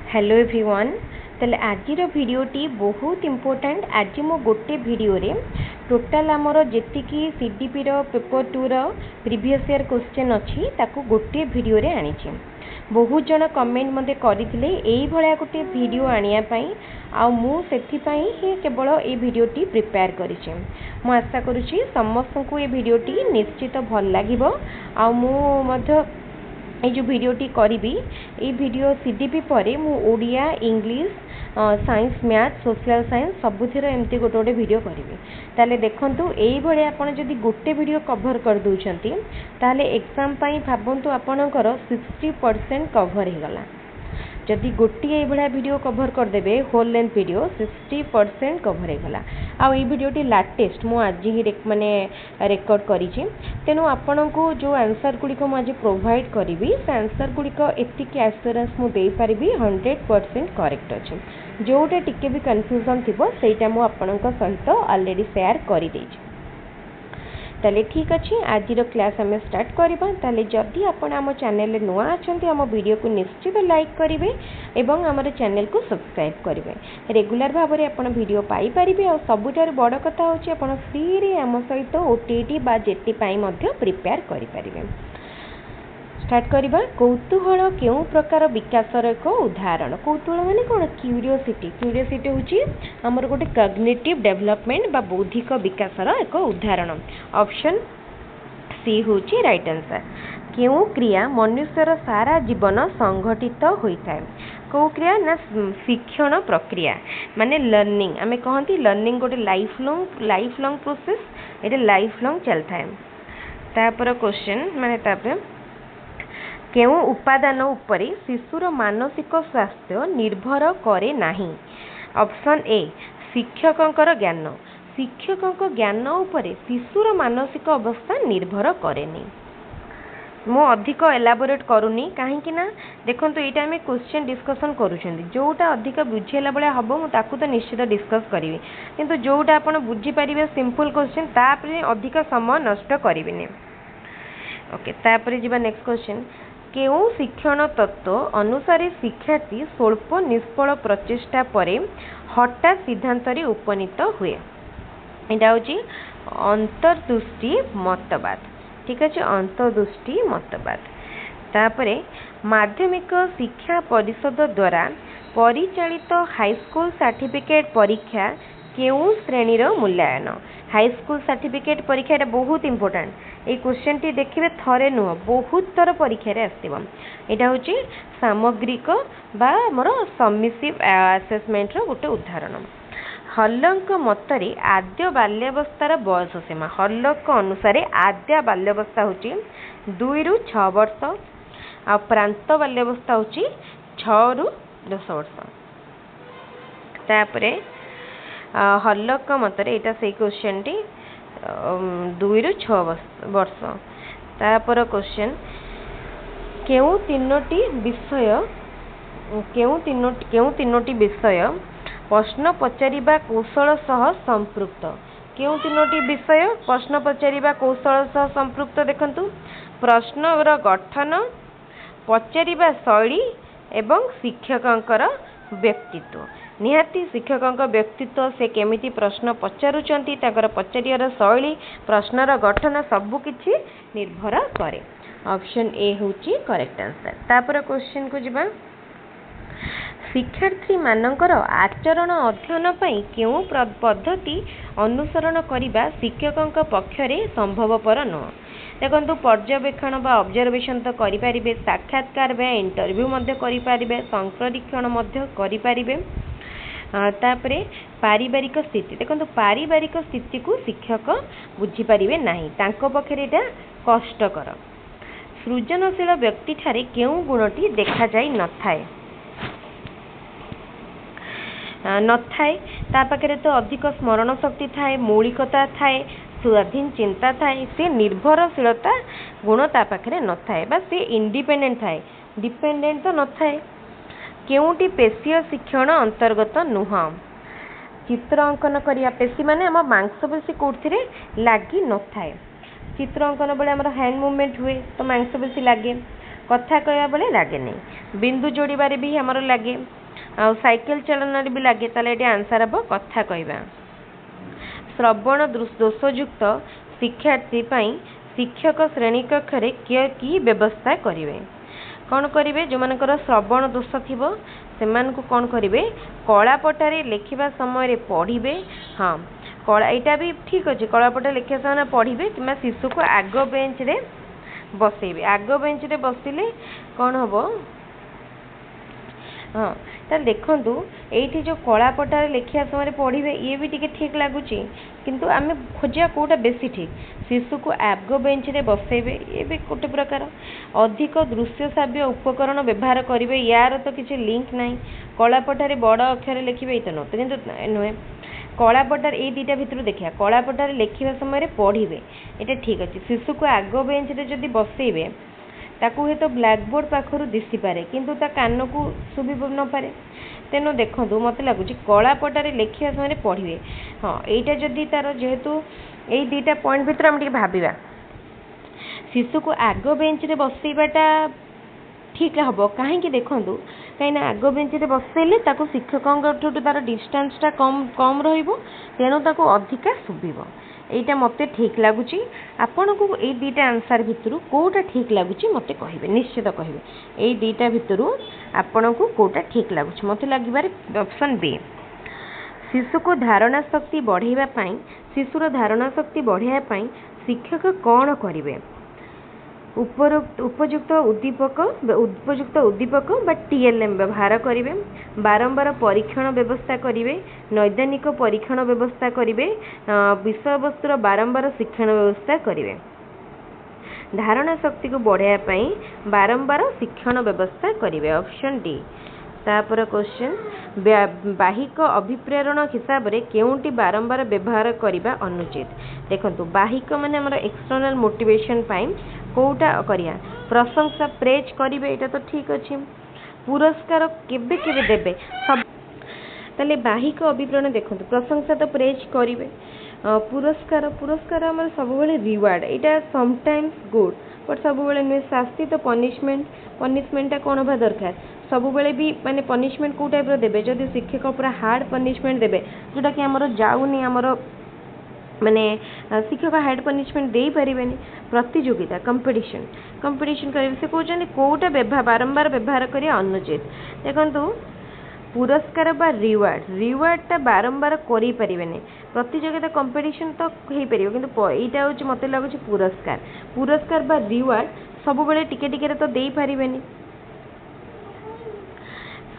Hello everyone. ताले आजिर भिडियोटी बहुत important. आज मो गोटे भिडियो रे टोटाल आमर जेतिकी सीडीपी रो पेपर 2 रो प्रीवियस ईयर क्वेश्चन अच्छी ताकू गोटे भिडियो रे आनी। बहुत जन कमेंट मते करथिले एई भलिया गोटे भिडियो आनिया पई आ मु सेथि पई ही केवल ए भिडियोटी प्रिपेयर करिछि। मु आशा करूछि समस्त को ए भिडियोटी निश्चित भल लागिबो। आ मु मध्य ये जो भिडियोटी करी ये भिडियो सीडीपी पर मु Odia English science math social science सबुथिर एमती गोटे गोटे भिडियो करी। ताले देखंतु एई भले आपण जदि गोटे भिडियो कवर कर दउछंती ताले एग्जाम पई भाबंतु आपणकर 60% कवर हो गला। जदि गोटे ये भाया वीडियो कवर करदे होल लेंथ वीडियो 60% कवर हो गला। आ भिडियोटी लाटेस्ट मु आज ही माने रेकर्ड करी। तेणु आपण को जो आंसर गुड़िक मुझे प्रोवाइड करी से आंसर गुड़िक एतिक एश्योरेंस मुझे पारि 100% करेक्ट अच्छे। जोटा टिके भी कन्फ्यूजन थी सेटा मु आपणक सहित ऑलरेडी शेयर कर देछि। ताले ठीक अच्छे आज क्लास आम स्टार्ट करबा। ताले जदि आपण आम चैनल नुआ अच्छंती आम वीडियो को निश्चित लाइक करेंगे एवं आम चैनल को सब्सक्राइब करेंगे। रेगुलर भाव में आपण वीडियो पाई परिबे। आ सबुठार बड़ कथा होची आपण फ्री रे आम सहित ओटीटी बा जेटी पाई मध्य प्रिपेयर करि परिबे। स्टार्ट करबा। कौतूहल केउ प्रकार विकासर एक उदाहरण। कौतूहल माने कोन? क्यूरियोसिटी। क्यूरियोसिटी होची हमर गोटे कॉग्निटिव डेवलपमेंट बा बौद्धिक विकासर एक उदाहरण। ऑप्शन सी होची राइट आंसर। केउ क्रिया मनुष्यर सारा जीवन संगठित होता है? कौ क्रिया ना शिक्षण प्रक्रिया माने लर्निंग। आमे कहंती लर्निंग गोटे लाइफ लॉन्ग प्रोसेस। एटा लाइफ लॉन्ग चलता है। तापर क्वेश्चन माने तापर केउ उपादान उपरे शिशुर मानसिक स्वास्थ्य निर्भर करे नाही? ऑप्शन ए शिक्षकंकर ज्ञान। शिक्षकंक ज्ञान उपरे शिशुर मानसिक अवस्था निर्भर करेनी। मो अधिक एलाबोरेट करूनी कहीं ना देखो ये आम क्वेश्चन डिस्कसन करुँच जोटा अधिक बुझेला भाया हम मुझे तो निश्चित डिस्कस करी किंतु जोटा आप बुझीपारे सिंपल क्वेश्चन तापर अधिक समय नष्ट करें। ओके तापर जी नेक्स्ट क्वेश्चन। केउ शिक्षण तत्व अनुसार शिक्षार्थी स्वल्प निष्फल प्रचेष्टा पर हठात सिद्धांत उपनीत हुए? यहाँ हूँ अंतर्दृष्टि मतवाद। ठीक अच्छे अंतर्दृष्टि मतवाद। तापरे माध्यमिक शिक्षा परिषद द्वारा परिचालित हाईस्कूल सर्टिफिकेट परीक्षा केउ श्रेणीर मूल्यांकन? हाईस्कूल सर्टिफिकेट परीक्षा बहुत इंपोर्टेंट। ये क्वेश्चन टी देखिए थरे नुह बहुत थर परीक्षा रे आसथिबो। एटा होची सामग्रिक बा मोर सबमिसिव असेसमेंट रो गोटे उदाहरण। हल्लक मतरे आद्य बाल्यावस्थार बयस सीमा। हल्लक अनुसार आद्य बाल्यावस्था होची 2 ରୁ 6 वर्ष आ प्रांत बाल्यावस्था होची 6 ରୁ 10 वर्ष। तापरे हल्लक मतरे एटा से क्वेश्चन टी 2 ରୁ 6 वर्ष। तापर क्वेश्चन केउ तीनोटी विषय प्रश्न पचारिबा कौशल सह संपृक्त? केउ तीनोटी विषय प्रश्न पचारिबा कौशल सह संपृक्त? देखंतु प्रश्नर गठन, पचारिबा शैली एवं शिक्षकंकर व्यक्तित्व। निहाती शिक्षकंक व्यक्तित्व से केमिति प्रश्न पचारुचंती ताकर पचारियार शैली प्रश्नर गठन सबु किछि निर्भर करे। ऑप्शन ए होची करेक्ट आंसर। तापर क्वेश्चन को जिबा। शिक्षार्थी मानकर आचरण अध्ययन पई केउ पद्धति अनुसरण करिबा शिक्षकंक पक्षरे संभवपर न? देखो पर्यवेक्षण बा ऑब्जर्वेशन तो करि परिबे, साक्षात्कार बा इंटरव्यू मध्य करि परिबे, संप्रेक्षण मध्य करि परिबे। तापरे पारिवारिक स्थिति। देखो पारिवारिक स्थिति को शिक्षक बुझी परिबे नाही, तांको पक्षरे एटा कष्टकर। सृजनशील व्यक्ति ठारे केउ गुणटी देखा जाई नथाय? नथाय ता पाखरे तो अधिक स्मरण शक्ति थाए, मौलिकता थाए, स्वाधीन चिंता थाए, से निर्भरशीलता गुण ता पाखरे नथाय बा से इंडिपेंडेंट थाए, डिपेंडेंट तो नथाय। केउटी पेशीय शिक्षण अंतर्गत नुह? चित्र अंकन करिया पेशी माने हम मांसपेशी कोठिरे लागी नथाय। चित्र अंकन बेले हमर हैंड मूवमेंट हुए तो मांसपेशी लागे, कथा कहवा बेले लागे नहीं। बिंदु जोड़बारे भी हमर लागे, आ साइकेल चलन भी लगे ताले ये आंसर हम कथा कहवा। श्रवण दोषयुक्त शिक्षार्थी शिक्षक श्रेणी कक्ष कि व्यवस्था करेंगे कौन करेंगे जो मानकर श्रवण दोष थी से कौन करेंगे कलापटारे लिखा समय पढ़े। हाँ कला यहाँ भी ठीक अच्छे कलापटा लिखा समय पढ़े कि शिशु को आग बेंच रे बसइबे आग बेंच रे बसिले कौन हम। हाँ ताल देखु ये जो कलापटारे लिखा समय पढ़े ये भी टी ठीक लगुच किंतु आम खोजा कौटा बेसी ठीक शिशु को आग बेंच रे बसइबे ये भी गोटे प्रकार। अधिक दृश्य श्राव्य उपकरण व्यवहार करेंगे यार तो किसी लिंक ना कलापटारे बड़ अक्षर लिखे ये तो न तो कि नुहे कलापटार ये दुटा भितर देखा कलापटार लिखा समय पढ़े ये ठीक अच्छे शिशु को आग बेंच रे जदि बसइबे ताकू हे तो ब्लैकबोर्ड पाखर दिशी पारे किंतु ता कान को शुभी न पारे तेणु देखो मत लगुच कलापटारे लिखा समय पढ़े। हाँ यहाँ जदि तार जेहेतु यही दुटा पॉइंट भर आम भाविबा शिशु को आग बेंच रे बसइबाटा ठीक हम कहीं देखूँ कहीं आग बेंच रे बसइले ताको शिक्षकों तार डिस्टेंसटा कम कम रेणु ताको अधिका शुभिब यहाँ मत ठीक लगुच। आपण को ये दुटा आंसर भितर कौटा ठीक लगुच मत कहे निश्चित कहे ये दुटा भितर आपण को कौटा ठीक लगुच मत लगे ऑप्शन बी। शिशु को धारणा शक्ति बढ़ाई शिशुर धारणा शक्ति बढ़ाई शिक्षक कौन करेंगे उपयुक्त उद्दीपक बा टीएलएम व्यवहार करेंगे बारंबार परीक्षण व्यवस्था करेंगे नैदानिक परीक्षण व्यवस्था करेंगे विषय वस्तुर बारंबार शिक्षण व्यवस्था करेंगे। धारणा शक्ति को बढ़ाई बारंबार शिक्षण व्यवस्था करेंगे ऑप्शन डी। तापर क्वेश्चन बाहिक अभिप्रेरण हिसाब से केउंटी बारंबार व्यवहार करने अनुचित देखो बाहिक माने हमर एक्सटर्नल मोटिवेशन कौटा करिया प्रशंसा प्रेज करेंगे यहाँ तो ठीक अच्छे पुरस्कार केबे केबे देबे सब ताले बाहिक अभिप्रेरण देखो प्रशंसा तो प्रेज करेंगे पुरस्कार पुरस्कार आम सब रिवार्ड यहाँ समटाइम्स गुड बट सब नुहे शास्ति तो पनिशमेंटा कौन हवा दरकार सब भी माने पनिशमेंट कौ टाइप देबे जदि शिक्षक पूरा हार्ड पनिशमेंट देबे जोटा कि आमर जाऊनी आमर माने शिक्षक हार्ड पनिशमेंट दे पारिबेनी प्रतियोगिता कंपटीशन करेंगे से कहते कौटा बारंबार व्यवहार करिया अनुचित देखंतु पुरस्कार बा रिवार्डटा बारंबार करि परिबेनी प्रतियोगिता कंपटीशन तो हो पार किंतु यहाँ हूँ मत लगुच पुरस्कार बा रिवार्ड सब बेले टिके टिके तो दे पारिबेनी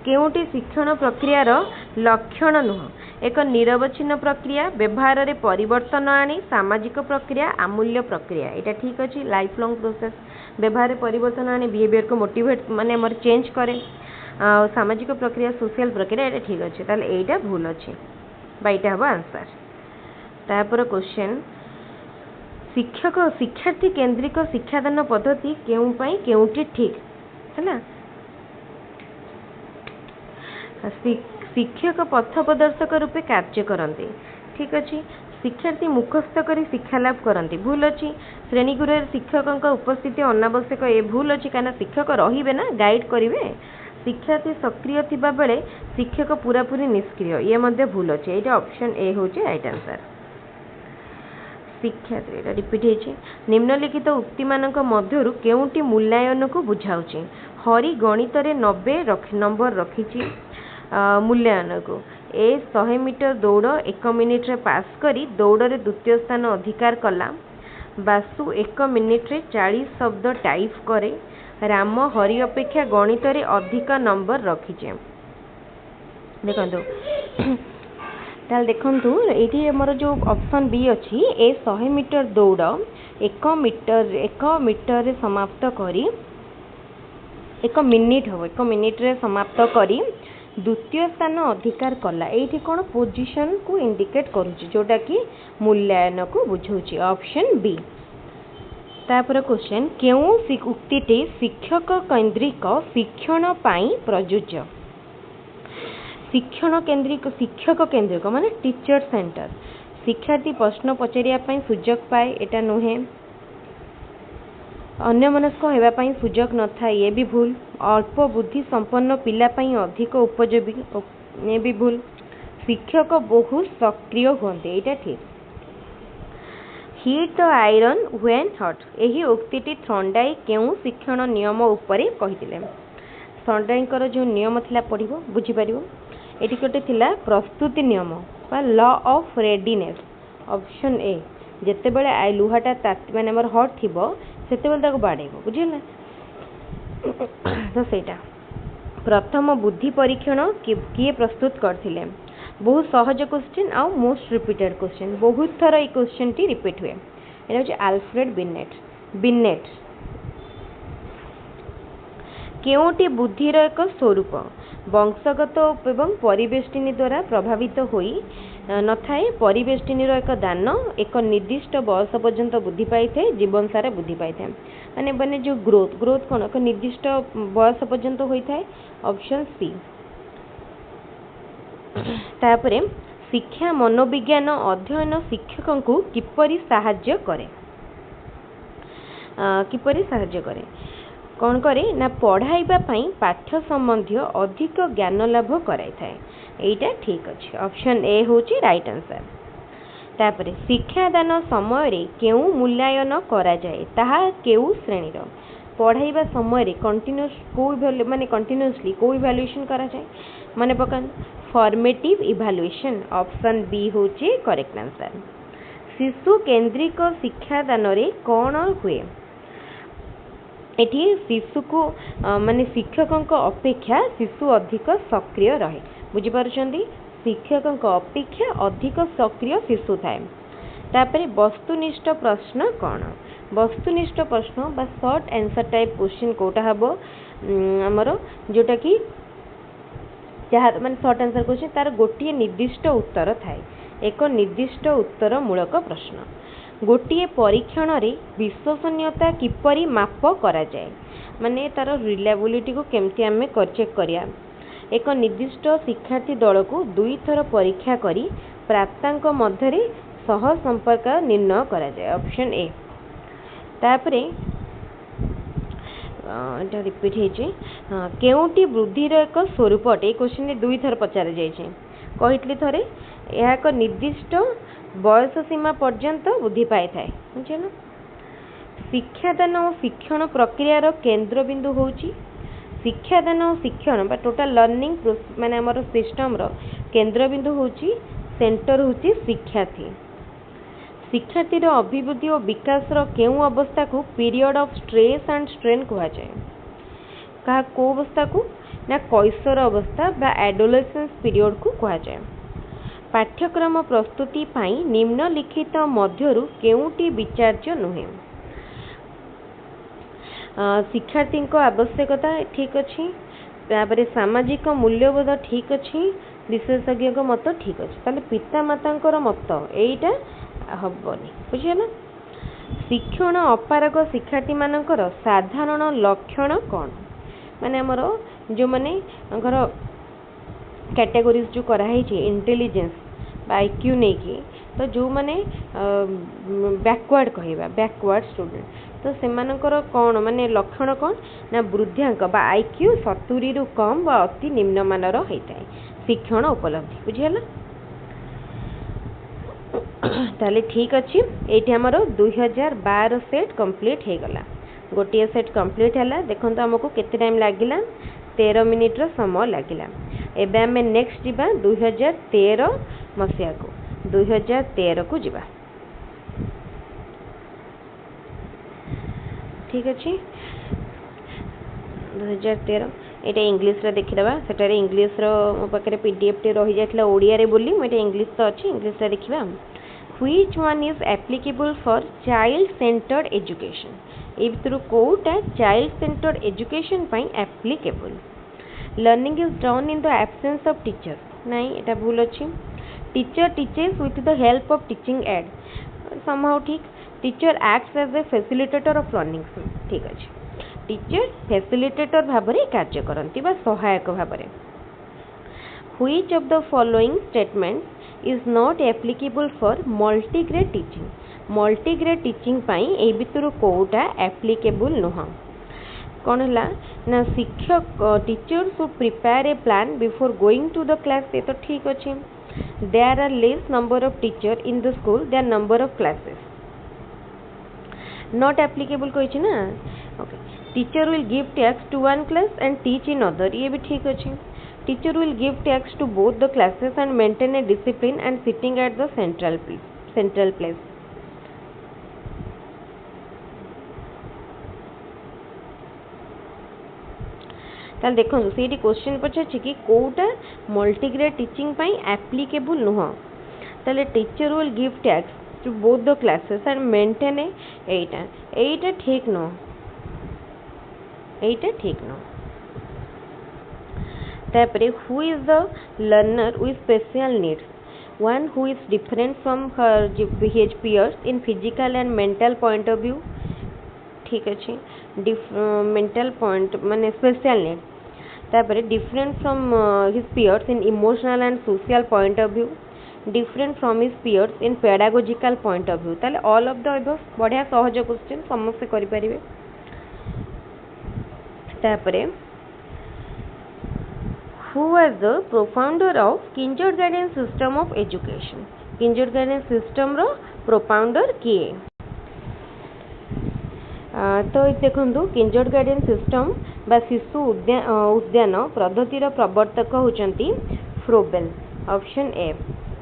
केउटी शिक्षण प्रक्रियार लक्षण नुह एक निरवच्छिन्न प्रक्रिया व्यवहार रे परिवर्तन आनी सामाजिक प्रक्रिया आमूल्य प्रक्रिया यहाँ ठीक अच्छे लाइफ लॉन्ग प्रोसेस व्यवहार परिवर्तन आनी बिहेवियर को मोटिवेट माने हमर चेंज करे सामाजिक प्रक्रिया सोशल प्रक्रिया यहाँ ठीक अच्छे ताले यहाँ भूल अच्छे बाईटा हम आंसर। तापर क्वेश्चन शिक्षक शिक्षार्थी केन्द्रिक शिक्षादान पद्धति केउटी ठीक है शिक्षक पथ प्रदर्शक रूपे कार्य करते ठीक अच्छे शिक्षार्थी मुखस्थ कर शिक्षा लाभ करते भूल अच्छी श्रेणीगृह शिक्षकों उपस्थिति अनावश्यक ये भूल अच्छी कहीं शिक्षक रे ना गाइड करेंगे शिक्षार्थी सक्रिय थिबा बेले शिक्षक पूरापूरी निष्क्रिय ये मध्य भूल अच्छे यहाँ ऑप्शन ए हूँ राइट आंसर। शिक्षार्थी रिपीट होती निम्नलिखित उक्ति मानक मध्यरु केउंटी मूल्यांकन को बुझाऊँच हरि गणित रे 90 नंबर रखी मूल्यांकन को ए 100 मीटर दौड़ 1 मिनिट रे पास करी दौड़ रे द्वितीय स्थान अधिकार कला बासु 1 मिनिट रे 40 शब्द टाइप करे राम हरि अपेक्षा गणित रे अधिक नंबर रखीचे देखो ताल देखु ये आमर जो ऑप्शन बी अच्छी ए 100 मीटर दौड़ 1 मीटर रे समाप्त करी 1 मिनिट हम 1 मिनिट रे समाप्त करी द्वितीय स्थान अधिकार कला ये कौन पोजिशन को इंडिकेट करुच्ची जोटा कि मूल्यांकन को बुझाऊँच ऑप्शन बी। तापर क्वेश्चन क्यों उक्तिटी शिक्षक केन्द्रिक शिक्षण पाई प्रयोज्य शिक्षण केन्द्रिक शिक्षक केन्द्रिक माने टीचर सेंटर शिक्षार्थी प्रश्न पचारिया सुजोग पाए एटा नुहे अन्यमनस्क होगापाई सुजोग न था ये भी भूल। अल्प बुद्धि संपन्न पिलापाई अधिक उपयोगी ये भी भूल। शिक्षक बहुत सक्रिय होते यहाँ ठीक। Heat the iron when hot यही उक्ति थंडाई केउ शिक्षण नियम उपरे कहिथिले। थंडाईकर जो नियम थिला पढ़िबो बुझी पारिबो। एटी गोटे थिला प्रस्तुति नियम बा law of readiness. Option A जेते बेले लुहाटा ताती माने हमर हॉट थिबो सेते बेले ताको बाडेबो बुझिला। तो सेटा प्रथम बुद्धि परीक्षण किए प्रस्तुत करथिले। बहुत सहज क्वेश्चन आउ मोस्ट रिपीटेड क्वेश्चन बहुत थर ये क्वेश्चन टी रिपीट हुए। एटा होची अल्फ्रेड बिनेट। केउटी बुद्धिर एक स्वरूप वंशगत एवं परिवेष्टिनी द्वारा प्रभावित होई न थाए। परिवेष्टिनीर एक दान एक निर्दिष्ट बयस पर्यंत बुद्धि पाई थाए जीवन सारा बुद्धि पाई थाए माने बने जो ग्रोथ कौन एक निर्दिष्ट बयस पर्यंत होई थाए। Option C. तापरे शिक्षा मनोविज्ञान अध्ययन शिक्षक को किपरि साहाय्य करे कौन करे ना पढ़ाइबा पई पाठ्य संबंधी अधिक ज्ञान लाभ कराई थाए। एटा ठीक अछि। ऑप्शन ए होची राइट आंसर। तापरे शिक्षादान समय रे केउ मूल्यांकन करा जाए ताहा केउ श्रेणी रो पढ़ाइबा समय रे कंटीन्यूअस कोई माने कंटीन्यूअसली कोई इवैल्यूएशन करा जाए माने पकान फॉर्मेटिव इवैल्यूएशन। ऑप्शन बी होची करेक्ट आंसर। शिशु केंद्रिक शिक्षादान रे कोन हुए एठी शिशु को माने शिक्षक अपेक्षा शिशु अधिक सक्रिय रहे बुझी पारुछंदी। शिक्षक अपेक्षा अधिक सक्रिय शिशु थाए। तापरे वस्तुनिष्ठ प्रश्न कौन वस्तुनिष्ठ प्रश्न बा शॉर्ट आंसर टाइप क्वेश्चन कोटा हबो हमर जोटा कि जहाँ माने शॉर्ट आंसर क्वेश्चन तार गोटे निर्दिष्ट उत्तर थाए एक निर्दिष्ट उत्तर मूलक प्रश्न। गोटे परीक्षण रे विश्वसनीयता किपरि माप करा जाए माने तार रिलायबिलिटी को केमती आमे चेक करिया। एक निर्दिष्ट शिक्षार्थी दल को दुई थर परीक्षा करी प्राप्तांक मध्य सह संपर्क निर्णय करा जाए। Option A. तापरे एटा रिपीट हेजे केउटी बुद्धिर एक स्वरूप अटे क्वेश्चन दुई थर पचार जाइछे कहितली थरे यह एक निर्दिष्ट बयस सीमा पर्यंत बुद्धि पाई थाए बुझिला। शिक्षादान और शिक्षण प्रक्रियार केंद्र बिंदु होची शिक्षादान और शिक्षण बा टोटल लर्निंग माने हमर सिस्टम रो केंद्र बिंदु होची सेंटर होची शिक्षार्थी। शिक्षार्थी रो अभिवृद्धि और विकास रो केउ अवस्था को period of stress and strain कहा जाए कहा को अवस्था को ना कैशोर अवस्था बा एडोलेसेंस पीरियड को कहा जाए। पाठ्यक्रम प्रस्तुति पाई निम्नलिखित मध्यरु केउटी विचार्य नुहे। शिक्षार्थी को आवश्यकता ठीक अच्छी तापरे सामाजिक मूल्यबोध ठीक अच्छी विशेषज्ञ मत ठीक अच्छे ताले पिता माता मत एटा हबनी बुझिला। शिक्षण अपारग शिक्षार्थी मानकर साधारण लक्षण कौन माने हमर जो माने कैटेगोरीज जो कराई इंटेलिजेंस आईक्यू नहीं कि तो जो माने बैकवर्ड कहवा बैकवर्ड स्टूडेंट तो सेमानकर कौन माने लक्षण कौन ना वृद्धांक बा आईक्यू 70 रु कम बा अति निम्न मानर होता है शिक्षण उपलब्धि बुझिला। ताले ठीक अच्छी ये आमर 2012 सेट कंप्लीट हो गला गोटे सेट कंप्लीट है देखो आमको केते टाइम लगिला 13 मिनिट समय लगिला। एबे आमे नेक्स्ट जीवा 2013 मसिया को 2013 को जीवा ठीक अच्छे 2013 ये इंग्लीश रे देखिदबा सेटारे इंग्लीश रो मो पाखरे पीडीएफ टे रही जायतला ओडिया रे बोली मोटे इंग्लीश तो अच्छी इंग्लीश रे देखिबा। Which one is applicable for child centred education ए भितर कोटा चाइल्ड सेंटर्ड एजुकेशन पई applicable. Learning is done in the absence of teacher नहीं एटा भूल अच्छी। Teacher teachers with the help of teaching aid somehow ठीक। Teacher acts as a facilitator of learning ठीक अच्छे टीचर फैसिलिटेटर भाव में कार्य करती बा सहायक भाव में। Which of the following statements is not applicable for multigrade teaching multigrade teaching पाई ए भितर कोटा एप्लीकेबल नुह कौन है ना शिक्षक teacher should prepare a plan before going to the class ये तो ठीक अच्छे there are less number of teacher in the school there number of classes not applicable कही ना okay teacher will give tasks to one class and teach in other ये भी ठीक अच्छे teacher will give tasks to both the classes and maintain a discipline and sitting at the central place ताल देखो से question पचार कि कोटा मल्टीग्रेड टीचिंग पाई एप्लीकेबल नुह ताले teacher will give tasks to both the classes and maintain एटा ठीक न एटा ठीक न तापरे who is the learner with special needs one who is different from his peers in physical and mental point of view ठीक अच्छे mental point माने स्पेशल नीड तापरे different from his peers in emotional and social point of view different from his peers in pedagogical point of view ताले all of the above बढ़िया सहज question समस्त करि परिबे तापरे who was the propounder of kindergarten system of education kindergarten system रो propounder किए तो देखो किंडरगार्टन सिस्टम बा शिशु उद्यान पद्धतिर प्रवर्तक होचंती फ्रोबेल ऑप्शन ए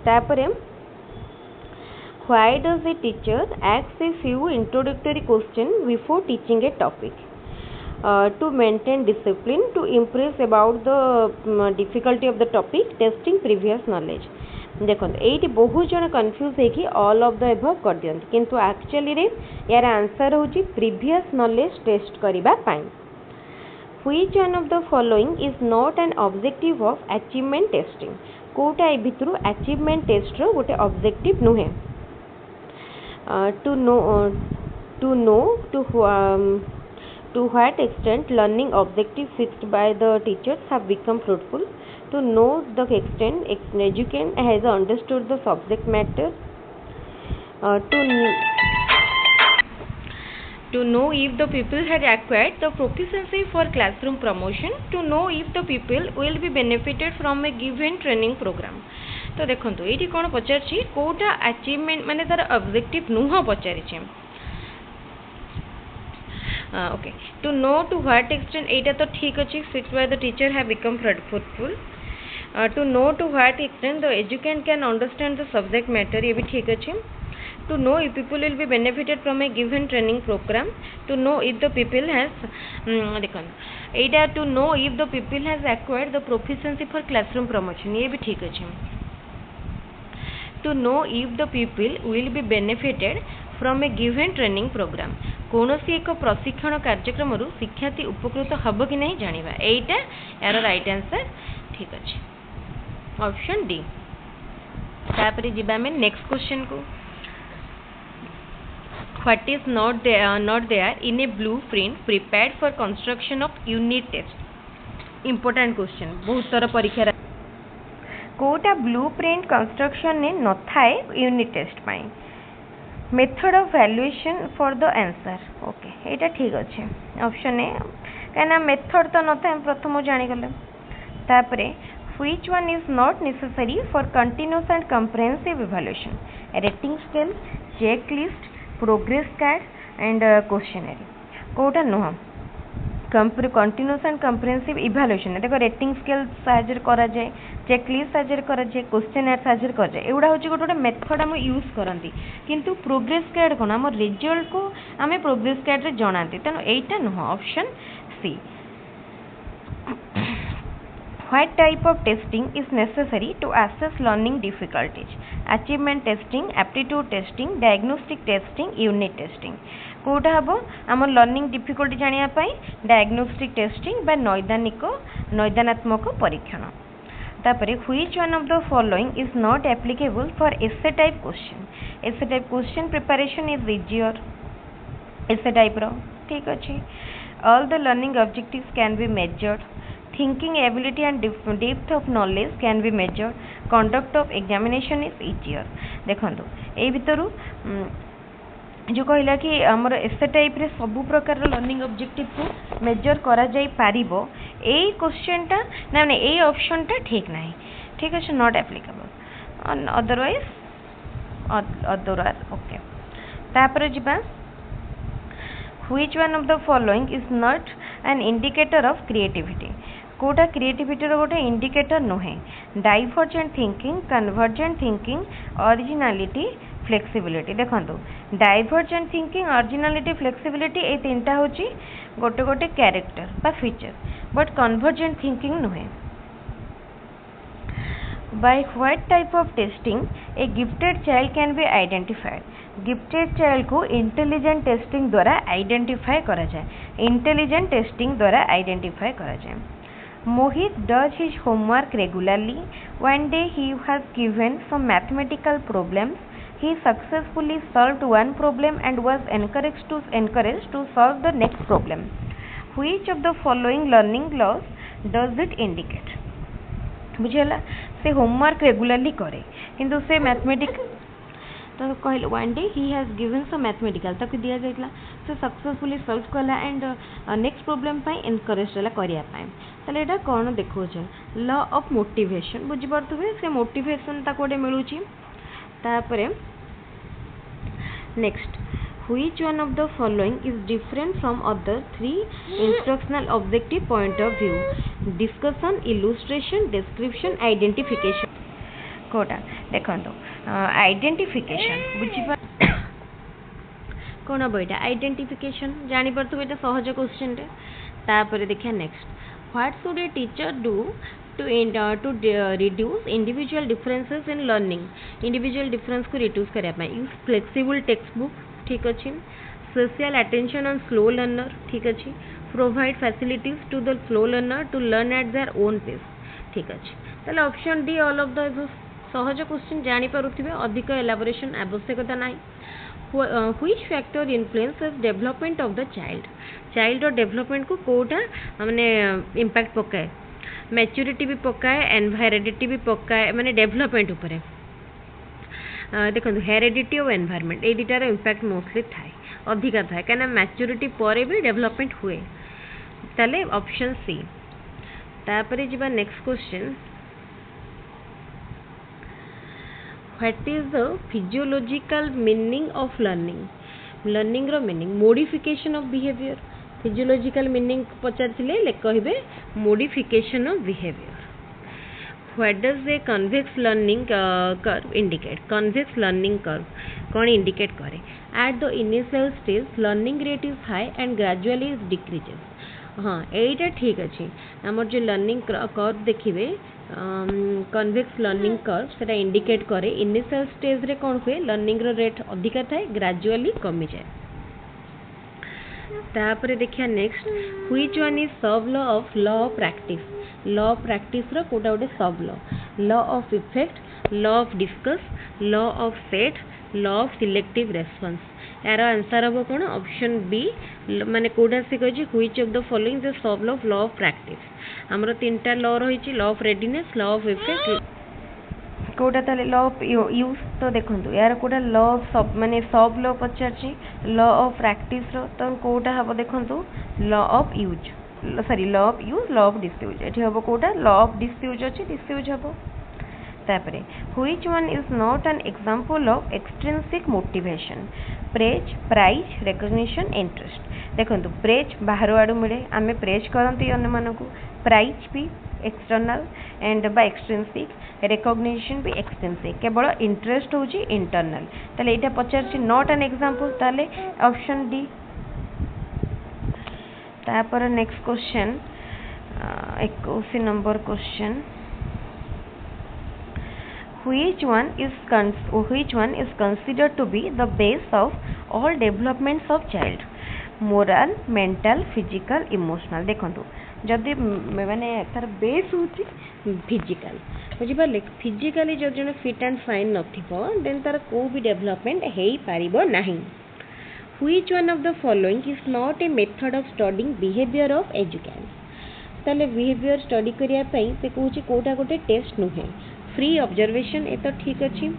तापरे why does a teacher ask a few introductory question before teaching A topic to maintain discipline to impress about the difficulty of the topic testing previous knowledge देखो ये बहुत जन confuse है कि all of the above कर दियंती किंतु actually रे यार आंसर होची प्रीवियस नॉलेज टेस्ट करिबा पाई which one of the following is not an objective of achievement testing कोटा ए भितरु अचीवमेंट टेस्ट रो गोटे ऑब्जेक्टिव नुहे to what extent learning objectives fixed by the teachers have become fruitful to know the extent educand has understood the subject matter to know if the people had acquired the proficiency for classroom promotion to know if the people will be benefited from a given training program तो देखंतु एठी कोन पचारछि Kota achievement माने तार objective नुह पचारिछि okay to know to what extent एटा तो ठीक अच्छे fixed by the teacher have become fruitful to know to what extent the educand can understand the subject matter ये भी ठीक अच्छे to know if people will be benefited from a given training programme to know if the people has देखो एटा to know if the people has acquired the proficiency for classroom promotion ये भी ठीक अच्छे to know if the people will be benefited from a given training programme कौन सी एक प्रशिक्षण कार्यक्रम शिक्षार्थी उपकृत हम कि नहीं जानिबा एटा यार राइट आंसर ठीक अच्छे ऑप्शन डी तापरे जिबा में नेक्स्ट क्वेश्चन को what is not there in a blueprint prepared for construction of unit test important question बहुत तरह परीक्षा कोटा ब्लूप्रिंट कंस्ट्रक्शन ने न थाए यूनिट टेस्ट पाई method of valuation for the answer okay एटा ठीक अच्छे ऑप्शन ए कहना मेथड तो न था प्रथम जानीगले तापरे which one is not necessary for continuous and comprehensive evaluation rating scale check list progress card and questionnaire कोटा नुह कंटिन्यूअस एंड कंप्रेहेंसिव इवैल्यूएशन देखो रेटिंग स्केल साहाय्य करा जाए चेक लिस्ट साहाय्य करा जाए क्वेश्चनर साहाय्य करा जाए एगुड़ा हूँ गोटे मेथड आम यूज करती किंतु प्रोग्रेस कार्ड कौन आम रिजल्ट को आम प्रोग्रेस कार्ड रे जनाती तेणु एटा नुह option C What type of testing is necessary to assess learning difficulties? Achievement testing, aptitude testing, diagnostic testing, unit testing. कोटा हम आम लर्निंग डिफिकल्टी जानिया पाई डायग्नोस्टिक टेस्टिंग बा नैदानात्मक परीक्षण तापरे which one of the following is not applicable for essay type question preparation is easier essay type रो ठीक अच्छे all the learning objectives can be measured thinking ability and depth of knowledge can be measured conduct of examination is easier देखो ए भितर जो कहला कि आमर एसे type रे सब प्रकार लर्निंग ऑब्जेक्टिव को मेजर करा जाई पारिबो ए क्वेश्चनटा ना ना ए ऑप्शनटा ठीक नाही ठीक अछि नॉट एप्लीकेबल अदरवाइज ओके तापर जिबा which one of the following is not an indicator of creativity कोटा क्रिएटिविटी रो गोटे इंडिकेटर नुहे divergent thinking convergent thinking originality flexibility देखंतु डाइवर्जेंट थिंकिंग ओरिजिनालिटी फ्लेक्सिबिलिटी ए तीनटा होची गोटे गोटे कैरेक्टर बा फीचर बट कन्वर्जेंट थिंकिंग नुहे by what type of testing a gifted child can be identified gifted child को इंटेलिजेंट टेस्टिंग द्वारा आइडेंटिफाई करा जाए इंटेलिजेंट टेस्टिंग द्वारा आइडेंटिफाई करा जाए Mohit does his homework regularly one day he has given some mathematical problems he successfully solved one problem and was encouraged to solve the next problem which of the following learning laws does it indicate बुझेला से homework regularly करे किंतु से mathematics तो कहले one day he has given some mathematical ताकि दिया जाइतला से सक्सेसफुली सॉल्व कला एंड नेक्स्ट प्रॉब्लम पाई एनकरेज होला करिया पाई तले एटा कोन देखो छ लॉ ऑफ मोटिवेशन बुझि परतुबे से मोटिवेशन ता कोडे मिलुची तापरे next which one of the following is different from other three instructional objective point of view discussion illustration description identification कोटा देखंतो आइडेंटिफिकेशन बुझिबा कोन बइटा आइडेंटिफिकेशन जानि परतु बेटा सहज क्वेश्चन रे तापर देखिया next what should a teacher do to reduce individual differences in learning individual difference को reduce करिया पय यूज फ्लेक्सिबल टेक्स्ट बुक ठीक अछि special attention on slow learner ठीक अछि provide facilities to the slow learner to learn at their own pace ठीक अछि तले option D all of the सहज क्वेश्चन जानि पारुथिबे अधिक एलाबोरेशन आवश्यकता नाही which factor influences development of the child और डेवलपमेंट को कोटा माने इंपैक्ट पकाए मैच्योरिटी भी पकाए एनवायरनिटी भी पकाए माने डेवलपमेंट ऊपर देखो हेरिडिटी और एनवायरनमेंट ए दुटार इंपैक्ट मोस्टली थाए अधिका थाए कहीं मैच्योरिटी पर भी डेवलपमेंट हुए ताले ऑप्शन सी तापर जिबा next question what is the physiological meaning of learning रो meaning modification of behaviour physiological meaning पचारथिले ले कहबे modification of behaviour what does a convex learning curve indicate convex learning curve कौन indicate करे at the initial stage learning rate is high and gradually is decreases हाँ यहीटा ठीक अच्छे आमर जो लर्निंग कर्व देखिए कन्वेक्स लर्निंग कर्व सेटा इंडिकेट करे इनिशियल स्टेज रे कौन हुए लर्निंग रेट अधिका थाए ग्रेजुअली कमी जाए तापर देखिया next which one is sub law of practice रो कोटा गोटे sub law of effect law of discuss law of set law of selective response यार आंसर हम कौन ऑप्शन बी माने कोटा से कहि which of the following the sub law of practice हमरो तीनटा लॉ रही law of readiness law of effect कोटा ताले लॉ ऑफ यूज तो देखंतु यार कोटा लॉ ऑफ सब माने सब लॉ पचारची लॉ ऑफ प्रैक्टिस रो तो कोटा हबो देखंतु law of use sorry law of use law of disuse एठी हबो कोटा लॉ ऑफ डिसयूज अछि डिसयूज हबो तापरे which one is not an example of extrinsic motivation praise prize recognition interest देखंतु प्रेज बाहर आडू मिले आमे प्रेज करंती अन्य मानको प्राइज भी external and by extrinsic recognition भी एक्सट्रिंसिक केवल इंटरेस्ट होची इंटरनल ताले एटा पचारची नॉट एन एग्जांपल ताले ऑप्शन डी तापर next question 21 number question which one is considered to be the base of all developments of child moral mental physical emotional देखंतु जदि माने तार बेस होची फिजिकल बुझी पाले फिजिकली जो जने फिट एंड फाइन नथिबो देन तार को भी डेवलपमेंट हेई पारिबो नाही which one of the following is not a method of studying behavior of educans ताले बिहेवियर स्टडी करिया पई से कहूची कोटा गोटे टेस्ट नुहे फ्री ऑब्जर्वेशन ए तो ठीक अच्छी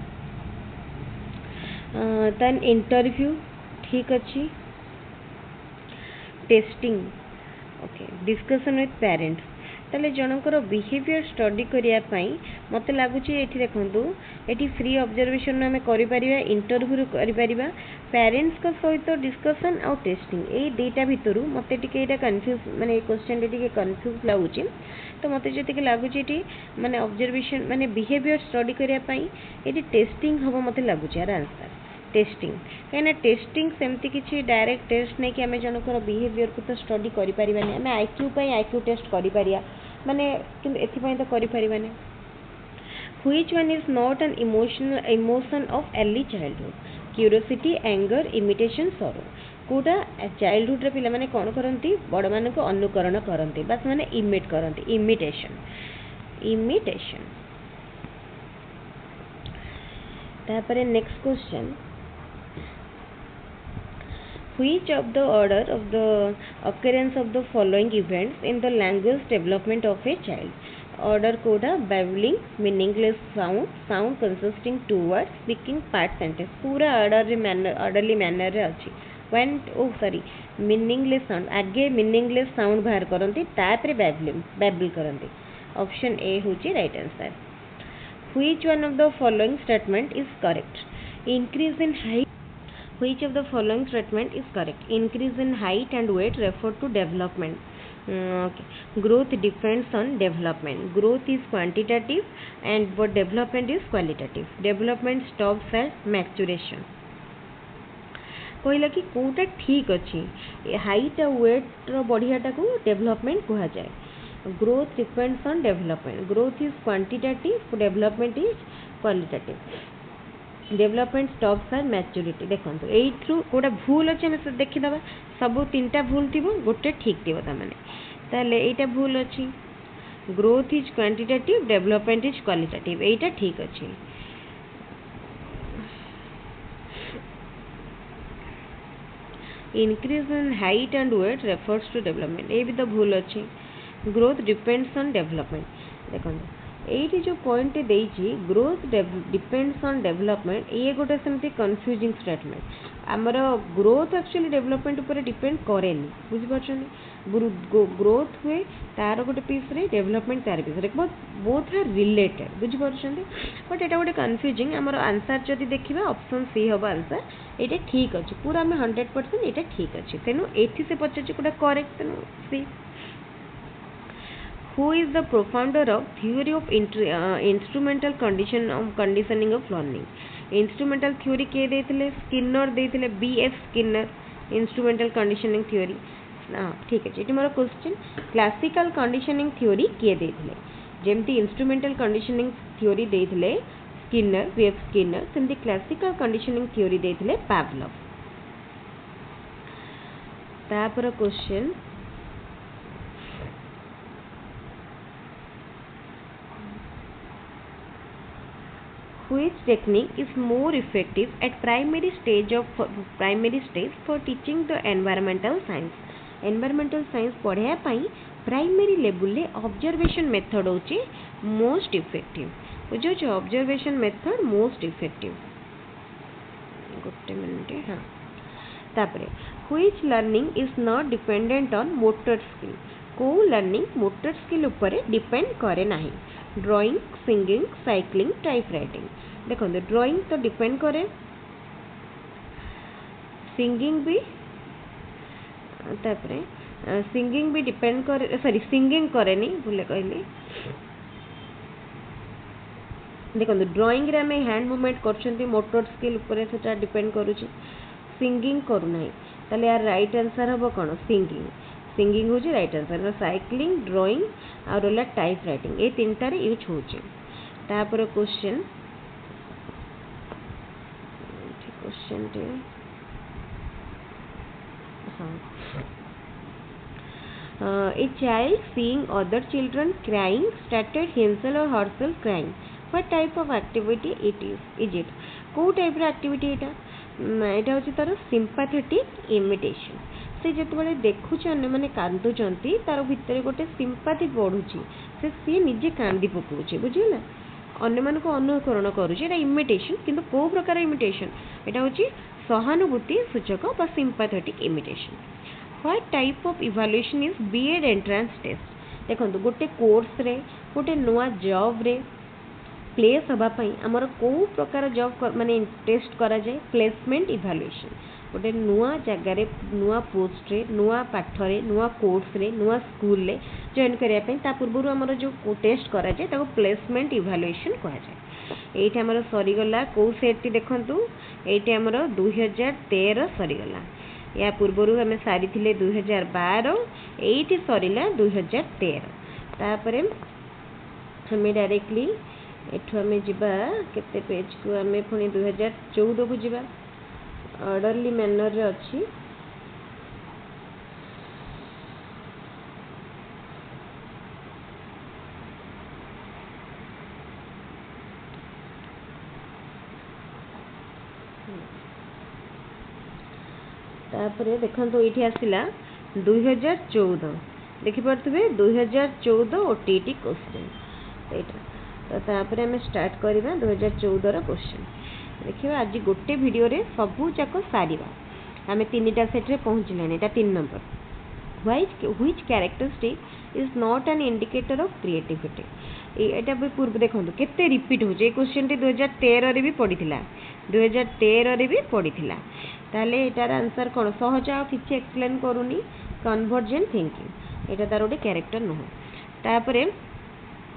देन इंटरव्यू ठीक अच्छी testing okay discussion with parents ताले जनकर बिहेवियर स्टडी करने मत लगुच ये देखूँ ये फ्री ऑब्जर्वेशन आम कर इंटरव्यू कर पेरेंट्स सहित डिस्कशन आउ टेस्टिंग ये दुईटा भितर मत कन्फ्यूज माने क्वेश्चन टे कन्फ्यूज लगुच तो मत जी लगुच ये माने ऑब्जर्वेशन माने बिहेवियर स्टडी करने ये टेस्टिंग हम मत लगुच यार आंसर टेस्टिंग कहीं टेस्टिंग सेमती किसी डायरेक्ट टेस्ट नहीं कि आम जनकर बिहेवियर को तो स्टडी करें आम आईक्यू टेस्ट कर माने एथपाई तो करें which one is not an emotion of early childhood curiosity anger imitation सरो कोटा चाइल्डहुड रे पिला माने कौन करती बड़ मान को अनुकरण करती बस माने इमिट करती इमिटेशन तापर next question which of the order of the occurrence of the following events in the language development of a child order Koda babbling meaningless sound consisting two words speaking part sentence पूरा orderly manner रे अच्छी when meaningless sound आगे meaningless sound बाहर करती तापरे babble करती option A होची right answer which one of the following statement is correct increase in height which of the following statement is correct increase in height and weight refer to development okay. Growth depends on development growth is quantitative and but development is qualitative development stops at maturation कहला कि कोटा ठीक अच्छी height और wait बढ़ियाटा को development कहा जाए growth depends on development growth is quantitative development is qualitative development stops are maturity देखो यू गोटे भूल अच्छे आम देखीद सब तीन टा भूल थी गोटे ठीक थी ताले यहाँ भूल अच्छी growth is quantitative development is qualitative यहाँ ठीक अच्छी increase in height and weight refers to development ये भी तो भूल अच्छी growth depends on development देखो ये जो पॉइंट देइछि ग्रोथ डिपेंड्स ऑन डेवलपमेंट ये गोटे सेमती कन्फ्यूजिंग स्टेटमेंट आमर ग्रोथ एक्चुअली डेवलपमेंट ऊपर डिपेंड करेनि बुझिपारछन ग्रोथ हुए तार गोटे पीस रे डेवलपमेंट तार पीस रे बोथ आर रिलेटेड बुझिपारछन बट एटा गोटे कन्फ्यूजिंग आमर आंसर जदि देखिबा ऑप्शन सी हबा आंसर एटा ठीक अछि पूरा हम 100% एटा ठीक अछि तेनु एथि से पछछि कोटा करेक्ट तेनु सी who is the profounder of theory of instrumental conditioning of learning instrumental theory के देथिले स्किनर देथिले BF Skinner instrumental conditioning theory ठीक है एटी मोर क्वेश्चन क्लासिकल कंडीशनिंग थ्योरी किए देथिले जेमती इंस्ट्रूमेंटल कंडीशनिंग थ्योरी देथिले स्किनर BF स्किनर सेमती क्लासिकल कंडीशनिंग थ्योरी देथिले पावलोव तापर question which technique is more effective at primary stage for teaching the environmental science पढ़ाया पाई प्राइमरी लेवल ले ऑब्जर्वेशन मेथड होची मोस्ट इफेक्टिव बुझो छ ऑब्जर्वेशन मेथड मोस्ट इफेक्टिव गोटे minute हां तापरे which learning is not dependent on motor skill को learning motor skill ऊपर डिपेंड करे नाही drawing singing cycling type writing देखो ड्राइंग तो डिपेंड करे सिंगिंग भी तापरे सिंगिंग भी डिपेंड करे सॉरी सिंगिंग करे नी भूले कहली देखो ड्राइंग रे में हैंड मूवमेंट करछंती मोटर स्किल ऊपर सेटा डिपेंड करूची सिंगिंग करू नाही ताले यार राइट आंसर हबो कोन सिंगिंग होची राइट आंसर साइक्लिंग ड्राइंग और होला टाइप राइटिंग ए तीनटा रे यूज होची तापर क्वेश्चन टे a child seeing other children crying started himself or herself crying what type of activity is it को टाइप रे एक्टिविटी एटा होची तार सिंपैथेटिक इमिटेशन से जेतबेले देखुछ अन्य माने कांदुचंती तार भितर गोटे सिंपैथी बढ़ुची से सी निजे कांदी पकोची बुझिला अन्य मान को अनुकरण करूची एटा इमिटेशन किंतु को प्रकार इमिटेशन एटा होची सहानुभूति सूचक बा sympathetic imitation. What type of evaluation is BEd entrance test. देखो गोटे कोर्स रे गोटे नुआ जॉब रे प्लेस हवा पई हमर को प्रकार जॉब माने टेस्ट करा जाए प्लेसमेंट इवैल्यूएशन। गोटे नुआ जगह रे नुआ पोस्ट रे नुआ पाठ रे नुआ कोर्स रे नुआ स्कूल रे जॉइन करिया पई ता पूर्व हमर जो टेस्ट करा जाए ताको प्लेसमेंट इवैल्यूएशन कहा जाए। एठी हमर सरी गला को सेट टी देखंतु एठी हमर 2013 सरी गला या पूर्व हमें सारी थिले 2012 एठी सरीला 2013 तापरे हमें डायरेक्टली एठु हमें जिबा केते पेज को हमें पुनी 2014 को जिबा ऑर्डरली मैनर रे अछि। तापरे देखंतो एठी आसिला 2014 देखि परतबे 2014 ओटीटी क्वेश्चन एटा तो तापरे हमें स्टार्ट करबा 2014 रो क्वेश्चन देखिबा। आज गोटे वीडियो रे सबु जाक सारीबा हमें तीनटा सेट रे पहुंचलेनी। एटा 3 number which characteristic is not an indicator of creativity. एटा भी पूर्व देखंतु केते रिपीट हो जे क्वेश्चन टी 2013 रे भी पडिथिला 2013 रे भी पडिथिला ताले एटार आंसर कोन सहज आ किछि एक्सप्लेन करूनी कन्वर्जेंट थिंकिंग एटा तार ओटे कैरेक्टर न हो। तापरे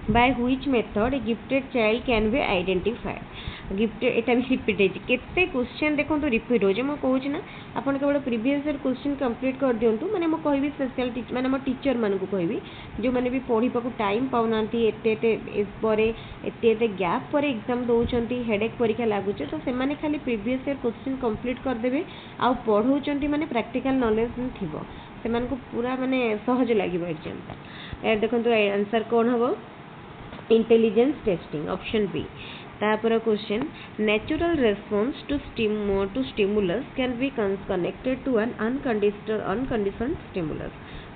by which method a gifted child can be identified। Gifted एटा भी रिपीट है केते क्वेश्चन देखो तो रिपीट हो जे म कहूची ना आपण केवल प्रीवियस ईयर क्वेश्चन कंप्लीट कर दियंतु माने म कहबी स्पेशल टीचर माने म टीचर मान को कहबी जो माने भी पढ़ी पाको टाइम पाउनांती एते परे एते गैप पर एग्जाम दोचंती हेडेक परीक्षा लागु तो से माने खाली प्रीवियस ईयर क्वेश्चन कंप्लीट कर देबे आ पढौचंती माने प्रैक्टिकल नॉलेज थिबो से मान को पूरा माने सहज लागिबो एग्जाम। ए देखो तो आंसर कोन हबो इंटेलिजेंस टेस्टिंग ऑप्शन बी। तापर question natural response to stimulus can be connected to an unconditioned stimulus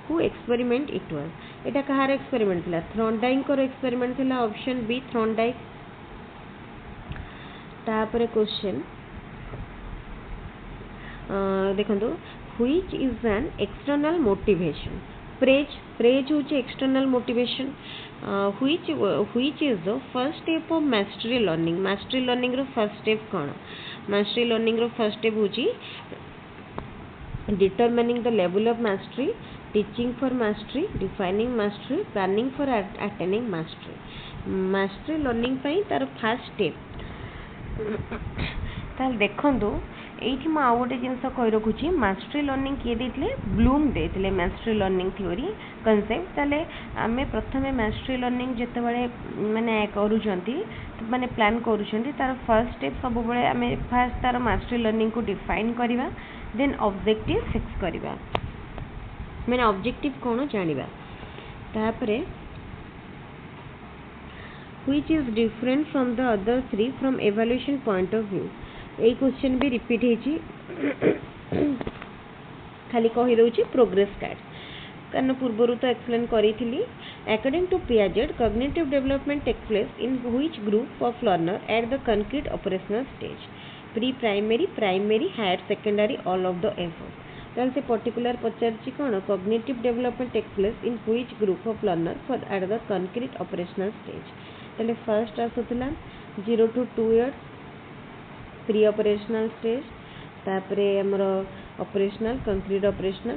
who experiment it was. एटा कहार एक्सपेरिमेंट थिला थ्रॉन्डाइक को एक्सपेरिमेंट थिला ऑप्शन बी थ्रॉन्डाइक। तापर क्वेश्चन देखंतु which is an external motivation. Praise होची external motivation. which is the first step of mastery learning रो first step कौन mastery learning रो फर्स्ट स्टेप होची determining the level of mastery, teaching for mastery, defining mastery, planning for attaining mastery learning पई तार first step ताल देखंतु एठी म आउ गोटे जिनस कहि रखुची मास्टरी लर्निंग किए देथिले ब्लूम देथिले मास्टरी लर्निंग थ्योरी कांसेप्ट ताले आमे प्रथमे मास्टरी लर्निंग जते बळे माने करूचंती माने प्लान करूचंती तार फर्स्ट स्टेप सब बळे आमे फर्स्ट तार मास्टरी लर्निंग को डिफाइन करिवा देन ऑब्जेक्टिव फिक्स करिवा माने ऑब्जेक्टिव कोन जानिबा। तापरे which is different from the other three from evaluation point of view। A question भी रिपीट हेची खाली कहि दउची प्रोग्रेस कार्ड कारण पूर्वरु तो एक्सप्लेन करी थिली। According to Piaget cognitive development take place in which group of learner at the concrete operational stage pre primary higher secondary all of the above. ताल से पर्टिकुलर पचारची कोन cognitive development take place in which group of learner for at the concrete operational stage. ताले first आसुतला 0 to 2 years pre operational stage तापरे हमर operational concrete operational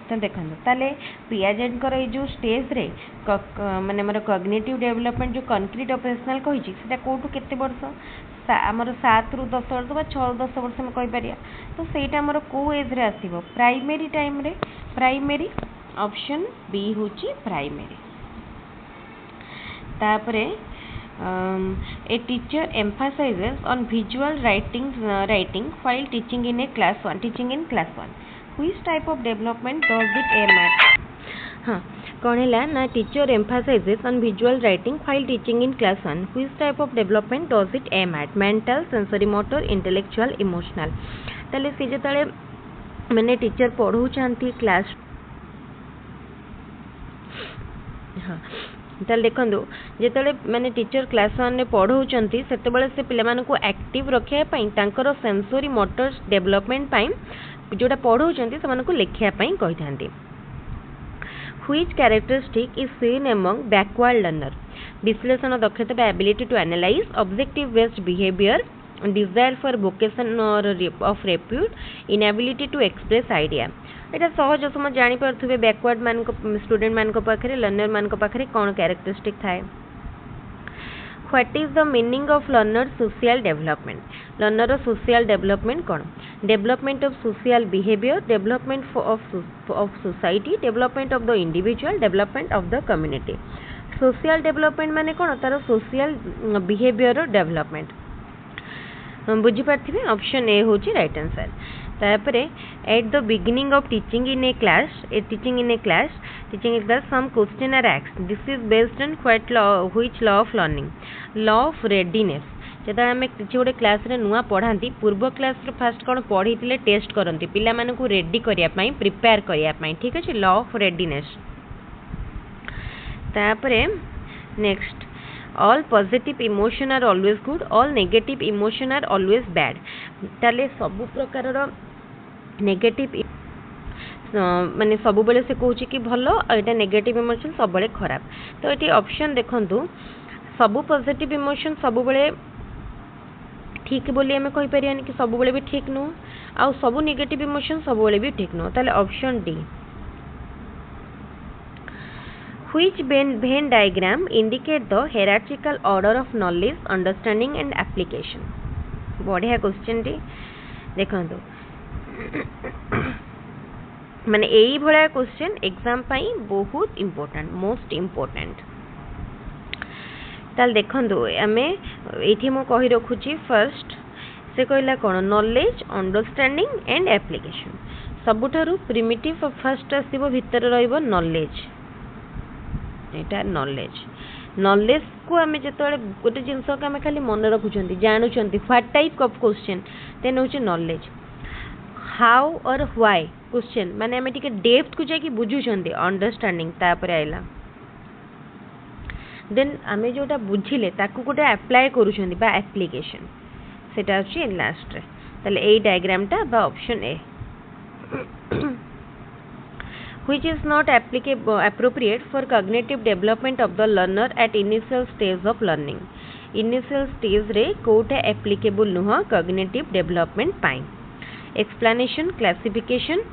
तो देखंतु ताले पियाजेट कर ए जो स्टेज रे माने हमर कॉग्निटिव डेवलपमेंट जो कंक्रीट ऑपरेशनल कहिची सेटा कोठु केते वर्ष हमर 7 रु 10 वर्ष बा 6 10 वर्ष में कहि परिया तो सेटा हमर को एज रे आसीबो प्राइमरी टाइम रे प्राइमरी ऑप्शन बी होची प्राइमरी। तापरे a teacher emphasizes on visual writing while teaching in class 1 which type of development does it aim at। हाँ कौन है ना teacher emphasizes on visual writing while teaching in class 1 which type of development does it aim at mental sensory motor intellectual emotional। ताले से जतले मैंने teacher पढ़ाउछंती class हाँ ताल देखो जिते मैंने टीचर क्लास 1 में पढ़ाऊँच से पिला को एक्टिव रखापी सेंसोरी मोटर डेवलपमेंट जोटा पढ़ाऊँ से लिखापी कही था Which characteristic is seen among backward learner? विश्लेषण दक्षता by ability to analyze, objective based behavior, desire for vocation or of repute, inability to express idea. एटा सहज समझ जानी पार्थुबे बैकवर्ड मान को स्टूडेंट मान को पाखरे लर्नर मान को पाखरे कोन कैरेक्टरिस्टिक थाए. What is the meaning of learner social development? Learner social development कौन? Development of social behavior, development of society, development of the individual, development of the community. Social development माने कौन? तार social behavior development. बुझी पार्थिबे option A होची right answer. तापरे at the beginning of teaching in A class some question are asked. This is based on which law of learning? Law of readiness. जब आम किसी गोटे क्लास रे नुआ पढ़ाती पूर्व क्लास रे फास्ट कौन पढ़ी टेस्ट करती पिला मानू रेडी करने प्रिपेयर करने. ठीक अच्छे लॉ ऑफ रेडीनेस. तापरे next all positive emotion are always good, all negative emotion are always bad. ताले सबु प्रकार रो नेगेटिव माने सबु बेले से कहूँ कि भलो एटा नेगेटिव इमोशन सब बेले खराब. तो ये ऑप्शन देखंतु सबु पॉजिटिव इमोशन सब बेले ठीक बोली आम कहि परियानी कि सब बेले भी ठीक नु आ सबु नेगेटिव इमोशन सब बेले भी ठीक नु. ताले option D. Which Venn diagram indicate the hierarchical order of knowledge, understanding and application? बढ़िया क्वेश्चन टी देखो माने यही भलिया क्वेश्चन एग्जाम पाई बहुत इम्पोर्टेंट मोस्ट इम्पोर्टेंट. ताल देखो आमे ये मु कही रखुची फर्स्ट से कहला कौन नॉलेज अंडरस्टैंडिंग एंड एप्लिकेशन. सबुठारु प्रिमिटिव फर्स्ट आसीबो भितर रहइबो नॉलेज. एटा नॉलेज को आम जो गोटे जिनस को आम खाली मन रखुं जानुंट what type of question then हूँ knowledge. How or why question माने आम टिके डेप्थ को जाकि बुझुंट अंडरस्टैंडिंग तापर आइला देन आम जोटा बुझिले ताकू गोटे अप्लाई करूछंती बा एप्लीकेशन सेटा अछि लास्ट रे. ताले एई डायग्रामटा बा option A. Which is not appropriate for cognitive development of the learner at initial stage of learning? Initial stage रे कोटा applicable नुह cognitive development पाई. Explanation, classification,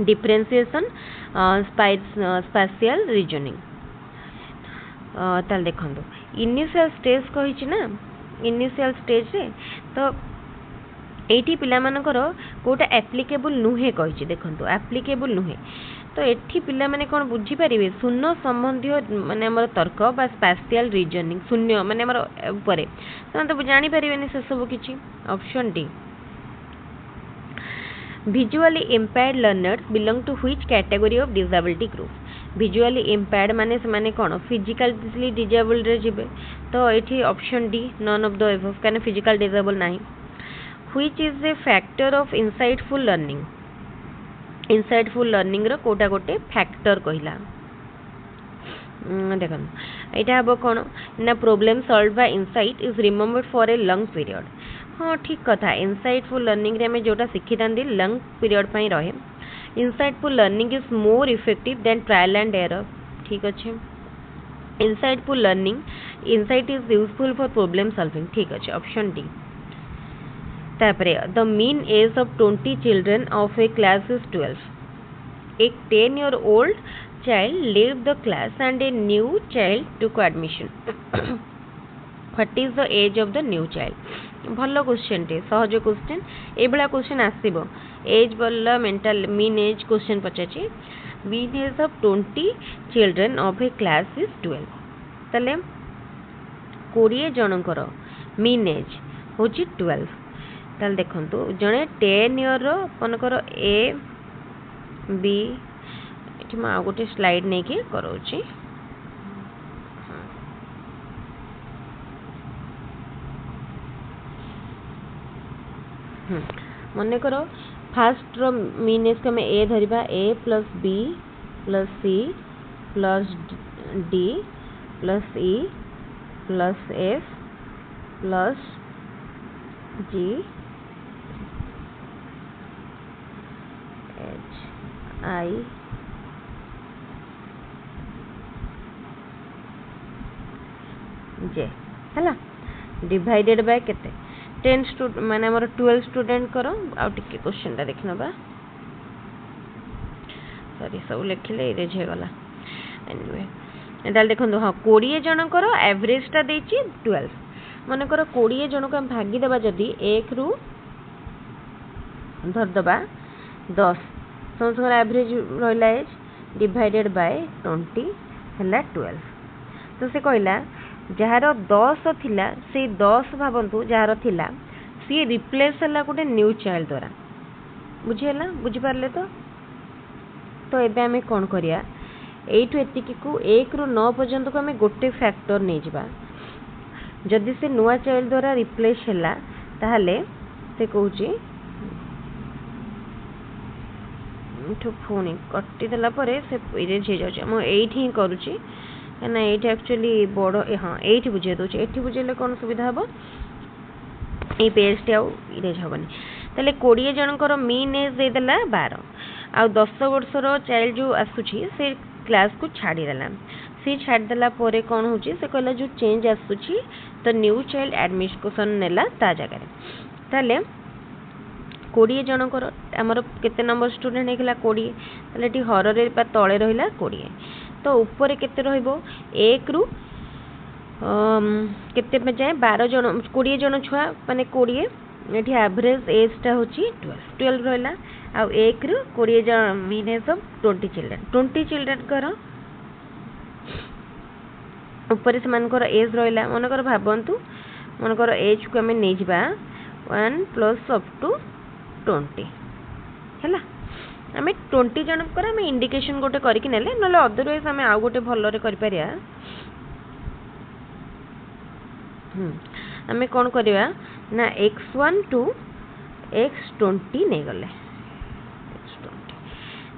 differentiation, spatial reasoning. ताल देखंतु initial stage कहिछि ना initial stage रे तो eighty पिला मानकर Kota applicable नुहे कहिछि. देखंतु एप्लिकेबल नुहे तो एठी पिला माने कोन बुझी परिबे शून्य संबंधी माने हमर तर्क बा स्पेशियल रीजनिंग शून्य माने हमर ऊपर तो जानि परिबेनी से सब किछि. Option D. Visually impaired learners belong to which category of disability group? Visually impaired माने से माने कोन physically disabled रे जिबे तो एठी option D none of the above काने फिजिकल डिसेबल नाही. Which is a factor of insightful learning? Insightful learning रो कोटा गोटे फैक्टर कहिला. देखन एटा हबो कोन ना problem solve by insight is remembered for a long period. हाँ ठीक कथा. इनसाइटफुल लर्निंग रे हमें जोटा शिखी थांदी लॉन्ग पीरियड पई रहे. Insightful learning is more effective than trial and error. ठीक अच्छे. Insightful learning insight is useful for problem solving. ठीक अच्छे. Option D. तापरे the mean age of 20 children of a class is 12. एक 10 year old child leave the class and a new child took admission. What is the age of the new child? भलो question टे सहज question ए बला question आसीबो. Age बल्ला mental mean age question पचाची. Mean age of 20 children of a class is 12. तले 20 जनकर mean as होची 12. ताल देखंतु जणे 10 year आपनकर ए बी एठी मा गोटे स्लाइड नै के करोची. मन कर फास्ट रो मीन एज के ए धरिबा A plus B plus C plus D plus E plus F plus G H I J है डिवाइडेड बाय केते 10 स्टूडेंट माने हमर 12 स्टूडेंट करो आ टिके क्वेश्चन टा देखना बा सॉरी सब लिखले इरेज हे गला एनीवे एडाल देखो हाँ 20 जन करो एवरेज टा देची 12 मन करो 20 जन को हम भागी देबा जदी 1 रु धर दबा 10 समझ एवरेज रहला एज डिवाइडेड बाय 20 हला 12 तो से कहला जार 10 थिला से 10 भावंतु जार थिला सी रिप्लेस हला गोटे न्यू चाइल्ड द्वारा बुझीला बुझी पारले तो एबे हमें कौन करिया एठु एतिकी को 1 रु 9 पर्यंत को हमें गोटे फैक्टर नहीं जिबा जदि से नुआ चाइल्ड द्वारा रिप्लेस हला ताहले से कहूची फोन कटि देला परे से इरेज हो जाउची हम एठी ही करूची ना एठी एक्चुअली बड़ हाँ एठी बुझे दउची एठी बुझेले कौन सुविधा हबो ए पेज टे इरेज हबनी ताले 20 जनकर मीन एज दे देला 12 आ 10 वर्षर चाइल्ड जो आसुची से क्लास को छाड़ी देला से छाड़ी देला परे कौन होची से कहला जो चेंज आसुची तो न्यू चाइल्ड एडमिशन नेला ता जगह ताले 20 जनकर आमर केते नंबर स्टूडेंट हेकला 20 ताले टी हर रे तळे रहिला 20 तो ऊपर केते रहइबो 1 रु केते पे जाए 12 जन 20 जन छुआ माने 20 एठी एवरेज एज टा होची 12 रहला आ 1 रु 20 जन मीन एज ऑफ 20 चिल्ड्रन करो ऊपर से मान कर एज रहला मन कर भाबंतु मन कर एज को हमें नै जिबा 1 प्लस अप टू 20 हैला आमे 20 जन कर आमे इंडिकेशन गोटे करके नेले नले अदरवाइज आमे आ गोटे भल्लो रे करि परिया आमे कोन करिया ना x1 टू x20 नै गले x20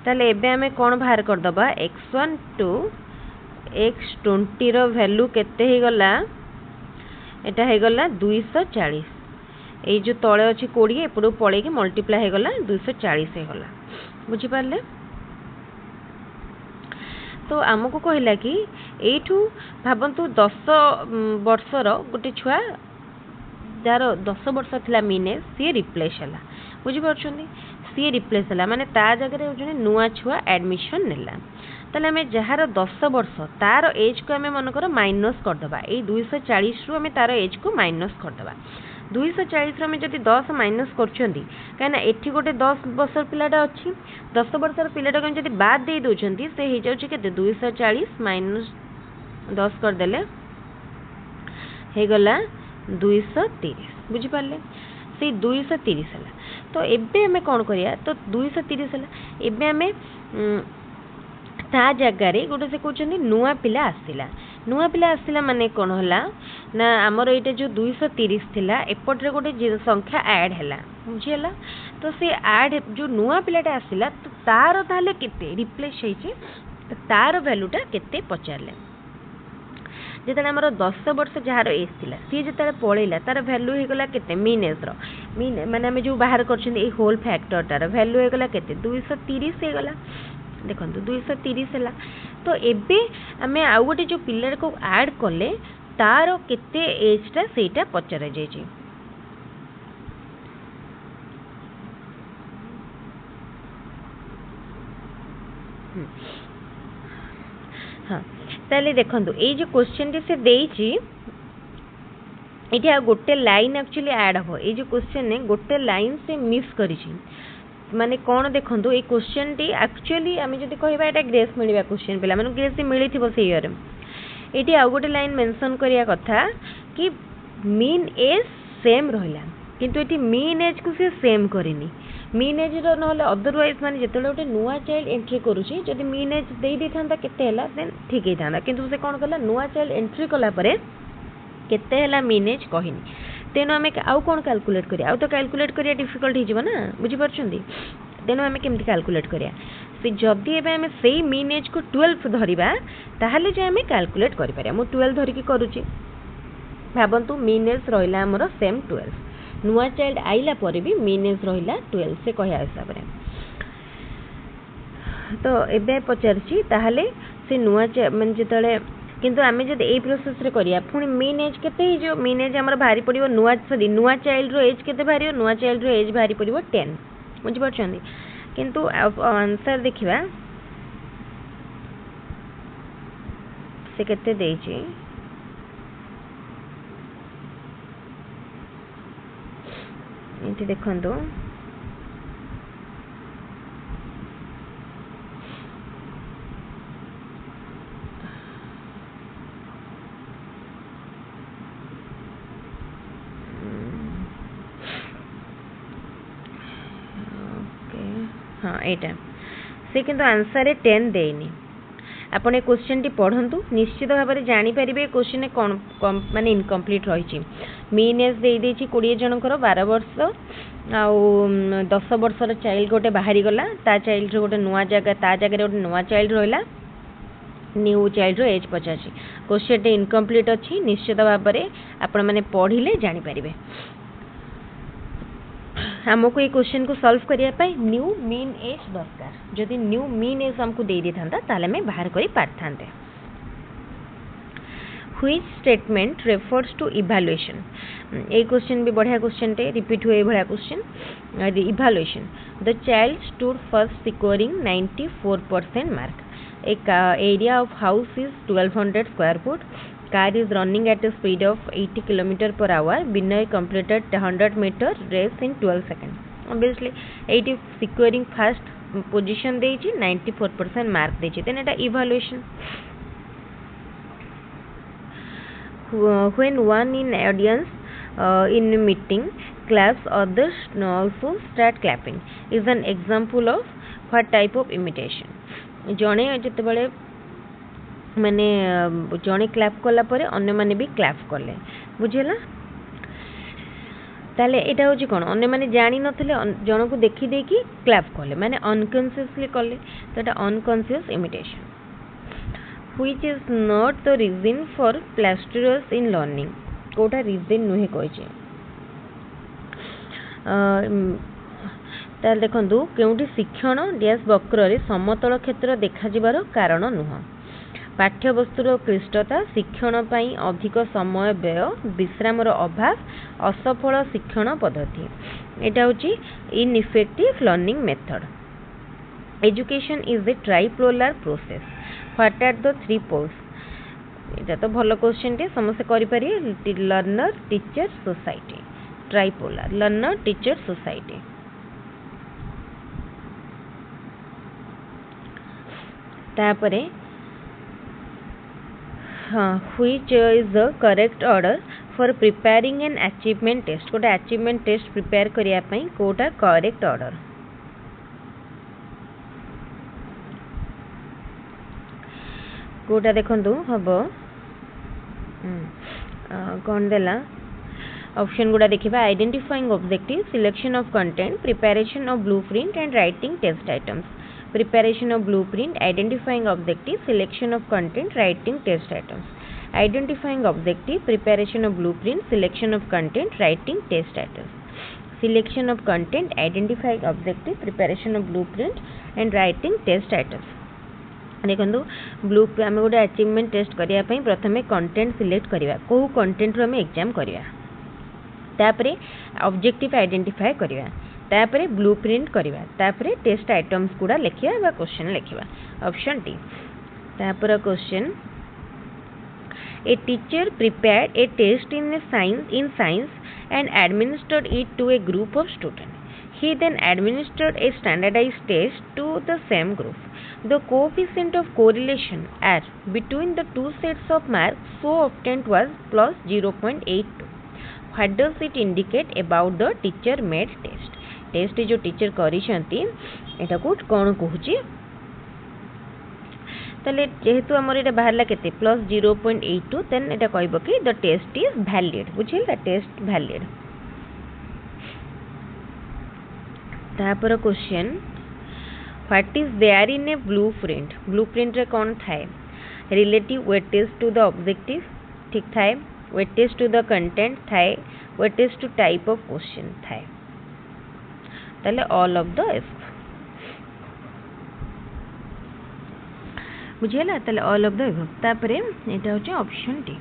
ताले एबे आमे कोन बाहर कर दबा x1 to x20 row value केते हे गला एटा हे गला 240 ए जो तळे अछि 20 एपडो पळे के मल्टीप्लाई हे गला 240 हे गला बुझी पारले तो आमको कहला कि एठू भाबंतु 10 वर्षर गोटे छुआ जार 10 वर्ष थिला मीने सी रिप्लेस हला बुझी परछुनी सी रिप्लेस हला माने ता जगह रे जने नुआ छुआ एडमिशन नेला तले हमें जहार 10 वर्ष तार एज को हमें मन कर माइनस कर दबा ए 240 रु हमें तार एज को माइनस कर दबा 240 रे हमें जदी 10 माइनस करछंदी काना एठी गोटे 10 वर्षर पिलाटा अछि 10 वर्षर पिलाटा को जदी बाद दे दोछंती से हे जाउछि केते 240 माइनस 10 कर देले हे गला 230 बुझी पारले से 230 हला तो एबे हमें कोन करिया तो 230 हला एबे हमें ता जगह रे गोटे से कहउछंदी नुआ पिला आसिला माने कोन हला ना हमर एटा जो 230 थिला एपट रे गोटे संख्या ऐड हला बुझियला तो से ऐड जो नुआ पिलाटा आसिला तो तार ताले केते रिप्लेस हेछि तो तार वैल्यूटा केते पचारले जेते हमर 10 वर्ष जहार एज थिला सी जेते पळेला तार वैल्यू हे गला केते मीन एज रो मीन माने हम जो बाहर करछन ए होल फैक्टर तार वैल्यू हे गला केते 230 हे गला देखो 230 है तो एबे आमे आउ गोटे जो पिलर को ऐड कले तार केते एजटा सेटा पचरा जाय छी हाँ ताले देखंतु ए जो क्वेश्चन टी से देइची एठी आ गोटे लाइन एक्चुअली ऐड हो ए जो क्वेश्चन ने गोटे लाइन से मिस करी छी माने कौन देखो ये क्वेश्चन टी एक्चुअली आम जब कहवा यहाँ ग्रेस मिलवा क्वेश्चन पिला माने ग्रेस मिली थी से ईयर ये आउ गोटे लाइन मेंशन करिया कथा कि मीन एज सेम रहिला किंतु ये मीन एज को से सेम करिनी मीन एज रो नहले अदरवाइज माने जेतेले गोटे नुआ चाइल्ड एंट्री करूची जदि मीन एज दे दी थांता केते हला देन ठीक हे थांता किंतु से कोन कला नुआ चाइल्ड एंट्री कला परे केते हला मीन एज कहिनी तेणु आम आउ कौन कैलकुलेट करिया आउ तो कैलकुलेट करिया डिफिकल्ट हो ना बुझी परछंदी तेणु आम केमती कैलकुलेट करिया से जदि एबे आमे सेही मीन एज को 12 धरिबा ताहले जे आमे कैलकुलेट करि पारे मु 12 धरि की करूची भाबंतु मीन एज रहिला हमर सेम 12 नुआ चाइल्ड आइला परे भी मीन एज रहिला 12 से कहया हिसाब रे तो एबे पचारची ताहले से नुआ माने जेतले किंतु आमे जदि ए प्रोसेस रे करिया पुनी मीन एज केते ही जो मीन एज हमर भारी पड़िबो नुआ चाइल्ड रो एज केते भारी नुआ चाइल्ड रो एज भारी पड़िबो 10 बुझि परछंदी किंतु आंसर देखिबा से केते देछि इति देखंदो हाँ एटा से किंतु आंसर रे 10 देनी आपण ए क्वेश्चन टी पढ़ंतु निश्चित भाव में जानि परिबे क्वेश्चन कोन माने इनकम्प्लीट रहिछि मीन एज दे देछि 20 जनकर 12 वर्ष आ 10 वर्षर चाइल्ड गोटे बाहरी गला ता चाइल्ड रो गोटे नुआ जगह ता जगह रे गोटे नुआ चाइल्ड रहला न्यू चाइल्ड रो एज पचाछि क्वेश्चन टी इनकम्प्लीट अछि निश्चित भाव में आपण माने पढ़िले जानि परिबे हमको ये क्वेश्चन को सॉल्व करिया पाई न्यू मीन एज दरकार जदि न्यू मीन एज हमको दे देथांता ताले में बाहर करि पारथांते which statement refers to evaluation ए क्वेश्चन भी बढ़िया क्वेश्चन टे रिपीट हुए बढ़िया question evaluation the child stood first securing 94% mark एक area of house is 1200 square foot car is running at a speed of 80 km per hour Binay completed 100 meter race in 12 seconds obviously 80 securing first position देछि 94% mark देछि then eta evaluation when one in audience in a meeting claps others also start clapping is an example of what type of imitation जणे जते बळे माने जणे clap कला परे अन्य माने भी क्लैप करले बुझेला ताले एटा होची कोन अन्य माने जानि नथिले जण को देखि देकी क्लैप करले माने अनकॉन्शियसली करले तो एटा unconscious imitation which is not the reason for plateaus in learning कोटा रीजन नुहे कहचे ताले देखंतु केउटी शिक्षण डैश वक्र रे समतल क्षेत्र देखा जिवार कारण नुह पाठ्यवस्तुर क्लिष्टता शिक्षण पाई अधिक समय व्यय विश्रामर अभाव असफल शिक्षण पद्धति एटा होची ineffective learning method education is a tripolar process what are the three poles एटा तो भलो क्वेश्चन टे समस्त करि पारि learner teacher society tripolar learner teacher society तापरे which is the correct order for preparing an achievement test कोटा achievement test prepare करिया पई कोटा correct order कोटा देखंतु हबो कोन देला ऑप्शन गुडा देखिबा identifying objective selection of content preparation of blueprint and writing test items preparation of blueprint identifying objective selection of content writing test items identifying objective preparation of blueprint selection of content writing test items selection of content identifying objective preparation of blueprint and writing test items देखो blue आम गोटे achievement test करने प्रथम content select करवा कौ content रू आम exam करवा तापरे ऑब्जेक्टिव आइडेंटिफाई करवा तापरे ब्लूप्रिंट करवा तापरे टेस्ट आइटम्स गुड़ा लिखा बा क्वेश्चन लिखा ऑप्शन टी तापर question a teacher prepared a test in science and administered it to a group of student he then administered a standardized test to the same group the coefficient of correlation r between the two sets of marks so obtained was plus 0.82 what does it indicate about the teacher made test test जो teacher करिसेंती एटा को कोन कहूची तले जेहेतु हमर एटा बाहरला केते plus 0.82 then एटा कहबो कि द टेस्ट इज वैलिड बुझिल द टेस्ट वैलिड तापर question what is there in a blueprint blueprint रे कौन थाए relative weightage to the objective ठीक थाए वेटेज टू द कंटेंट थाए weightage to type of question थाए ताले ऑल ऑफ द एफ बुझेला ताले ऑल ऑफ द एफ तापरे एटा होचे ऑप्शन डी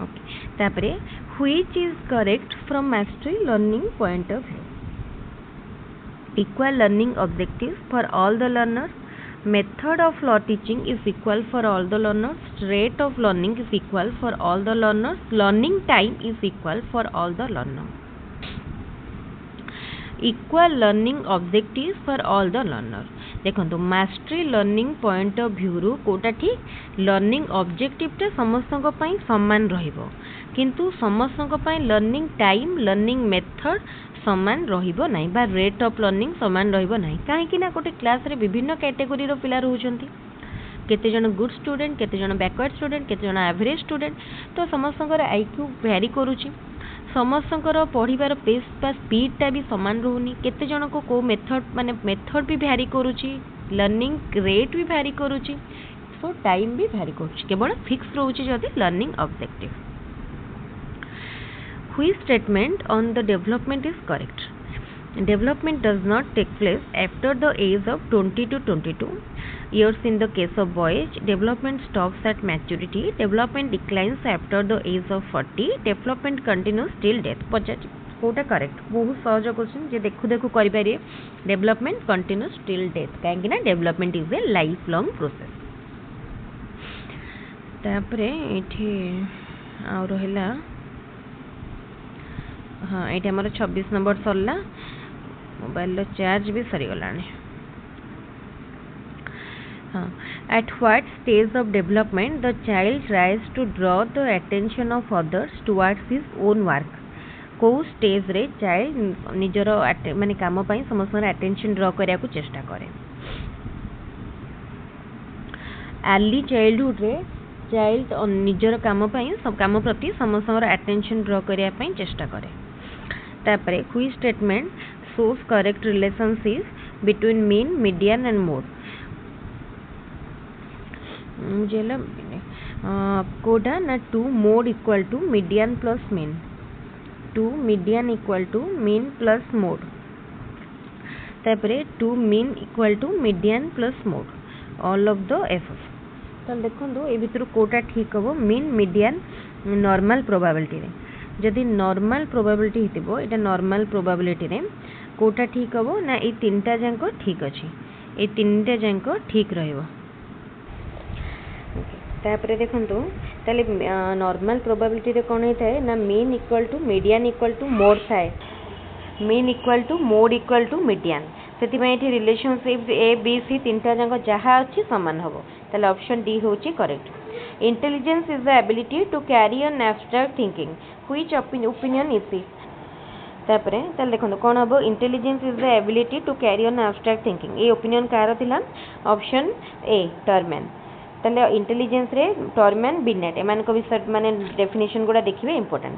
ओके तापरे which is correct from mastery learning point of view equal learning objectives for all the learners method of law teaching is equal for all the learners rate of learning is equal for all the learners learning time is equal for all the learners equal learning objectives for all the learners देखो mastery learning point of view रु कोटा ठीक learning objective टा समस्त को पई समान रहिबो किंतु समस्त को पई लर्निंग टाइम लर्निंग मेथड समान रहिबो नाही बा रेट ऑफ लर्निंग समान रहिबो नाही काहे कि ना कोटे क्लास रे विभिन्न कैटेगरी रो पिला रहउचंती केते जन गुड स्टूडेंट केते जन बैकवर्ड स्टूडेंट केते जन एवरेज स्टूडेंट तो समस्तकर आईक्यू वेरी करूची समस्तकर पढ़िबार पेस बा स्पीडटा भी समान रहूनी केते जन को मेथड माने मेथड भी भ्यारी करूची लर्निंग रेट भी भ्यारी करूची सो टाइम भी भ्यारी करूची केवल फिक्स रहूची जदी learning objective which statement on the development is correct development does not take place after the age of 20 to 22 years in the case of boys development stops at maturity development declines after the age of 40 development continues till death Pachar Kota correct बहुत सहज question जे देखु देखु करि पारे development continuous till death काहे कि ना development is a life long process तापरे एठी आ रहला हाँ ये हमारा 26 नंबर सरला मोबाइल चार्ज भी सरीगला हाँ at what stage of development the child tries to draw the attention of others towards his own work को स्टेज रे चाइल्ड निजर माने काम पई समस्त अटेंशन ड्रॉ करिया को चेष्टा करे अर्ली चाइल्डहुड रे चाइल्ड निजर काम पई सब काम प्रति समस्त अटेंशन ड्रॉ करिया पई चेष्टा करे तापरे which statement shows correct relationship between mean median and mode जेला कोडा ना 2 mode equal to median plus mean 2 median equal to mean plus mode तापरे 2 mean equal to median plus mode all of the f तो देखो ए भितर कोटा ठीक हबो mean median normal probability रे जदि नॉर्मल प्रोबेबिलिटी हितबो एटा नॉर्मल प्रोबेबिलिटी रे कोटा ठीक हबो ना ए तीनटा जांको ठीक अछि ए तीनटा जांको ठीक रहइबो तापरे देखंतु ताले नॉर्मल प्रोबेबिलिटी रे कोन हेताय ना mean equal to median equal to mode थाए mean equal to mode equal to median सेति में एठी रिलेशनशिप ए बी सी तीनटा जांको जहा अछि समान हबो ताले ऑप्शन डी होची correct intelligence is the ability to carry an abstract thinking which opinion is this तापरे ताले देखो कोन हबो intelligence is the ability to carry an abstract thinking a opinion कार थिला ऑप्शन ए टर्मन ताले इंटेलिजेंस रे टर्मन बिनेट एमान को विषय माने डेफिनेशन गुडा देखिबे इंपोर्टेंट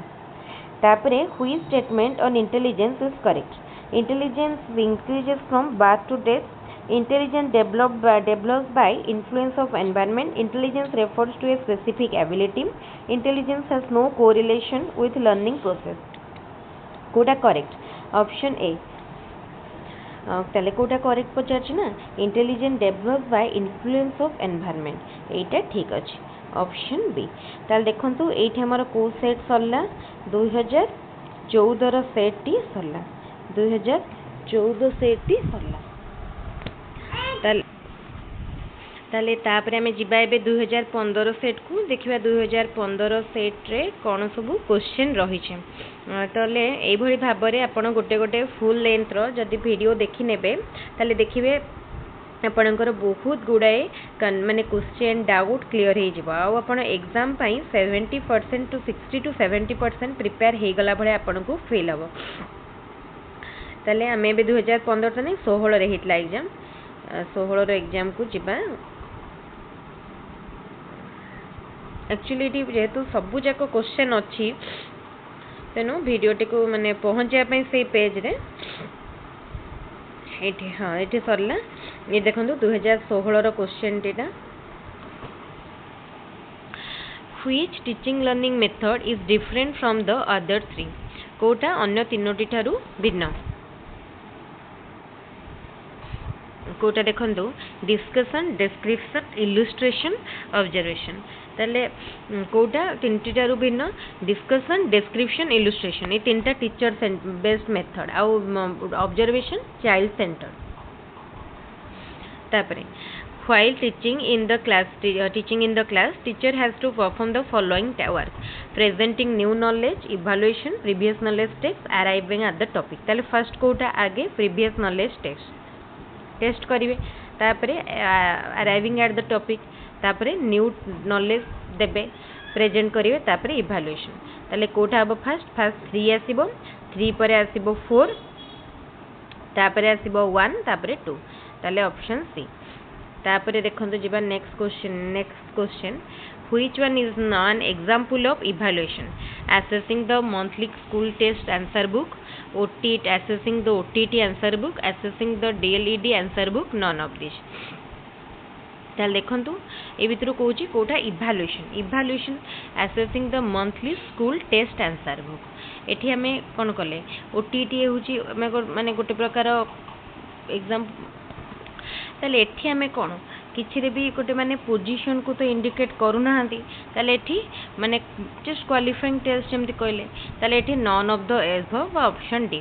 तापरे which statement on intelligence is correct intelligence increases from birth to death intelligence developed by influence of environment intelligence refers to a specific ability intelligence has no correlation with learning process कोटा correct option A ताले कोटा correct पचार ना intelligence developed by influence of environment एटा ठीक अछि option B ताले देखंतु एठी हमर को सेट सरला 2014 रो सेट टी सरला 2014 सेट टी सरला ताले तापरे आमे जिबा एबे 2015 सेट को देखिबा 2015 सेट रे कोन सब क्वेश्चन रही छे तले एई भली भाबरे आपण गोटे गोटे फुल लेंथ रो जदी वीडियो देखि नेबे ताले देखिबे आपणकर बहुत गुड़ाए माने क्वेश्चन डाउट क्लियर हो जिवो आ आपण एग्जाम पई 70% टू 60 टू 70% प्रिपेयर हे गला भले आपण को फील हबो ताले आमे बे 2015 तने 16 रे हितला एग्जाम 16 रो एग्जाम को जिबा एक्चुअली जेहेतु सबु जाक क्वेश्चन अच्छी तेणु वीडियोटी को माने पहुँचा से पेज रे हाँ ये सरला ये देखो 2016 क्वेश्चन टीटा which teaching learning method is different from the other three कोटा अन्य तीनोटी ठारू भिन्न कोटा देखो डिस्कशन डिस्क्रिप्शन इलुस्ट्रेशन ऑब्जर्वेशन ताले कोटा तीनटी ठारू भिन्न डिस्कशन डिस्क्रिप्शन इलुस्ट्रेशन ये तीनटा टीचर बेस्ड मेथड आउ ऑब्जर्वेशन चाइल्ड सेंटर तापरे while teaching in the class teacher has to perform the following work presenting new knowledge evaluation previous knowledge text arriving at the topic ताले first Kota आगे previous knowledge test करिवे तापरे arriving at the topic तापरे new knowledge देबे present करिवे तापरे evaluation ताले कोटा अब फर्स्ट 3 आसीबो 3 परे आसीबो 4 तापरे आसीबो 1 तापरे 2 ताले ऑप्शन सी तापरे देखंतु जिबा next question which one is non example of evaluation assessing the monthly school test answer book OTT assessing the OTT answer book assessing the DLED answer book none of this ताल देखंतु ए भितर कहूची कोटा evaluation assessing the monthly school test answer book एठी हमें कोन कले OTT होची माने गोटे प्रकार एग्जाम ताले एठी हमें कौन किसी भी गोटे माने पोजीशन को तो इंडिकेट करूना ताले एठी माने जस्ट क्वालिफाइंग टेस्ट जमती कहले ताले एठी none of the above option D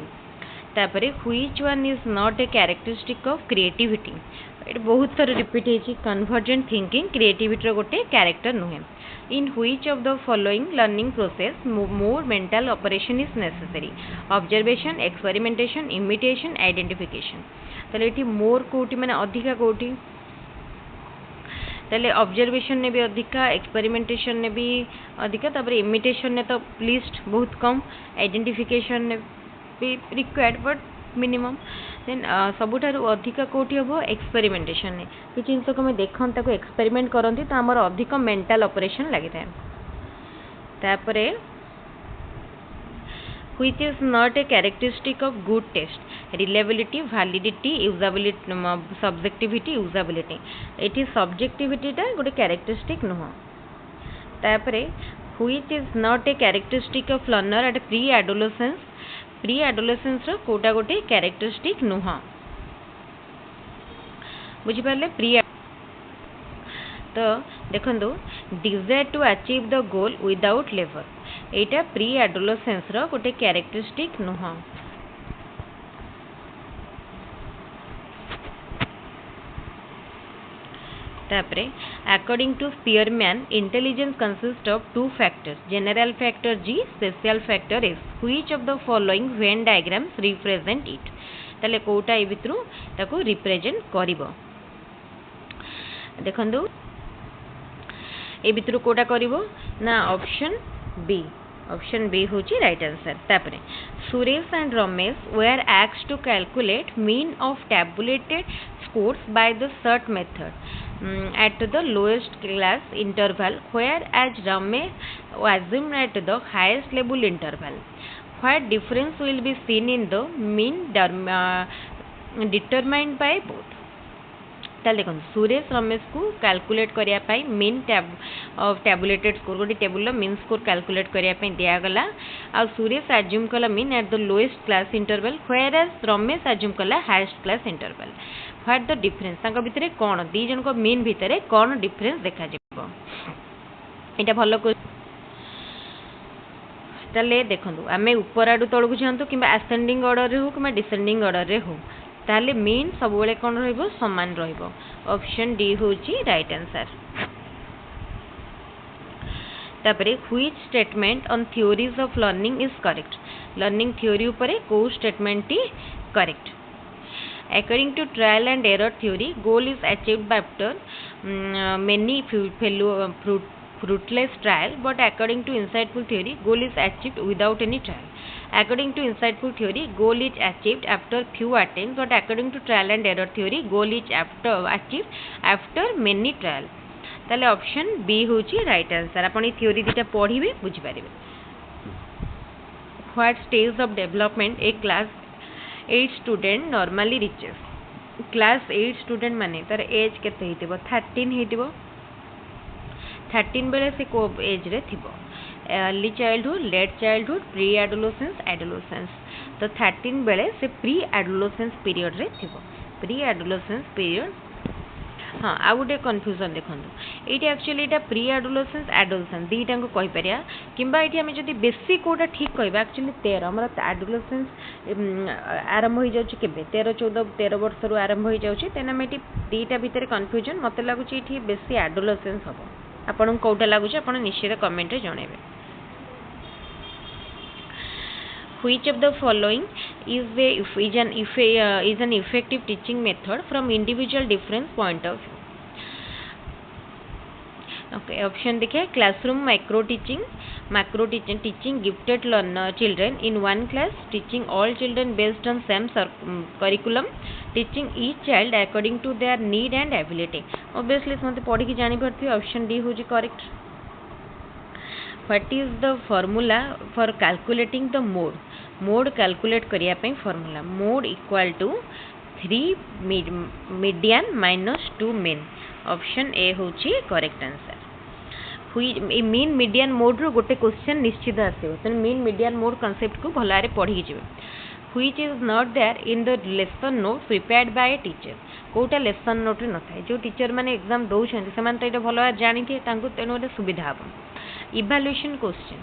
तापरे which one is not a characteristic of creativity एट बहुत सारा रिपीट होची कन्वर्जेंट थिंकिंग क्रिएटिविटी रो गोटे कैरेक्टर नुहे इन which of the following learning process more mental operation is necessary observation experimentation imitation identification ताले एठी मोर कोटी माने अधिका कोटी ताले ऑब्जर्वेशन ने भी अधिका एक्सपेरिमेंटेशन ने भी अधिका तापर इमिटेशन ने तो लिस्ट बहुत कम आइडेंटिफिकेशन ने भी रिक्वायर्ड बट मिनिमम देन सबुठारु अधिका कोटी हबो एक्सपेरिमेंटेशन ने कि जिंस को हम देखन ताको एक्सपेरिमेंट करंती तो हमर अधिक मेंटल ऑपरेशन लागि थाए तापरे which is not a characteristic of good test reliability validity usability subjectivity usability eighty subjectivity टा गोटे characteristic नुह तापरे which is not a characteristic of learner at pre adolescence रो कोटा गोटे characteristic नुह बुझी पाले प्री तो देखंदो desire to achieve the goal without labour एटा प्री एडोलेसेंस रो गोटे कैरेक्टरिस्टिक नुह तापरे according to Spearman intelligence consist of two factors general factor G special factor S which of the following Venn diagrams represent it ताले कोटा ए भितरु ताको represent करिवो देखंदो ए भितर कोटा करिवो ना ऑप्शन बी होची राइट आंसर तापरे Suresh and Ramesh were asked to calculate mean of tabulated scores by the short method at the lowest class interval whereas Ramesh assumed at the highest level interval what difference will be seen in the mean determined by both ताल देखो सुरेश रमेश को calculate करिया पाई mean tabulated score गोटे table mean score calculate करिया पाई दिया गला आ सुरेश अज्यूम कला mean at the lowest class interval where as Ramesh assume कला highest class interval what the difference तांका भितरे कोन दी जन को मीन भितरे कोन डिफरेंस देखा जिवो एटा भलो ताले देखंतु आमे ऊपर आडू तळकु जांतु किबा असेंडिंग ऑर्डर रे हो किबा डिसेंडिंग ऑर्डर रे हो ताले मीन सब बेले कोन रहइबो समान रहइबो ऑप्शन डी होची राइट आंसर तापरे which statement on theories of learning is correct learning theory ऊपर को statement T correct according to trial and error theory goal is achieved by after many fruitless trial but according to insightful theory goal is achieved without any trial according to insightful theory goal is achieved after few attempts but according to trial and error theory goal is achieved after many trial ताले option B होची right answer आपण ई theory दिटा पढिबे बुझि पारिबे what stage of development a class 8 student normally reaches class 8 student माने तार एज केते हेतिबो 13 हेतिबो 13 बेले से को एज रे थिबो early childhood late childhood pre adolescence adolescence तो 13 बेले से प्री एडोलेसेंस पीरियड रे थिबो प्री एडोलेसेंस पीरियड हाँ आ गोटे कन्फ्यूजन देखो ये एक्चुअली यहाँ प्री एडोलेसेंस एडोलेसेंस दुईटा को कहीपर कि आम जब बेसी कौटा ठीक कह एक्चुअली 13 आम एडोलेसेंस आरंभ हो जाए 13 14 13 वर्ष रु आरंभ हो जाए तेना आम ये दुईटा भितर कन्फ्यूजन मत लगुच ये बेसी एडोलेसेंस हम आपन कौटा लगुच आप निश्चित comment जनइबे Which of the following is an effective teaching method from individual different point of view? Okay, option देखिए classroom micro teaching teaching gifted learner children in one class, teaching all children based on same curriculum, teaching each child according to their need and ability. Obviously समझते पढ़ी की जानी पड़ती है option D होजी correct. What is the formula for calculating the mode? Mode calculate करिया पे formula mode equal to 3 median minus 2 mean. Option A होची correct answer. Mean median mode रो गोटे क्वेश्चन निश्चित आसो तो मीन मीडियन मोड कॉन्सेप्ट को भलारे पढ़ी जिवे which is not there in the lesson note prepared by a teacher कोटा lesson note न था जो टीचर माने एग्जाम दौरान से तो भल जानी थे तेणु गोटे सुविधा हम इवाल्युएशन क्वेश्चन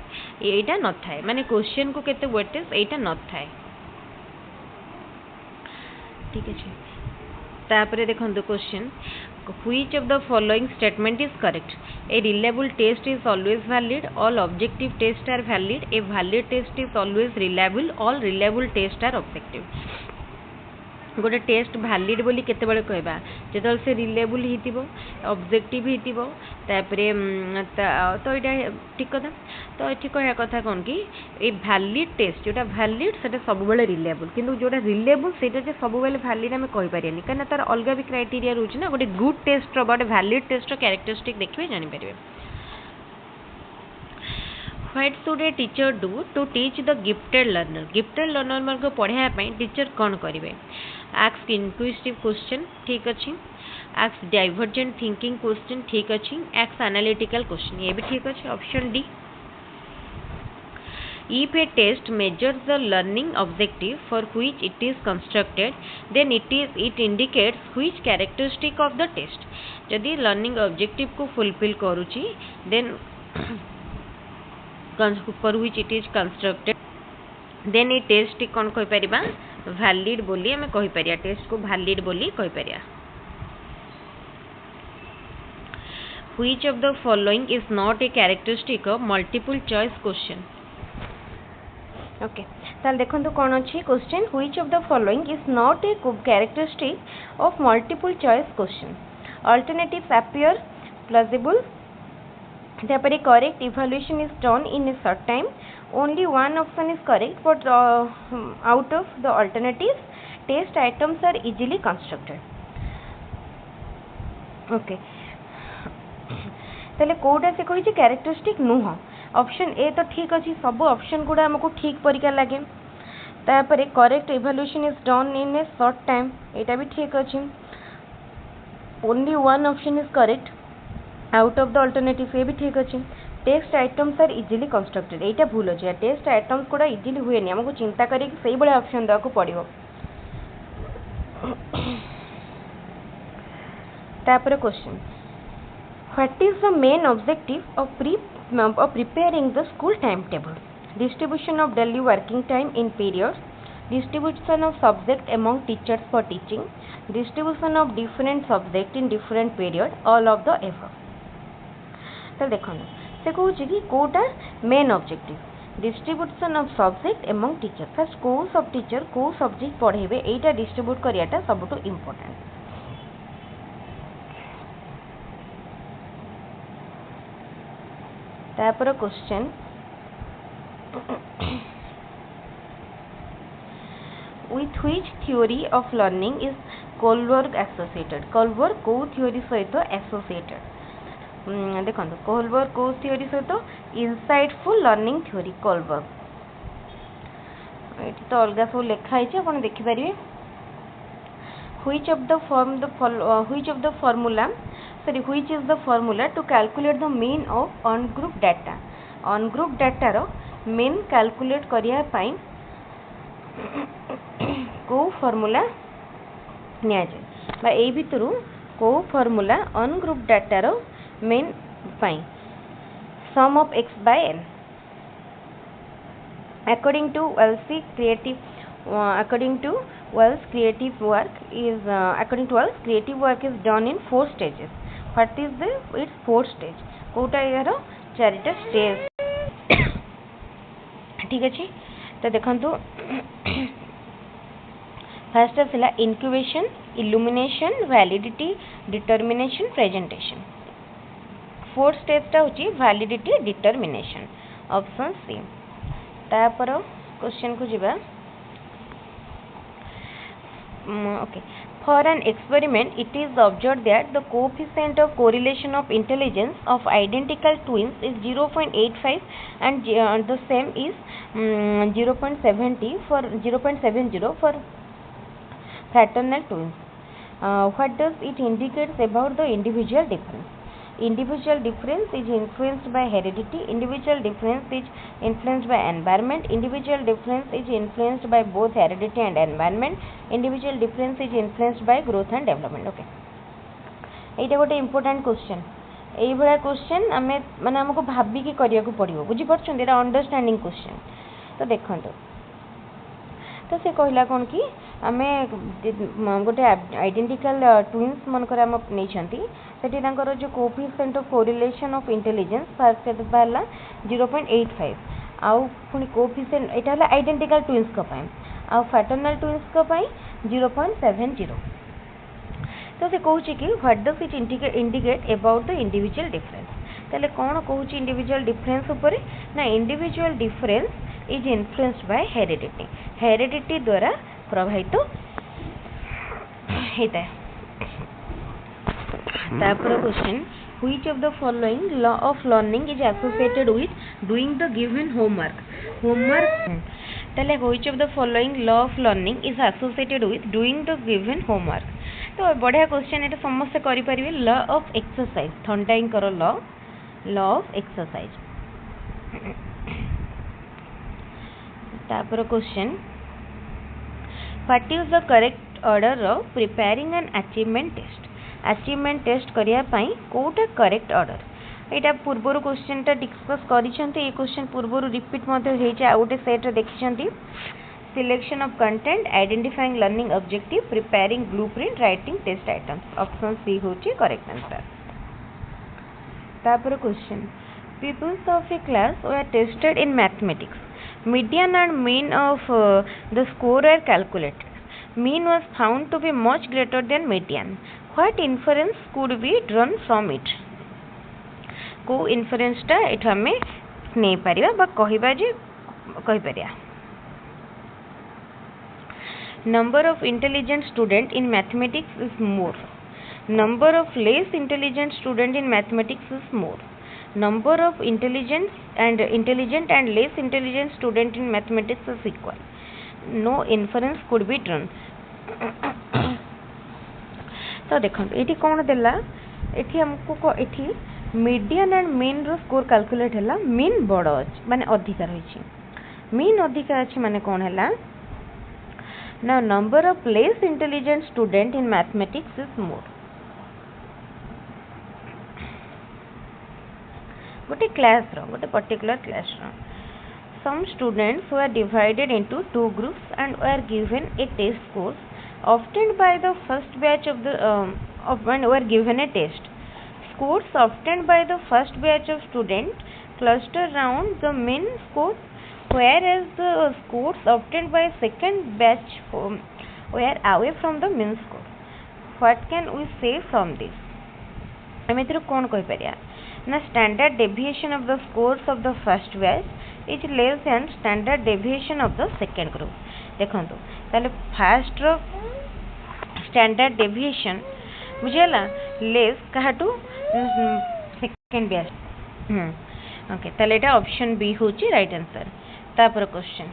यहाँ न था माने क्वेश्चन को केते वेटेज यहाँ न था ठीक है तापर देखो question which of the following statement is correct a reliable test is always valid all objective tests are valid a valid test is always reliable all reliable tests are objective गोटे test valid बोली केते बळे कहबा जेतल से reliable हितिबो objective हितिबो तापरे तो एटा ठीक कथा तो एठी कहया कथा कोन कि ए वैलिड टेस्ट जोटा वैलिड सेटा सब बेले रिलेबल किंतु जोटा रिलेबल सेटा जे सब बेले वैलिड हम कहि परियानी कना तार अलगा भी क्राइटेरिया रहउछि ना गोटे गुड टेस्ट रो बट वैलिड टेस्ट रो कैरेक्टरिस्टिक देखबे जानि परिबे What should a teacher do to teach the gifted learner? Gifted learner मन को पढ़ाया ପାଇଁ टीचर कौन करिवे ask inquisitive question ठीक अछि ask divergent thinking question ठीक अछि ask analytical question ये भी ठीक अछि option D If a test measures the learning objective for which it is constructed, then it indicates which characteristic of the test. यदि learning objective को fulfill करूची, then for which it is constructed, then a test कौन कहि परिबा valid बोली हमें कहि परिया test को valid बोली कहि परिया Which of the following is not a characteristic of multiple choice question? Okay ताल देखंतु कोन अछि question which of the following is not a characteristic of multiple choice question alternatives appear plausible therefore correct evaluation is done in a short time only one option is correct but out of the alternatives test items are easily constructed okay तले कोडा से कहि characteristic नुह option A तो ठीक अछि सब option गुडा हमको ठीक परिका लागे तापरे correct evaluation is done in a short time एटा भी ठीक अछि only one option is correct out of the alternative ये भी ठीक अछि test items are easily constructed एटा भूल अछि टेस्ट आइटम्स कोडा इजीली हुए नि हमको चिंता करी सही बळे ऑप्शन दा को पड़िबो तापरे question What is the main objective of preparing the school timetable? Distribution of daily working time in periods, distribution of subject among teachers for teaching, distribution of different subject in different period, all of the above. तो देखो से कहूँ कि कोटा main objective distribution of subject among teacher first को सब teacher को subject पढ़ेबे एटा डिस्ट्रीब्यूट करियाटा सबटू इम्पोर्टेंट तापर question with which theory of learning is Kohlberg associated Kohlberg को theory सहित associated देखो Kohlberg को theory सहित insightful learning theory Kohlberg ये तो अलग सब लिखा है अपन देखि परिबे which of the formula to calculate the mean of ungrouped data. Ungrouped data row mean calculate करिया पाई को formula निया जाए बा ए भितरु को formula ungrouped data row mean pi sum of x by n. According to Wells creative work is done in 4 stages. What is its 4th stage? Kota यार 4टा stage ठीक अच्छे तो देखंतु फर्स्ट आसला incubation, illumination, validity, determination, presentation. 4th stage टा होची validity determination. Option C. तापर question को जीवा okay. For an experiment, it is observed that the coefficient of correlation of intelligence of identical twins is 0.85 and the same is 0.70 for fraternal twins. What does it indicate about the individual difference? Individual difference is influenced by heredity. Individual difference is influenced by environment. Individual difference is influenced by both heredity and environment. Individual difference is influenced by growth and development. Okay. एटा गोटे important question एई भला question आमे माने हमको भाबी के करिया को पड़ियो बुझी परछन एटा अंडरस्टैंडिंग क्वेश्चन तो देखंतो तो से कहला कोन की आमे गोटे आइडेंटिकल ट्विन्स मनकर हम नै छंती सेठी तांकर जो coefficient of correlation of intelligence first बाला 0.85 आउ पुनी कोएफिशिएंट एटा हला आइडेंटिकल ट्विन्स को पाए आउ फ्रैटर्नल ट्विन्स को पाए 0.70 तो से कहूची कि what does it indicate about the individual difference तले कोन कहूची इंडिविजुअल डिफरेंस ऊपर ना individual difference is influenced by heredity द्वारा प्रभावित होता है. तापर question which of the following law of learning is associated with doing the given homework तले which of the following law of learning is associated with doing the given homework तो बढ़िया question एटा समस्त करि परिबे लॉ ऑफ एक्सरसाइज थॉर्नडाइक करो law of exercise तापर question what is the correct order of preparing an achievement test करिया पई कोटा करेक्ट ऑर्डर एटा पूर्वरु क्वेश्चन ता डिस्कस करिसंती ए क्वेश्चन पूर्वरु रिपीट मध्ये हेचे आ गोटे सेट रे देखिसंती selection of content identifying learning objective preparing blueprint writing test items option C होची करेक्ट आंसर. तापर question peoples of a class were tested in mathematics median and mean of the score are calculated mean was found to be much greater than median what inference could be drawn from it को inference टा एठा में नै परिबा बा कहिबा जे कहि परिया number of intelligent student in mathematics is more number of less intelligent student in mathematics is more number of intelligent and less intelligent student in mathematics is equal no inference could be drawn तो देखो एठी कोन देला एठी हमको एठी median and mean रो score calculate हला mean बड़ माने अधिक रही मीन अधिक अछि माने कोन हला now number of less intelligent student in mathematics is more गोटे क्लास रो गोटे पर्टिकुलर क्लास रो some students were divided into 2 groups and were given a test course obtained by the first batch of the were given a test scores obtained by the first batch of student cluster around the mean score whereas the scores obtained by second batch were away from the mean score what can we say from this एमेतिर कोन कहि परिया ना standard deviation of the scores of the first batch is less than standard deviation of the second group देखंतु ताले first row standard deviation बुझेला less काहाटू second batch okay ताले एटा option B होची right answer. तापर question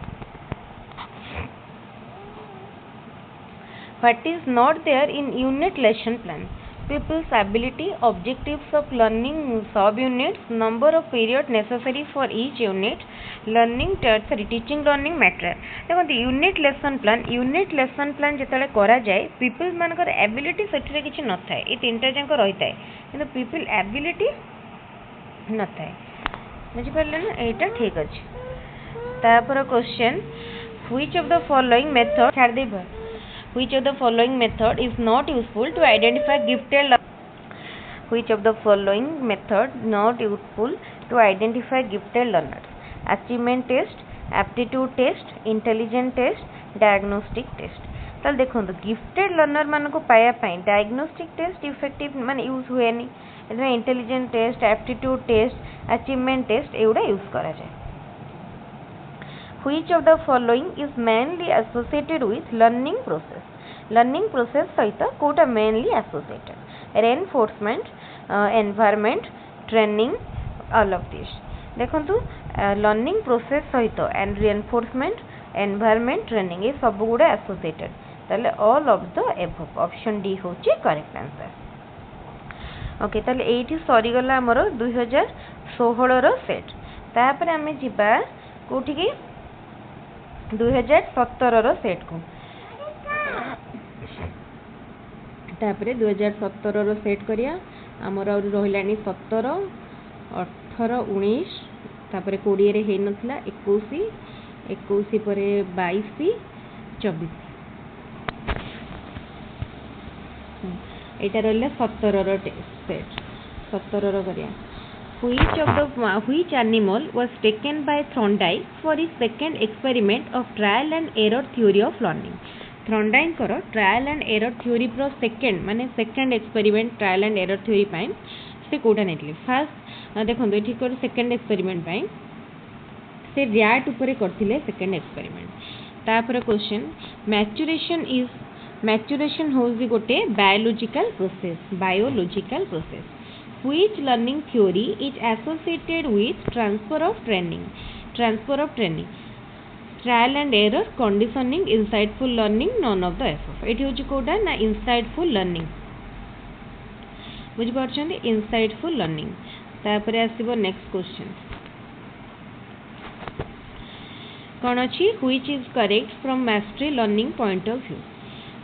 What is not there in unit lesson plan? Pupils ability, objectives of learning, sub units, number of period necessary for each unit, learning sorry teaching learning material. देखो unit lesson plan जिते करा जाए people मानकर ability से किसी न था ये तीन टा जाक रही है कि पीपल एबिलिटी न था बुझिपारे ना यहाँ ठीक अच्छे तापर question which of the following method छाड़ दे Which of the following method is not useful to identify gifted Which of the following method not useful to identify gifted learners? Achievement test, aptitude test, intelligence test, diagnostic test. ताल देखो gifted learner मान को पाया diagnostic test effective मान use हुए नहीं intelligent test aptitude test achievement test एगुड़ा use करा जाए Which of the following is mainly associated with learning process? Learning process सहित Kota mainly associated? Reinforcement, environment, training, all of this. देखो learning process सहित and reinforcement, environment, training ये सब गुड़ा associated. ताले all of the above. Option D होची correct answer. Okay ताले एठी सरी गला हमरो 2016 रो सेट तापर हमें जिबा कोठी की 2017 रो सेट को तापर 2017 रो सेट करिया हमर और रहिलानी 17 18 19 तापर 20 रे हे नथला 21 परे 22 24 एटा रहला 17 रो सेट 17 रो करिया Which animal was taken by Thorndike for his second experiment of trial and error theory of learning? Thorndike करो trial and error theory pro second माने second experiment trial and error theory pine से Kota neatly first देखो ये ठीक कर second experiment pine से rat ऊपर करथिले second experiment तापर क्वेश्चन maturation होउजी गोटे biological process Which learning theory is associated with transfer of training? Trial and error, conditioning, insightful learning, none of the above. It is Kota ना insightful learning. बुझी पारछन्ते insightful learning. तापर आसीबो next question. कौन अछि which is correct from mastery learning point of view?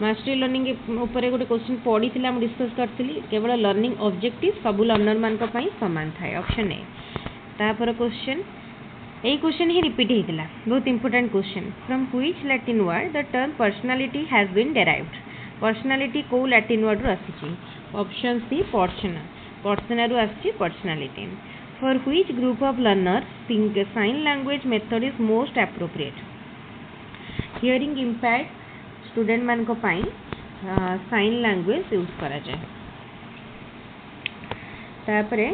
Mastery learning ऊपर गोटे question पड़ी थी discuss करी केवल लर्निंग ऑब्जेक्टिव सबू लर्नर मान सामान थाए ऑप्शन ए तापर क्वेश्चन यही क्वेश्चन ही रिपीट होता बहुत important question from which Latin word the term personality has been derived personality को लैटिन वर्ड रू आसी ऑप्शन सी पर्सना रू आसी personality for which group of learner sign language method is most appropriate hearing impaired student मान को पाई sign language use करा जाए तापरे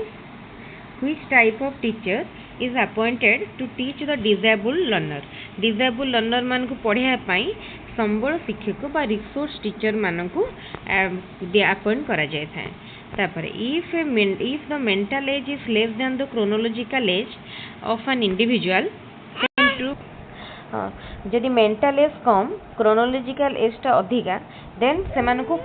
which type of teacher is appointed to teach the disable learner मान को पढ़ाया पाई संबल शिक्षक बा रिसोर्स टीचर मान को अपॉइंट करा जाए थाए तापरे if the mental as is less than the chronological age of an individual जदि मेंटल एज कम क्रोनोलॉजिकल एज टा अधिका देन सेमान को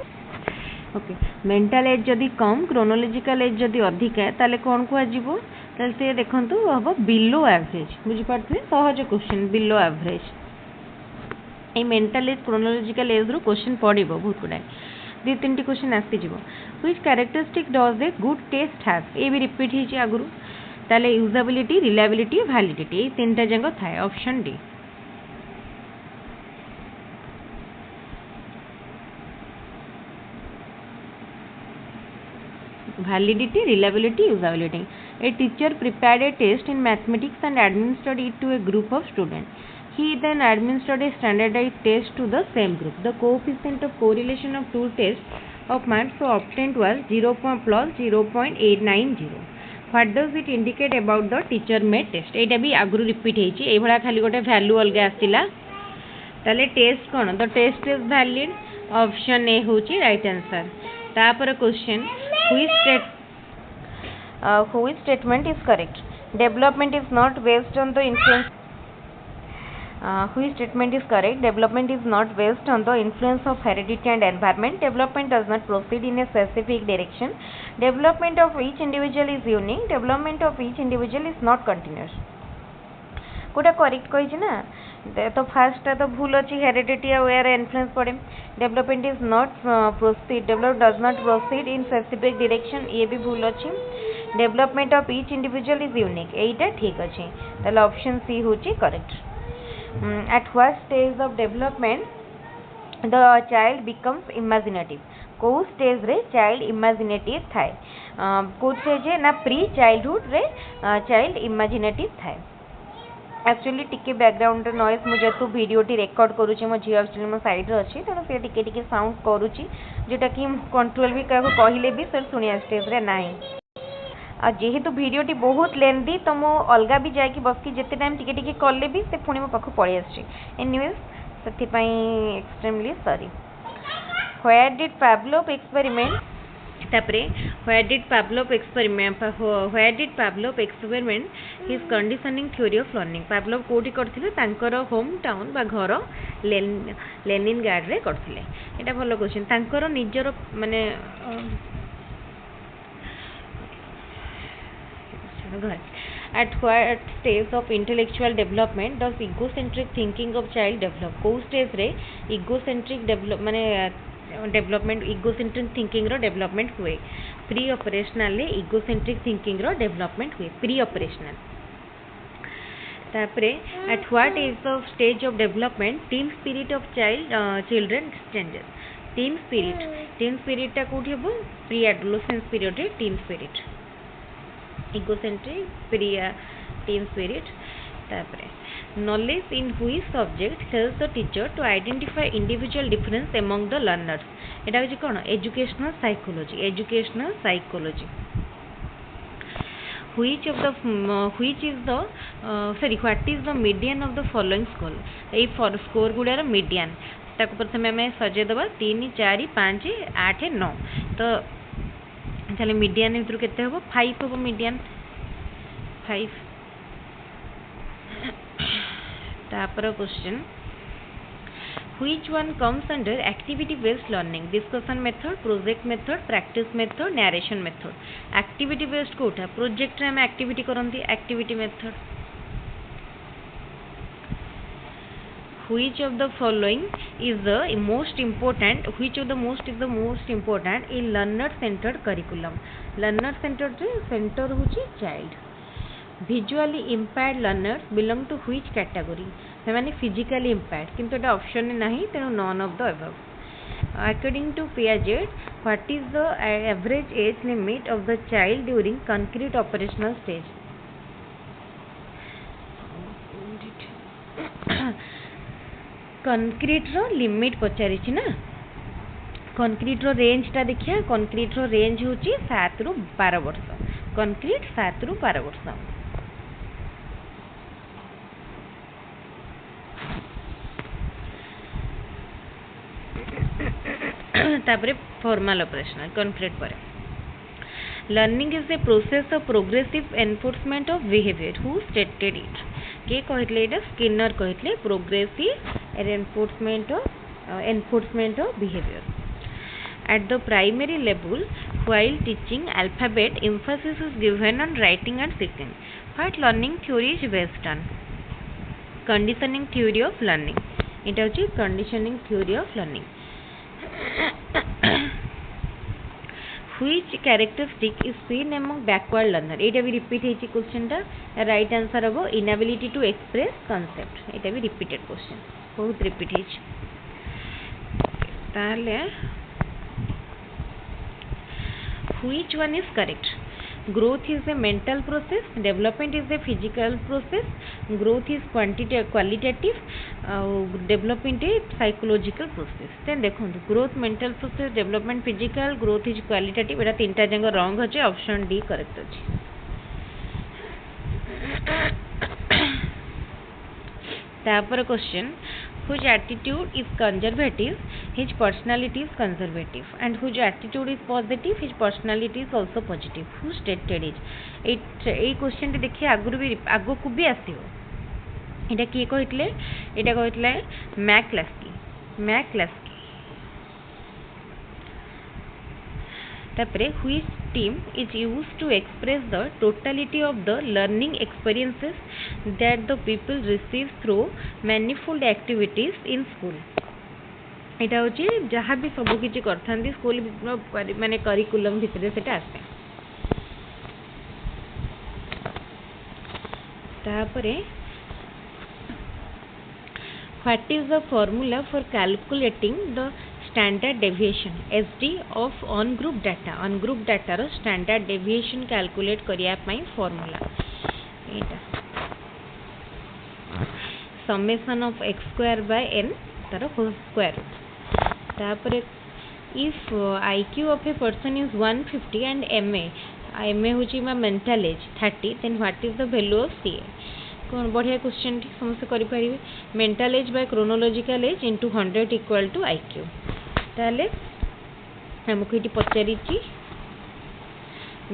ओके मेंटल एज जदि कम क्रोनोलॉजिकल एज जदि अधिका ताले कोन को आजिबो ताले से देखंतु हबो बिलो एवरेज बुझी पारथि सहज क्वेश्चन बिलो एवरेज ए मेंटल एज क्रोनोलॉजिकल एज रो क्वेश्चन पड़िबो बहुत गुडा दि तीनटी क्वेश्चन आसी जिवो which characteristic does a good test have ए भी रिपीट हिची आगुरु ताले यूजेबिलिटी रिलायबिलिटी वैलिडिटी ए तीनटा जंग थाए option D validity, reliability, usability. A teacher prepared a test in mathematics and administered it to a group of students. He then administered a standardized test to the same group. The coefficient of correlation of two tests of marks so obtained was 0 plus 0.890. What does it indicate about the teacher made test? एटा भी आगुरु repeat हेची ए भला खाली गोटे value अलगा आसिला ताले test कोन the test is valid option A होची राइट आंसर तापर question which statement is correct development is not based on the influence Which statement is correct? Development is not based on the influence of heredity and environment. Development does not proceed in a specific direction. Development of each individual is unique. Development of each individual is not continuous. कोटा correct कही ना तो fast तो भूल अच्छी heredity और influence पड़े development is not proceed develop does not proceed in specific direction ये भी भूल अच्छी development of each individual is unique यहीटा ठीक अच्छे ताले ऑप्शन सी होची correct at what stage of development the child becomes imaginative कौ स्टेज रे चाइल्ड इमेजिनेटिव थाए कौ स्टेज ना प्री चाइल्डहुड रे चाइल्ड इमेजिनेटिव थाए एक्चुअली टिके बैकग्राउंड नॉइज मुझे तो वीडियोटी रेकर्ड करुँचे मो झील एक्चुअली मो साइड रे अच्छी तेणु सी टिके साउंड करुँची जोटा कि कंट्रोल भी कहले भी सर शुणिया स्टेज रे नाही जेहेतु वीडियोटी बहुत लेंदी तो मो अलगा भी जाकि बस जिते टाइम टिके कले भी से पुणी मो पाख पड़े आसी एनीवेज से extremely sorry where did Pavlov experiment तापरे where did Pavlov experiment his conditioning theory of learning Pavlov कोठी करथिले तांकर होम टाउन बा घर लेनिनग्राड रे करथिले एटा भलो क्वेश्चन तांकर निजर माने घर at what stage of intellectual development does egocentric thinking of child develop को stage रे egocentric develop माने डेवलपमेंट इगोसेंट्रिक थिंकिंग रो डेवलपमेंट हुए प्री ऑपरेशनल ले इगोसेंट्रिक थिंकिंग रो डेवलपमेंट हुए प्री ऑपरेशनल तापरे at what is the stage of development tin spirit of children changes tin spirit टा कोठी हबो प्री एडोलेसेंस पीरियड रे tin spirit egocentric pre tin spirit तापरे knowledge in which subject helps the teacher to identify individual difference among the learners एटा होची कोन educational psychology which is the what is the median of the following score ए score गुड़ार median ताको प्रथमे हमें सजे दबा 3 4 5 8 9 तो चले मीडियन इधर केते होबो 5 होबो मीडियन 5 तापर question which one comes under activity based learning discussion method project method practice method narration method activity based कोटा प्रोजेक्ट रे हम एक्टिविटी करंती activity method which of the following is the most important in learner centered curriculum learner centered center होची child visually impaired learners belong to which category they माने physically impaired किंतु एटा option नहीं तेणु none of the above according to Piaget what is the average age limit of the child during concrete operational stage concrete row limit पचारि छी ना concrete रो range ता देखिया concrete रो range होची 7 रु 12 वर्ष concrete 7 रु 12 वर्ष तापरे फॉर्मल ऑपरेशनल कॉन्क्रीट पर learning is a process of progressive enforcement of behaviour who stated it के कहले एटा स्किनर कहले progressive enforcement of behaviour at the primary level while teaching alphabet emphasis is given on writing and speaking what learning theory is based on conditioning theory of learning eta hochi conditioning theory of learning which characteristic is seen among backward learner eta भी repeat हेची question टा right answer हबो inability to express concept eta भी repeated question बहुत repeat हेची ताले which one is correct growth is a mental process development is a physical process growth is qualitative development is psychological process then देखो growth mental process development physical growth is qualitative एटा तीनटा जंग wrong होचे option D correct होचे तापर question whose attitude is conservative his personality is conservative and whose attitude is positive his personality is also positive who stated it A question T देखिए आगु भी आगो को भी आसीबो এটা কিଏ କହିଥିଲେ? ଏଇଟା କହିଥିଲେ ମ୍ୟାକ୍ଲାସ୍କି। ତାପରେ which term is used to express the totality of the learning experiences that the people receive through manifold activities in school? এটা হচ্ছে ଯାହା ବି ସବୁ କିଛି କରିଥାନ୍ତି ସ୍କୁଲ ମାନେ କରିକୁଲମ ଭିତରେ ସେଟା ଆସେ। ତାପରେ what is the formula for calculating the standard deviation SD of on group data row standard deviation calculate करिया पई formula Etah summation of x square by n तार whole square। तापर if IQ of a person is 150 and MA होची mental age 30, then what is the value of CA? कौन बढ़िया question T समस्त करि परिबे। Mental age by chronological age into 100 equal to IQ. ताले हमको इटी पचारि ची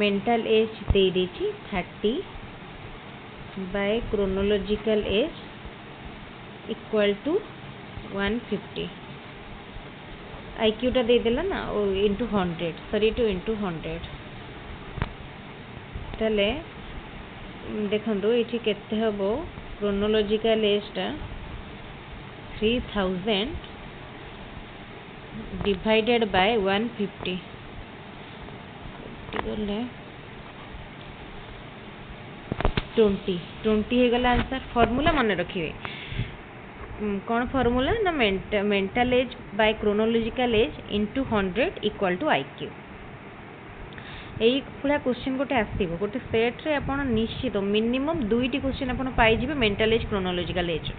मेंटल एज दे देची 30 by chronological age equal to 150। IQ टा दे देला ना इनटू 100 सॉरी टू इनटू 100। ताले देखो ये केते हबो क्रोनोलॉजिकल एजटा 3000 डिवाइडेड बाय 150 20 हे गला आंसर। फार्मूला मन रखिए कौन फार्मूला ना mental age by chronological age into 100 equal to IQ. यही पूरा क्वेश्चन गोटे आसो गोटे सेट रे आपण निश्चित मिनिमम 2टी क्वेश्चन आपण पाई जिवे mental age chronological age.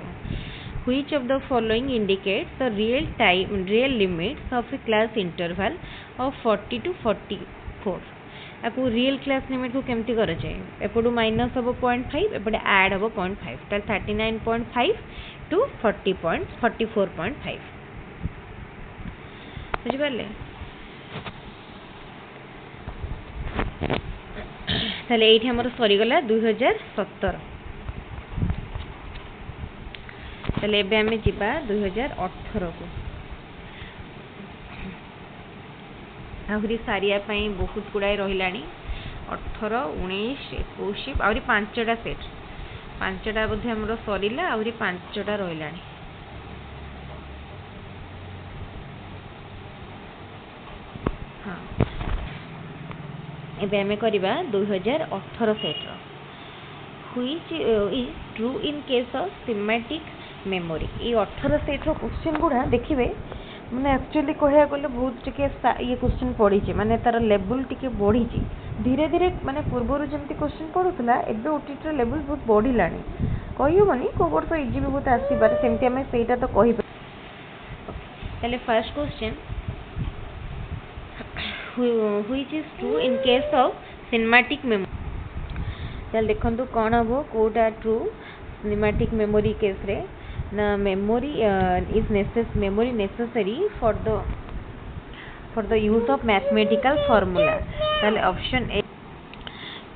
Which of the following indicates the real limits of a class interval of 40 to 44? आपको रियल क्लास लिमिट को केमती कर जाए एपटू माइनस हम 0.5 एपटे ऐड हम 0.5 ताल 39.5 टू 44.5 बुझिपारे। ताले एठी हमर सरीगला 2017। ताले एबे हमें जिबा 2018 को। आहुरी सारिया पई बहुत गुड़ाई रहिलानी 18 19 21 आहुरी 5टा सेट 5टा बोधे हमर सरीला आहुरी 5टा रहिलानी। हाँ एबे हमें करिबा 2018 सेट रो। Which is true in case of semantic memory. ये 18 सेट रो क्वेश्चन गुड़ा देखिए मैंने एक्चुअली कहया गले बहुत टिके ये क्वेश्चन पड़ी छि माने तार लेवल टिके बढ़ी छि धीरे धीरे माने पूर्वर जमती क्वेश्चन पड़ुतला एबे ओटीटी रो लेवल बहुत बढ़िलानी कहियो माने को वर्ष इजी भी बहुत आसी बार सेमती हमें सेटा तो कहि पले। First question which is true in case of cinematic memory. चल देखंतु कोन हबो कोटा ट्रू सिनेमैटिक मेमोरी केस रे ना memory is memory necessary for the use of mathematical formula. ताले ऑप्शन ए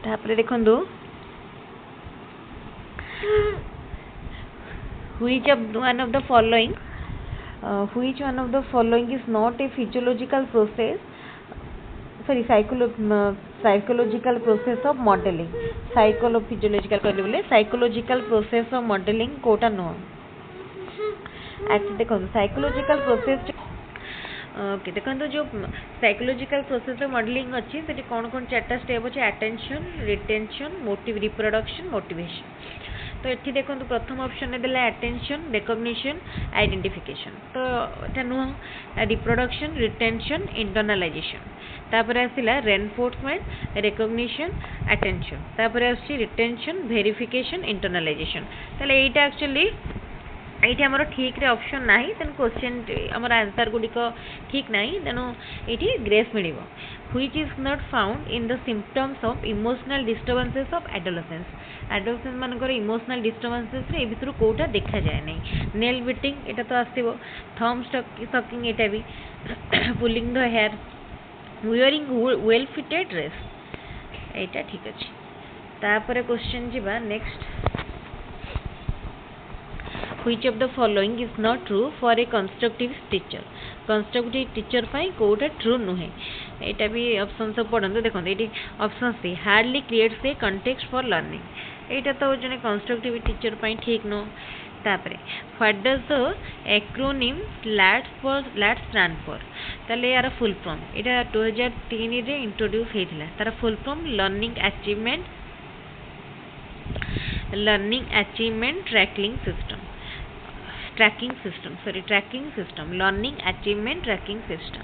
तापरे देखंतु which one of the following is not a physiological process sorry psychological process of modeling। psychological process of modeling कोटा नो अच्छा देखो psychological process okay देखो जो psychological process modelling अच्छी से कौन कौन 4टा स्टेप अच्छे attention retention motive reproduction motivation. तो ये देखो प्रथम ऑप्शन देला अटेंशन रिकॉग्निशन आइडेंटिफिकेशन तो एटा नुह रिप्रोडक्शन रिटेंशन इंटरनलाइजेशन तापर आसिला रेनफोर्समेंट रिकॉग्निशन अटेंशन तापर आसी रिटेंशन वेरिफिकेशन इंटरनलाइजेशन। ताले एटा एक्चुअली ये आमर ठीक रे ऑप्शन नाही तेन क्वेश्चन आमर आंसर गुडिक ठीक नाही तेणु ये grace mill. Which is not found in the symptoms of emotional disturbances of adolescence. Adolescence मानकर इमोशनल डिस्टर्बेंसेस रे भितर कोटा देखा जाए नहीं। नेल बिटिंग एटा तो आसीबो थंब स्टकिंग एटा भी pulling the hair wearing well fitted dress एटा ठीक अछि। तापर क्वेश्चन जिबा next which of the following is not true for a constructive teacher constructive teacher पाई कोटा ट्रू नुहे एटा भी ऑप्शन सब पढ़ंतु देखो ये option C hardly creates a context for learning एटा तो जने कंस्ट्रक्टिव टीचर पाई ठीक नो तापरे what does the acronym LAT stand for ताले यार फुल फॉर्म एटा 2003 रे इंट्रोड्यूस हेतिला तार full form learning achievement tracking system learning achievement tracking system.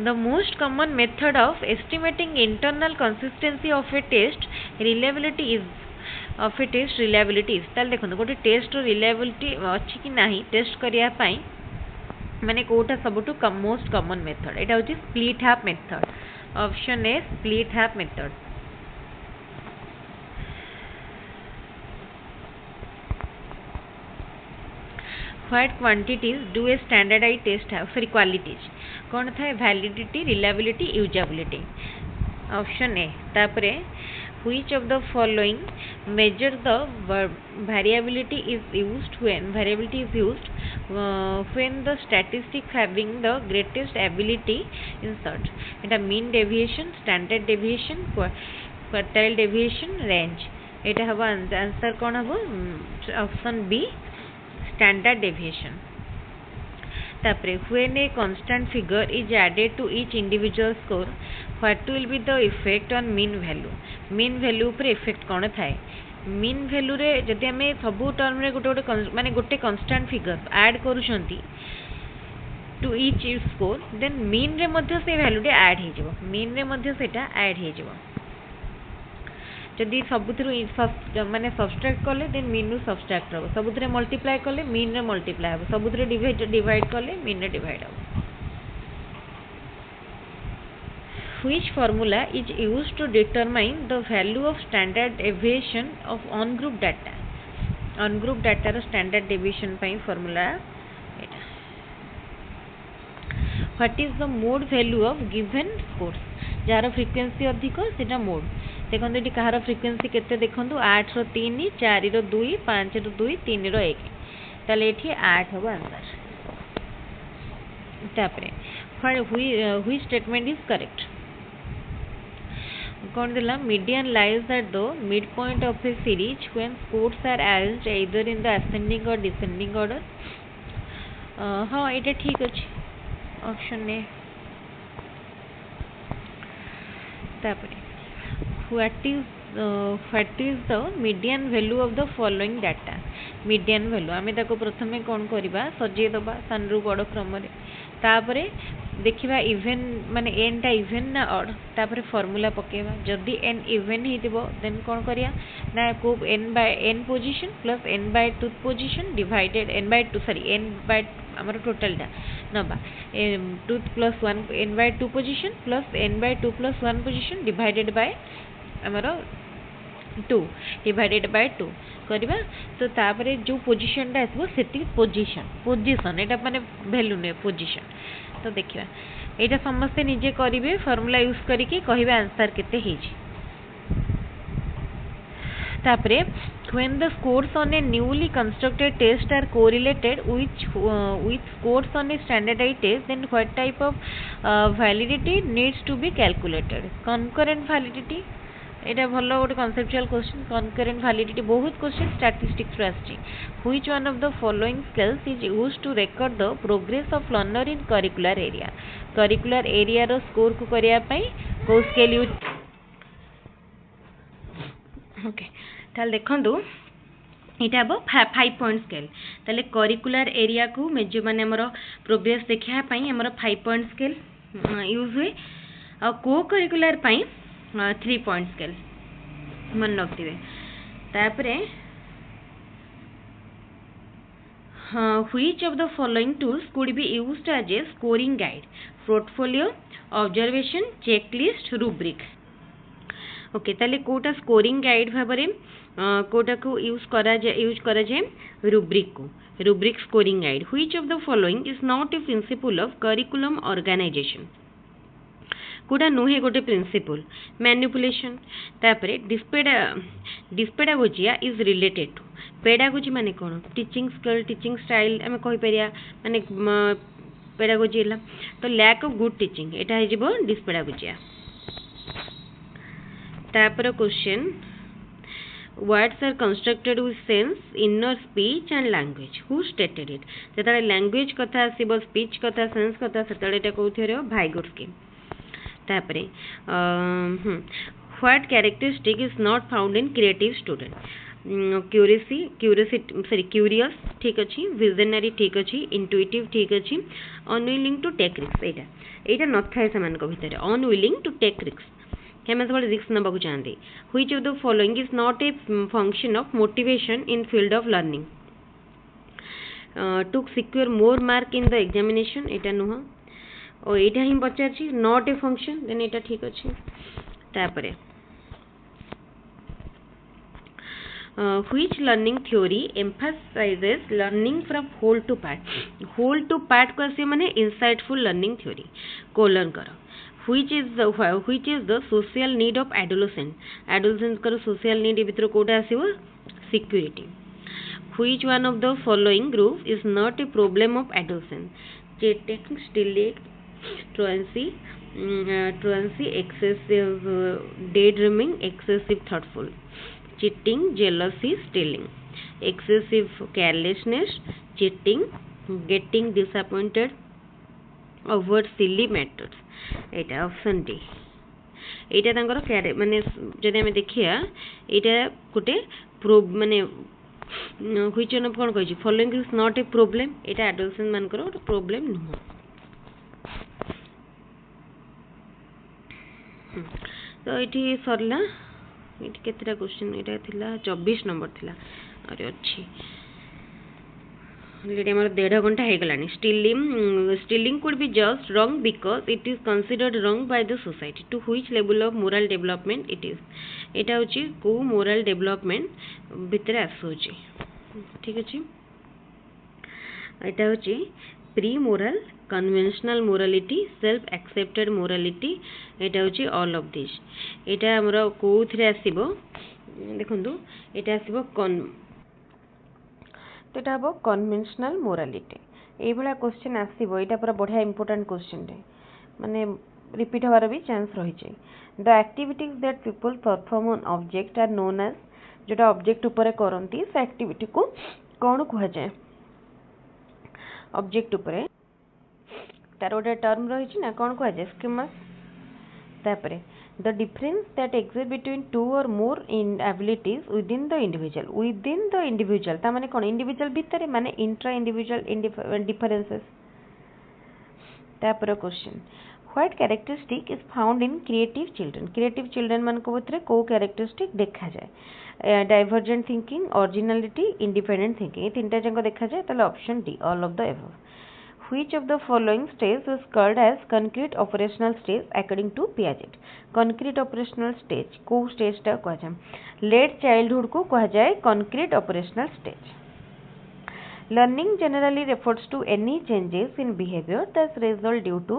The most common method of estimating internal consistency of a test reliability is ताल देखो गोटे test reliability अच्छी कि नहीं टेस्ट करिया पाई माने कोटा सबटू मोस्ट कॉमन मेथड एटा होची split half method option A split half method. What quantities do a standardized test have? Sorry, qualities कौन था? validity, reliability, usability. Option A. तापरे which of the following measure the variability is used when the statistics having the greatest ability in search. Etah mean deviation, standard deviation, quartile deviation, range. एटा हवा answer कौन हबो? Option B standard deviation. तापरे when a constant figure is added to each individual score what will be the effect on mean value? mean value पर effect कौन थाए? mean value रे जदि हमें सबू टर्म रे गोटे माने गोटे constant figure add करूछंती to each score then mean रे मध्य से value रे add हे जबो mean रे मध्य सेटा add हे जबो जदि सबुथरु माने सब्सट्रैक्ट कले देन मीन नु सब्सट्रैक्ट हो सबुथरे मल्टीप्लाई कले मीन रे मल्टीप्लाई हो सबुथरे डिवाइड कले मीन रे डिवाइड हो. Which formula is used to determine the value of standard deviation of on group data रो स्टैंडर्ड डेविएशन पई फार्मूला एटा. What is the mode value of given scores जार फ्रीक्वेंसी अधिक सेटा मोड देखो ये कहार फ्रिक्वेंसी केते देखो 8 रो 3 4 रो 2 5 रो 2 3 रो 1 ताले एठी 8 हो आंसर. तापरे व्हिच स्टेटमेंट इज करेक्ट कौन दिला median lies at the mid point of a series when scores are arranged either in the ascending और डिसेंडिंग ऑर्डर. हाँ एटा ठीक अछि ऑप्शन ए. तापरे what is the median value of the following data? median value आमे ताको प्रथमे कोन करिबा सजे दबा सनरु बड़ क्रम रे तापरे देखिबा इवन माने n टा इवन ना ऑड तापरे फार्मूला पकेबा जदी n इवन हितिबो देन कोन करिया ना को n position plus n by 2 position divided n by हमर टोटल टा नबा 2 plus 1 n by 2 position plus n by 2 plus 1 position divided by हमरो 2 डिवाइडेड बाय 2 करबा तो तापरे जो पोजीशन टा आसबो सेति पोजीशन एटा माने वैल्यू ने पोजीशन तो देखिबा एटा समस्त निजे करिवे फार्मूला यूज करिके कहिबा आंसर केते हेजी. तापरे when the scores on a newly constructed test are correlated with scores on a standardized test then what type of validity needs to be calculated? concurrent validity एटा भलो गोटे conceptual question. concurrent validity बहुत question statistics रो आछि. which one of the following scales is used to record the progress of learner in curricular area रो score को करिया पई को scale use okay ताल देखंदु इटा अब 5 पॉइंट स्केल ताले करिकुलर एरिया को मेजर माने हमर प्रोग्रेस देखिया पई हमर 5 पॉइंट स्केल यूज हुए आ को करिकुलर पई 3 पॉइंट स्केल मन रखिबे. तापरे which of the following tools could be used as a scoring guide? portfolio, observation, checklist, rubric. Okay ताले कोटा स्कोरिंग गाइड भाबरे कोटा को यूज करा जाए rubric scoring guide. Which of the following is not a principle of curriculum organisation कोटा नुहे गोटे प्रिंसिपल मैनिपुलेशन. तापरे dyspedagogia is related to pedagogy माने कौन टीचिंग स्किल टीचिंग स्टाइल आम कहीपर माने पेडागोजी है तो लैक ऑफ गुड टीचिंग एटा हो डिसपेडागोजिया तापर question words are constructed with sense inner speech and language who stated it जेतले language कथा आसीबो speech कथा sense कथा सेतले एटा कोथि रे भाइगोट्स्की तापरे what characteristic is not found in creative student curious ठीक अच्छी visionary ठीक अच्छी intuitive ठीक अच्छी unwilling to take risks एटा नथाय समान को भितर unwilling to take risks क्या सब रिस्क ना चाहते which of the following is not a function of motivation in field of learning to secure more mark in the examination एटा नुह और एटा ही पचार नॉट ए फंक्शन देन एटा ठीक अच्छे तापरे which learning theory emphasizes learning from whole to part को आसे माने इनसाइटफुल लर्निंग थ्योरी कोलन कर which is the social need of adolescent कर social need भितर Kota आसीबो security which one of the following group is not a problem of adolescent cheating stealing truancy excessive daydreaming excessive thoughtful cheating jealousy stealing excessive carelessness cheating getting disappointed avoid silly matters Etah option D एटा तांकर क्यारे माने जदि हम देखिया एटा गोटे माने which one कोन कहै छी following is not a problem Etah adolescent मानकर गोटे प्रॉब्लम नुह तो एठी सरला एठी केतरा क्वेश्चन एटा थिला 24 नंबर थिला अरे अछि already हमारा 1.5 घंटा हो गलानी stealing could be just wrong because it is considered wrong by the society to which level of moral development it is एटा होची को moral development भितर आसोची ठीक अछि एटा होची pre moral conventional morality self accepted morality एटा होची ऑल ऑफ दिस एटा हमरा कोथरे आसीबो देखंतु एटा आसीबो तो यहाँ हम कन्वेंशनल मोरालिटी ये भाया क्वेश्चन आसो यहाँ पूरा बढ़िया इंपोर्टेंट क्वेश्चन माने रिपीट हमार भी चांस रही the activities that people perform on object are known as जोटा ऑब्जेक्ट उपरे करती से एक्टिविटी को कौन कह जाए ऑब्जेक्ट उपरे तार गोटे टर्म रही ना कौन कह जाए स्कीमस तापरे the difference that exists between two or more in abilities within the individual ता माने कौन individual भितर माने intra individual differences तापर question what characteristic is found in creative children मान को भितर को characteristic देखा जाए divergent thinking originality independent thinking ये तीनटा जंग देखा जाए ताले option D all of the above which of the following stage is called as concrete operational stage according to Piaget concrete operational stage को stage टा कह जाए late childhood को कह जाए concrete operational stage learning generally refers to any changes in behavior that result due to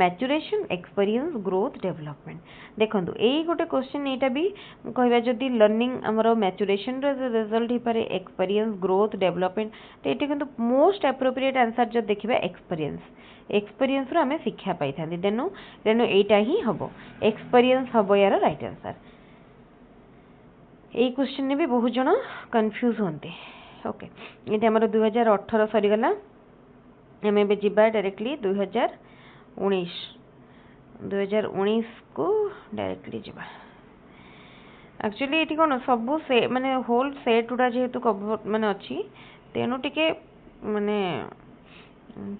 maturation experience growth development देखंतु एई गोटे question एटा भी कहबा जदी लर्निंग हमरो मैच्योरेशन रे रिजल्ट ही पारे एक्सपीरियंस ग्रोथ डेवलपमेंट तो एटा किंतु मोस्ट एप्रोप्रिएट आंसर जब देखिबा एक्सपीरियंस रो हमें शिक्षा पाई थांदी देनु एटा ही हबो एक्सपीरियंस हबो यार राइट आंसर एई क्वेश्चन ने भी बहुत जण कंफ्यूज होंते ओके ये हमारे 2018 सरीगला आम ए जीवा डायरेक्टली 2019 को डायरेक्टली जीवा एक्चुअली ये कौन सब से माने होल सेट गुड़ा जेहेतु कवर माने अच्छी तेणु टिके माने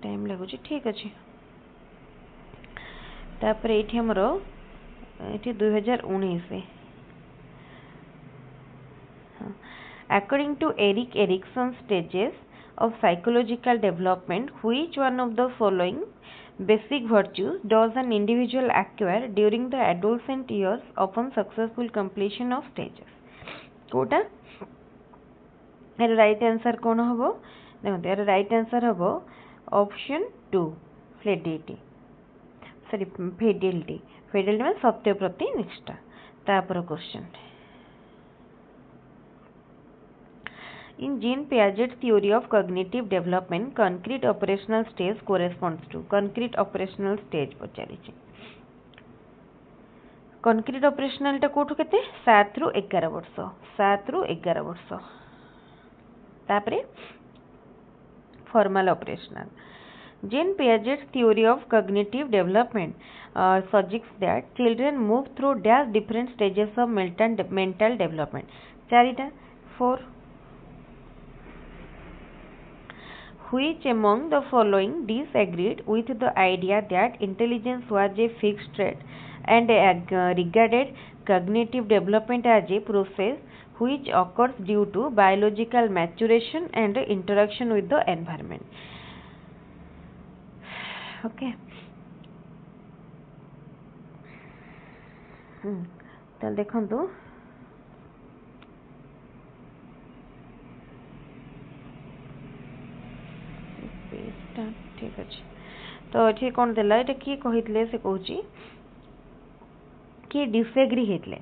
टाइम लगुच ठीक अच्छे तापर ये हमर ये 2019 according to Erik Erikson's stages of psychological development which one of the following basic virtues does an individual acquire during the adolescent years upon successful completion of stages कोटा राइट आंसर कौन हम देखते यार राइट आंसर हम option 2 fidelity में सत्य प्रति निष्ठा तापर question In Jean Piaget's theory of cognitive development, concrete operational stage corresponds to concrete operational stage पचारिछि concrete operational टा कोठु केते 7 रु 11 वर्ष 7 रु 11 वर्ष तापरे formal operational Jean Piaget's theory of cognitive development suggests that children move through dash different stages of mental development. Charita 4. Which among the following disagreed with the idea that intelligence was a fixed trait and regarded cognitive development as a process which occurs due to biological maturation and interaction with the environment? Okay. ताल देखंतु ठीक अच्छे तो ये कौन देला ये किए कही से कहूँ किए डिसएग्री होते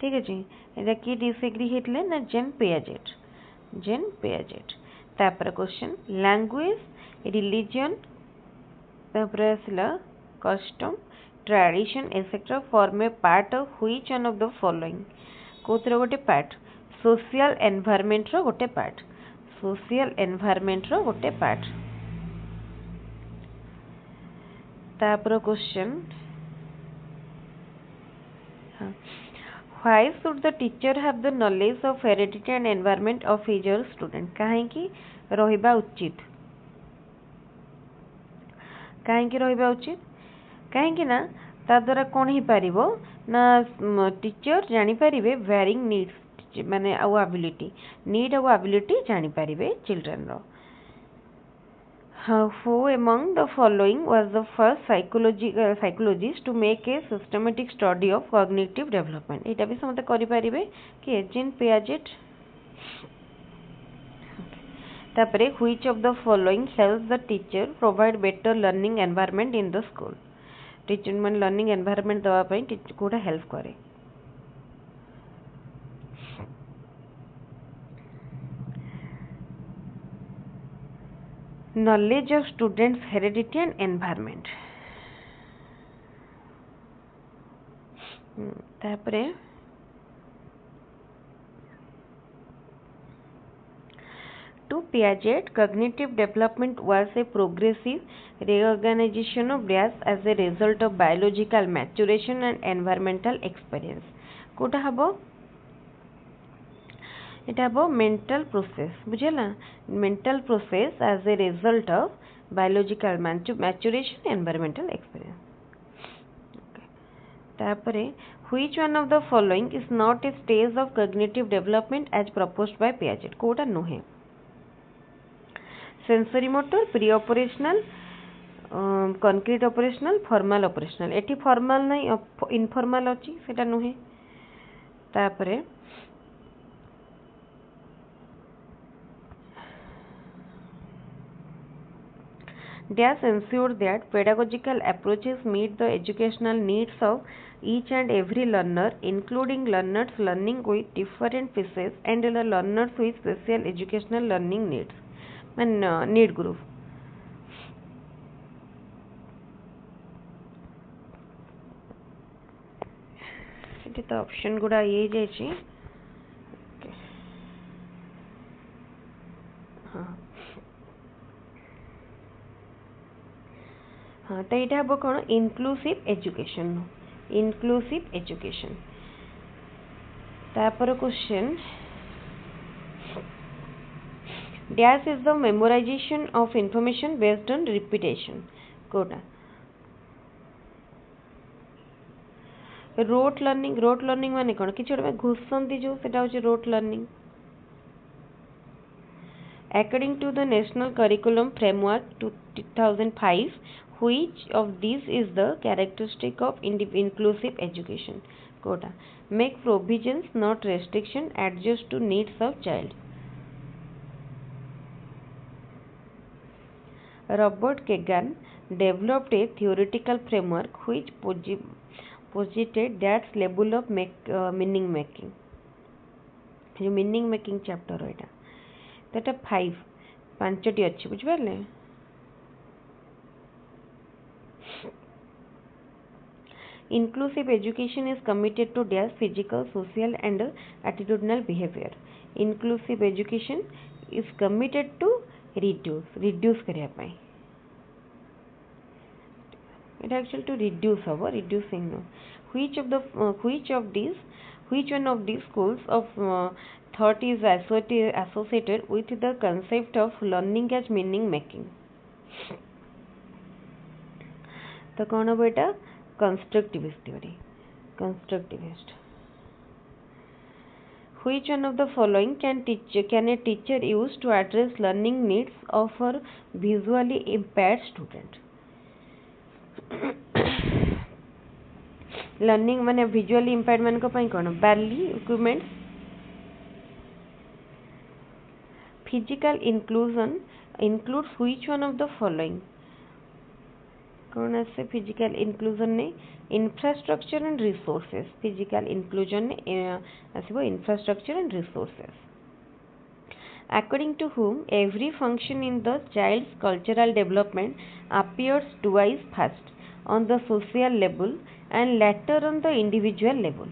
ठीक अच्छे ये किए डिसएग्री होते ना जेन पियाजेट तापर question language religion custom tradition etc form a part of which one of the following कोथरे गोटे पार्ट सोशल एनवायरनमेंट रो गोटे पार्ट सोशल एनवायरनमेंट रो गोटे पार्ट तापर question why should the teacher have the knowledge of heredity and environment of his or student काहे कि रहिबा उचित कहीं रहा उचित कहीं ना ता द्वारा कौन ही पारिबो ना टीचर जानी पारिबे वेरिंग नीड्स माने आउ एबिलिटी नीड आउ एबिलिटी जानी पारिबे चिल्ड्रन रो who among the following was the first psychologist to make a systematic study of cognitive development एटा भी समते करि पारिबे कि जीन पियाजेट तापरे which of the following helps the teacher provide better learning environment in the school teacher मन learning environment दवा पई Kota help करे knowledge of students heredity and environment तापरे To Piaget, cognitive development was a progressive reorganization of brains as a result of biological maturation and environmental experience. कोटा हबो इटा हबो mental process बुझेला mental process as a result of biological maturation environmental experience. Okay. तापरे which one of the following is not a stage of cognitive development as proposed by Piaget? Kota नुहे sensory motor pre operational concrete operational formal operational eighty formal नहीं informal अच्छी सेटा नुहे तापरे Dash ensure that pedagogical approaches meet the educational needs of each and every learner, including learners learning with different phases and the learners with special educational learning needs. Need group. ये तो option गुड़ा ये जाइए हाँ हाँ तो यहाँ हम कौन इनक्लूसिव एजुकेशन तापर question Dash is the memorization of information based on repetition. कोटा रोट लर्निंग माने कौन कि छोटे में घुसंती जो सेटा होचे rote learning according to the national curriculum framework 2005 which of these is the characteristic of inclusive education कोटा make provisions not restriction adjust to needs of child Robert Kagan developed a theoretical framework which posited that level of meaning making. जो meaning making chapter होइटा तो 5 पांचटी अच्छी बुझिपारे। Inclusive education is committed to their physical, social and attitudinal behavior. Inclusive education is committed to reduce करिया पाई। It actually to reduce our reducing. Which one of these schools of thought is associated with the concept of learning as meaning making? तो कौन हो बेटा? Constructivist theory. Constructivist. Which one of the following can a teacher use to address learning needs of her visually impaired student? Learning माने visually impaired मान को पाई कौन? Barely equipment. Physical inclusion includes which one of the following? कौन आसे physical inclusion ने? Infrastructure and resources. Physical inclusion ने आसबो infrastructure and resources. According to whom every function in the child's cultural development appears twice first on the social level and later on the individual level,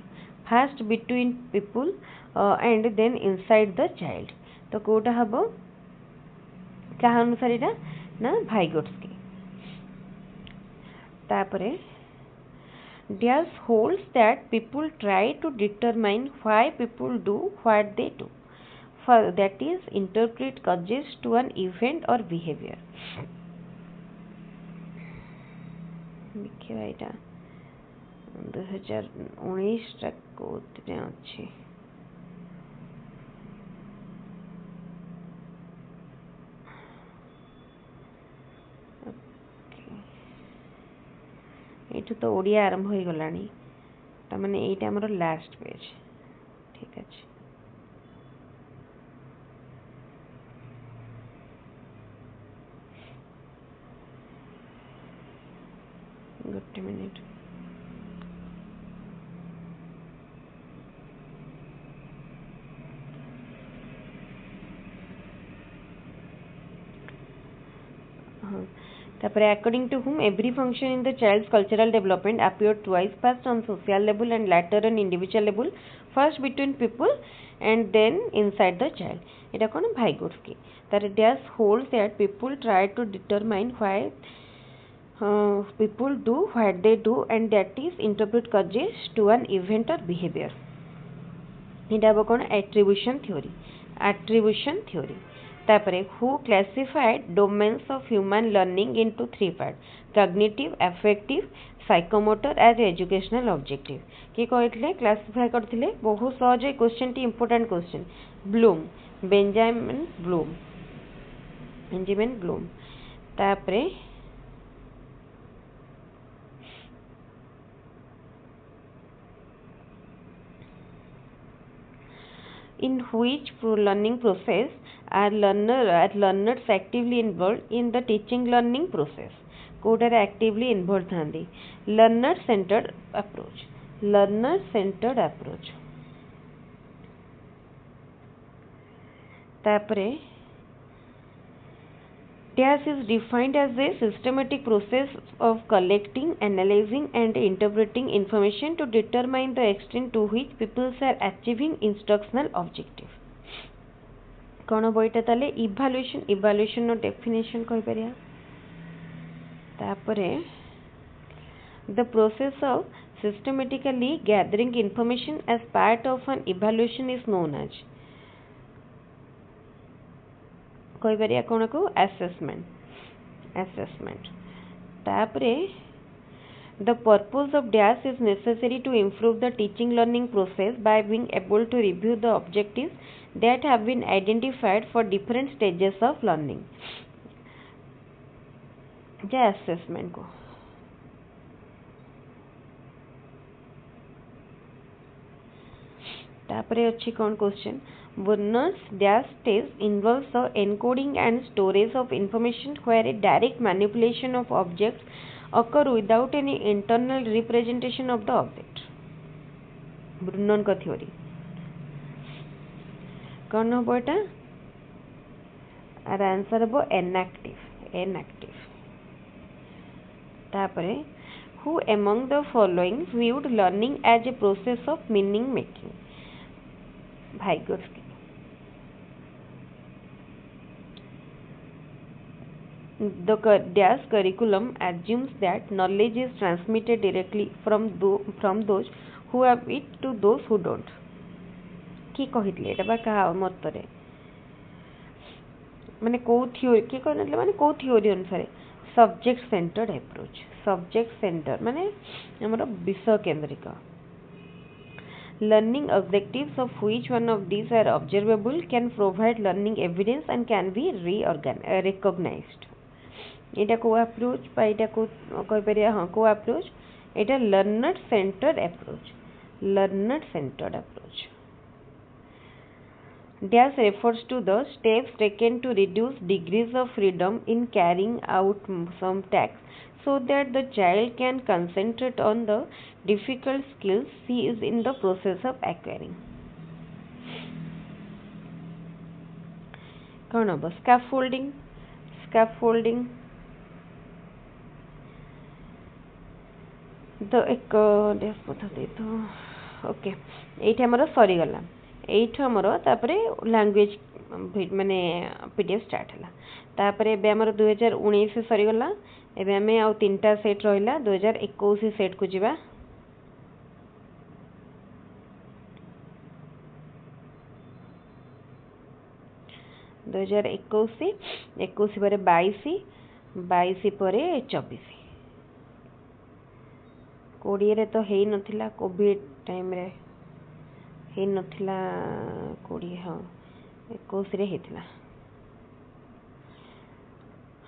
first between people and then inside the child. तो कोटा हबो क्या अनुसार इटा ना भाइगोट्स्की। तापरे Diaz holds that people try to determine why people do what they do, that is interpret causes to an event or behavior. देखिए एटा 2019 तक कोतरे अछि। एठू तो ओडिया आरंभ हो गलानी ता माने एटा हमर लास्ट पेज। ठीक अछि। गोटे मिनिट। हाँ तापर according to whom every function in the child's cultural development appeared twice, first on social level and later on individual level, first between people and then inside the child. এটা কোন ভাইগোটস্কি। তার Diaz holds that people try to determine why people do what they do and that is interpret causes to an event or behavior. এটা হবো কোন attribution theory। तापरे who classified domains of human learning into three parts: cognitive, affective, psychomotor as educational objective। कि कहले classify करथिले बहुत सहज question T important question. Benjamin Bloom तापरे in which learning process are learners actively involved in the teaching learning process? कोडारे actively involved थांदी। learner centered approach। तापरे Diaz is defined as a systematic process of collecting, analyzing and interpreting information to determine the extent to which people are achieving instructional objective। कौन बोईटा ताले evaluation no definition कहि परिया। तापरे the process of systematically gathering information as part of an evaluation is known as कहि परिया कोन को assessment। तापरे the purpose of Diaz is necessary to improve the teaching learning process by being able to review the objectives that have been identified for different stages of learning। J assessment को तापरे अच्छी कौन question Warner's Diaz test involves the encoding and storage of information where a direct manipulation of objects occur without any internal representation of the object। Bruner का theory कौन हो बेटा? आर answer हम इनएक्टिव तापरे who among the following viewed learning as a process of meaning making Vygotsky The dash curriculum assumes that knowledge is transmitted directly from those who have it to those who don't. कि कहितले एटा बा कहा मतरे माने को theory कि कहले माने को थ्योरी अनुसार subject centred approach subject centre माने हमर विषय केंद्रिक learning objectives of which one of these are observable can provide learning evidence and can be recognized एटा को अप्रोच पा एटा को कहि परिया हां को approach Etah learner centred approach dash refers to the steps taken to reduce degrees of freedom in carrying out some tasks so that the child can concentrate on the difficult skills he is in the process of acquiring कौन हम scaffolding the एक डेस पद्धति तो okay एठी हमर सरी गला एठी हमर तापरे लैंग्वेज माने पीडीएफ स्टार्ट हला तापरे बे हमर 2019 से सरी गला एबे हमें आ तीनटा सेट रहिला 2021 सेट को जिबा 2021 ପରେ 22 ପରେ 24 20 रे तो हेई नथिला कोविड टाइम रे हेई नथिला 20 हां 21 रे हेतिला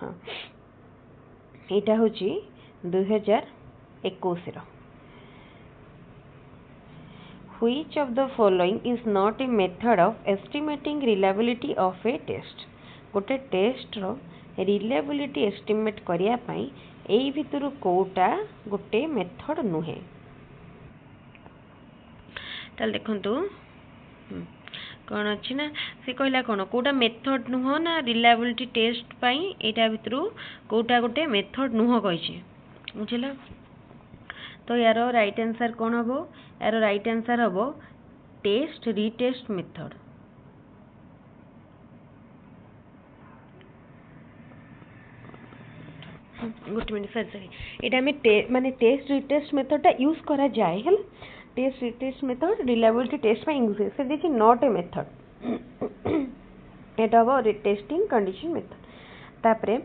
हां एटा होची 2021 रो Which of the following is not a method of estimating reliability of a test? गोटे टेस्ट रो reliability estimate करिया पई एई भितरु कोटा गोटे मेथड नुहे ताल देखंतु कोन अछि ना से कहला कोन कोटा मेथड नुह ना reliability टेस्ट पई एटा भितरु कोटा गोटे मेथड नुह कहिछि बुझिला तो यार राइट आंसर कौन हम यार राइट आंसर हम test retest method good minute sorry एटा में माने टेस्ट रीटेस्ट मेथड ता यूज करा जाए हल test retest method reliability test में यूज से this is not a method एटा हो टेस्टिंग कंडीशन मेथड तापरे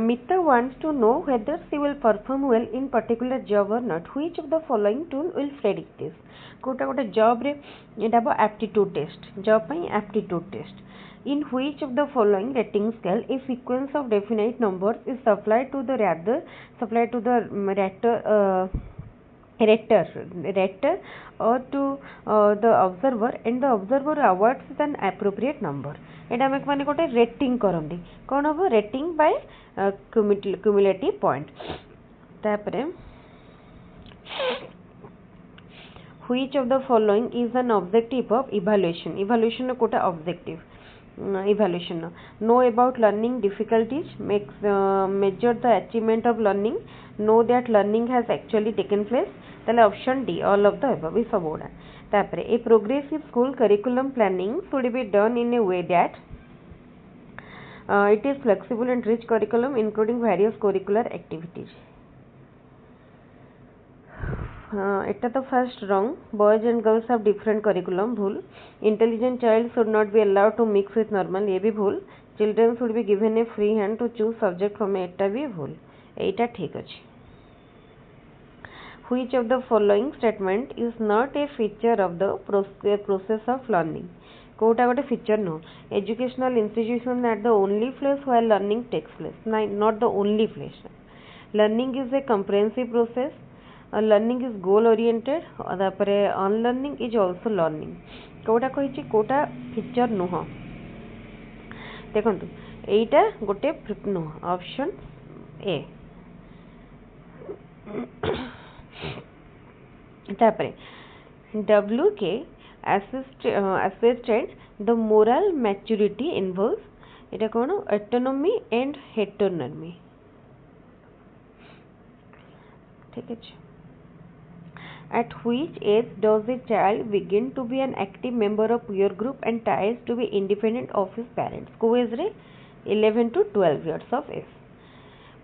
Mita wants to know whether she will perform well in particular job or not. Which of the following tool will predict this? कोटा गोटे job रे एटा बो aptitude test job पई aptitude test in which of the following rating scale a sequence of definite numbers is supplied to the rater or to the observer and the observer awards an appropriate number एटा में माने गोटे rating करंदी कोन हो rating bye cumulative point तापरे which of the following is an objective of evaluation कोटा objective evaluation know about learning difficulties measure the achievement of learning know that learning has actually taken place ताले option D all of the above सब Voda तापरे a progressive school curriculum planning should be done in a way that it is flexible and rich curriculum including various curricular activities एटा तो first wrong boys and girls have different curriculum भूल intelligent child should not be allowed to mix with normal ये भी भूल children should be given a free hand to choose subject from एटा भी भूल एटा ठीक अछि which of the following statement is not a feature of the process of learning कोटा गोटे फीचर नो educational institution at the only place where learning takes place not the only place learning is a comprehensive process learning is goal oriented तापरे unlearning is also learning कोटा कहिछि कोटा feature नुह देखंतु एटा गोटे नो ऑप्शन ए तापरे WK assisted the moral maturity involves এটা কোন অটোনমি এন্ড হেটেरोनॉमी ঠিক আছে at which age does a child begin to be an active member of peer group and tries to be independent of his parents ko age re 11 to 12 years of age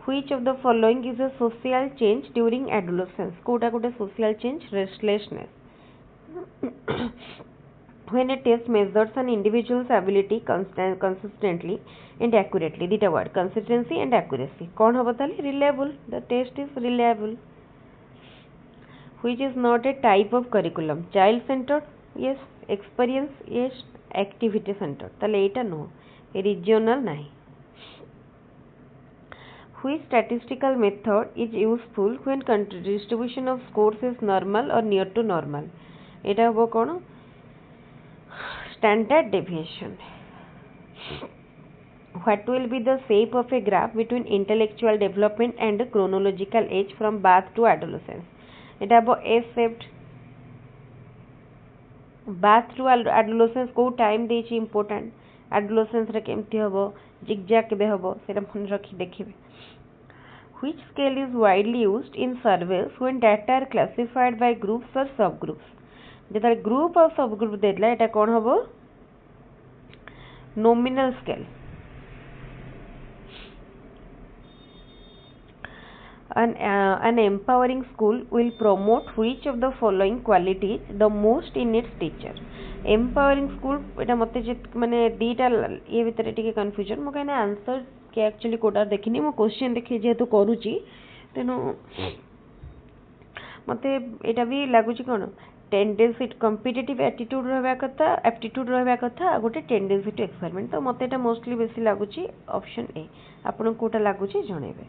which of the following is a social change during adolescence kota kota social change restlessness when a test measures an individual's ability consistently and accurately dita word consistency and accuracy kon hobo tale reliable the test is reliable which is not a type of curriculum child centered yes experience yes activity centered tale eta no regional nahi which statistical method is useful when distribution of scores is normal or near to normal eta hobo kono standard deviation what will be the shape of a graph between intellectual development and chronological age from birth to adolescence এটা হবো S shaped birth to adolescence को time ଦେଇଛି important adolescence रे केमती हबो zigzag केबे हबो सेटा मन रखी देखिबे which scale is widely used in surveys when data are classified by groups or subgroups जेता group और subgroup देला एटा कोन हबो nominal scale an empowering school will promote which of the following qualities the most in its teacher empowering school eta mate mane dita ye vitare tike confusion mo kaina answer ke actually Kota देखिनी मो question देखि जेतु करूची तेनो मते एटा भी लागुची कोन tendency competitive attitude रहबा कथा aptitude रहबा कथा गोटे टेंडेंसी टू एक्सपेरिमेंट तो मते एटा मोस्टली बेसी लागुची ऑप्शन ए आपन Kota लागुची जणेबे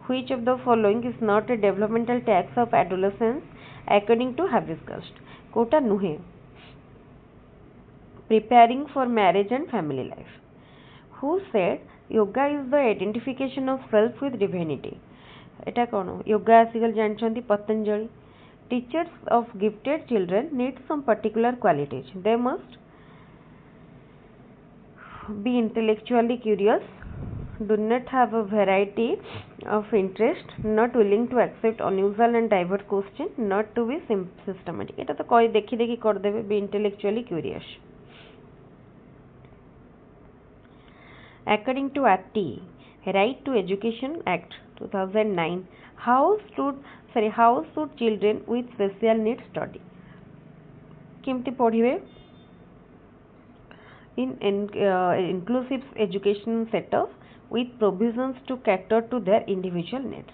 which of the following is not a developmental tax of adolescence according to Habsgast Kota नुहे preparing for marriage and family life who said yoga is the identification of self with divinity Etah cone yoga आसिकल जानछंती Patanjali teachers of gifted children need some particular qualities they must be intellectually curious do not have a variety of interest not willing to accept unusual and diverse question not to be systematic eta to koi dekhi dekhi kar debe be intellectually curious according to RT right to education act 2009 how should children with special needs study केमती पढ़िबे in inclusive education setup with provisions to cater to their individual needs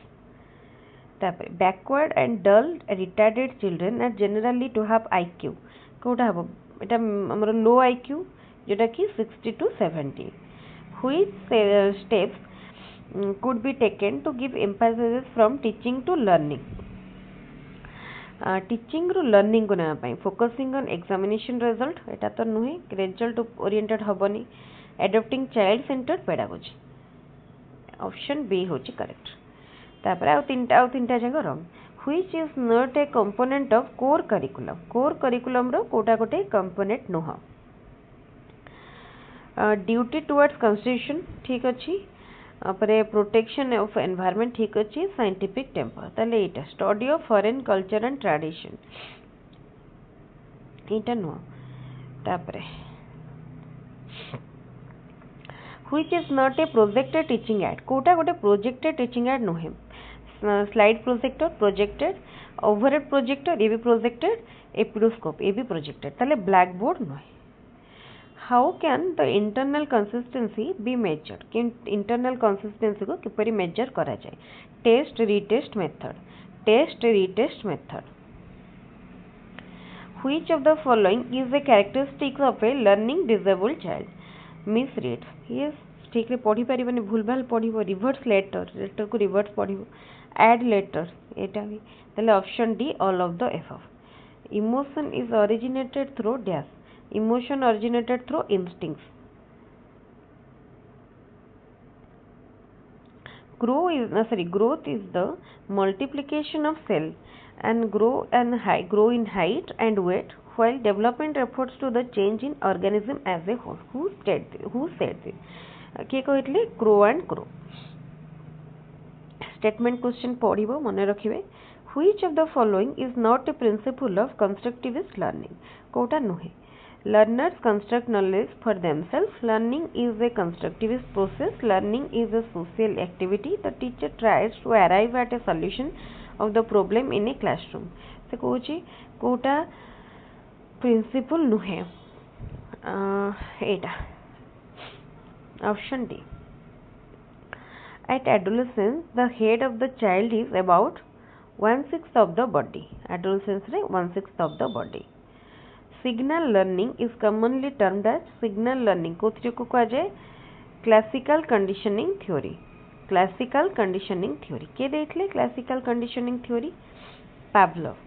backward and dull retarded children are generally to have IQ Kota हबो एटा हमर लो IQ जेटा कि 60 to 70 which steps could be taken to give emphasis from teaching to learning teaching ru learning को ना पाई focusing on examination result एटा तो नुहे result oriented हबनी adopting child centered pedagogy option B होची correct तापर आ तीनटा जगह wrong which is not a component of core curriculum रो कोटा कोटे component Noh duty towards constitution ठीक अछि अपरे प्रोटेक्शन ऑफ एनवायरनमेंट ठीक अछि साइंटिफिक टेम्पर तले एटा study of foreign culture and tradition एटा नो तापरे which is not a projected teaching aid कोटा गोटे projected teaching aid नोहे slide projected overhead projector ये भी projected episcope ये भी projected तले blackboard नोहे how can the internal consistency be measured कि internal consistency को किपरि measure करा जाए test retest method which of the following is a characteristic of a learning disabled child misreads yes ठीक रे पढ़ी परिबनी भूलभाल पढ़िबो रिवर्स लेटर को रिवर्स पढ़िबो add letters एटा भी तले option D all of the above emotion is originated through dash emotion originated through instincts growth is the multiplication of cell and grow in height and weight while development refers to the change in organism as a whole. Who said this? किए कहते Crow and Crow. Statement question पढ़िबो मन रखिबे. Which of the following is not a principle of constructivist learning? Kota नुहे. Learners construct knowledge for themselves. Learning is a constructivist process. Learning is a social activity. The teacher tries to arrive at a solution of the problem in a classroom. से कहूची Kota principle नुहे. एटा option D. At adolescence, the head of the child is about 1/6 of the body. Adolescence रे 1/6 of the body. Signal learning is commonly termed as signal learning. कोथिरे को कहा जाए classical conditioning theory. Classical conditioning theory. के देथले classical conditioning theory? Pavlov.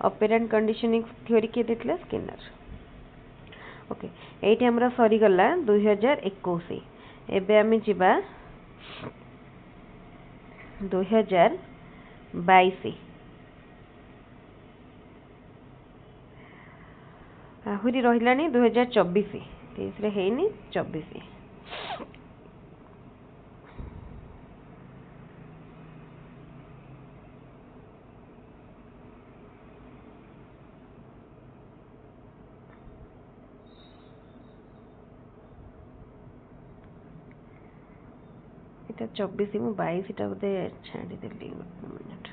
Operant conditioning theory के देथले? Skinner. Okay एठी हमरा सरी गला 2021. एबे आमे जिबा 2022. आहुरी रहिलानी 2024. 23 रे हेनी 24. এটা 24 मु 22 टा बोधे छाड़ी देली. मिनिट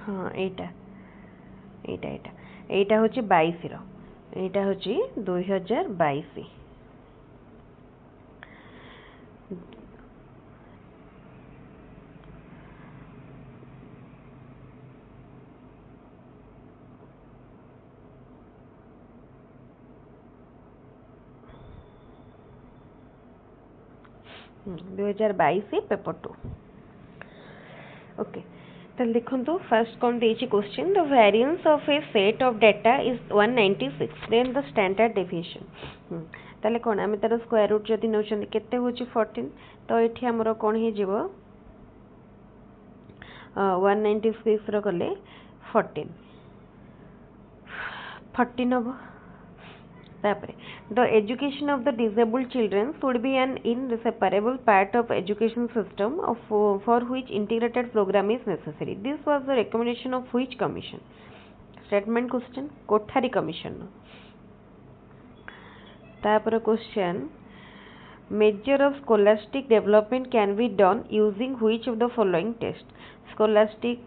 हाँ एटा होची 22 रो. एटा होची 2022. 2022 पेपर 2. ओके ताले देखंतु फर्स्ट कौन देछि question. The variance of a set of data is 196. Then the standard deviation. ताले कोन आमे तार स्क्वायर रूट जदि नउछन केते होछि 14. तो एठी हमरो कोन हे जिवो 196 रो कले 14 हबो. The education of the disabled children should be an inseparable part of education system for which integrated program is necessary. This was the recommendation of which commission? Statement question Kothari commission. Tapara question measure of scholastic development can be done using which of the following test? Scholastic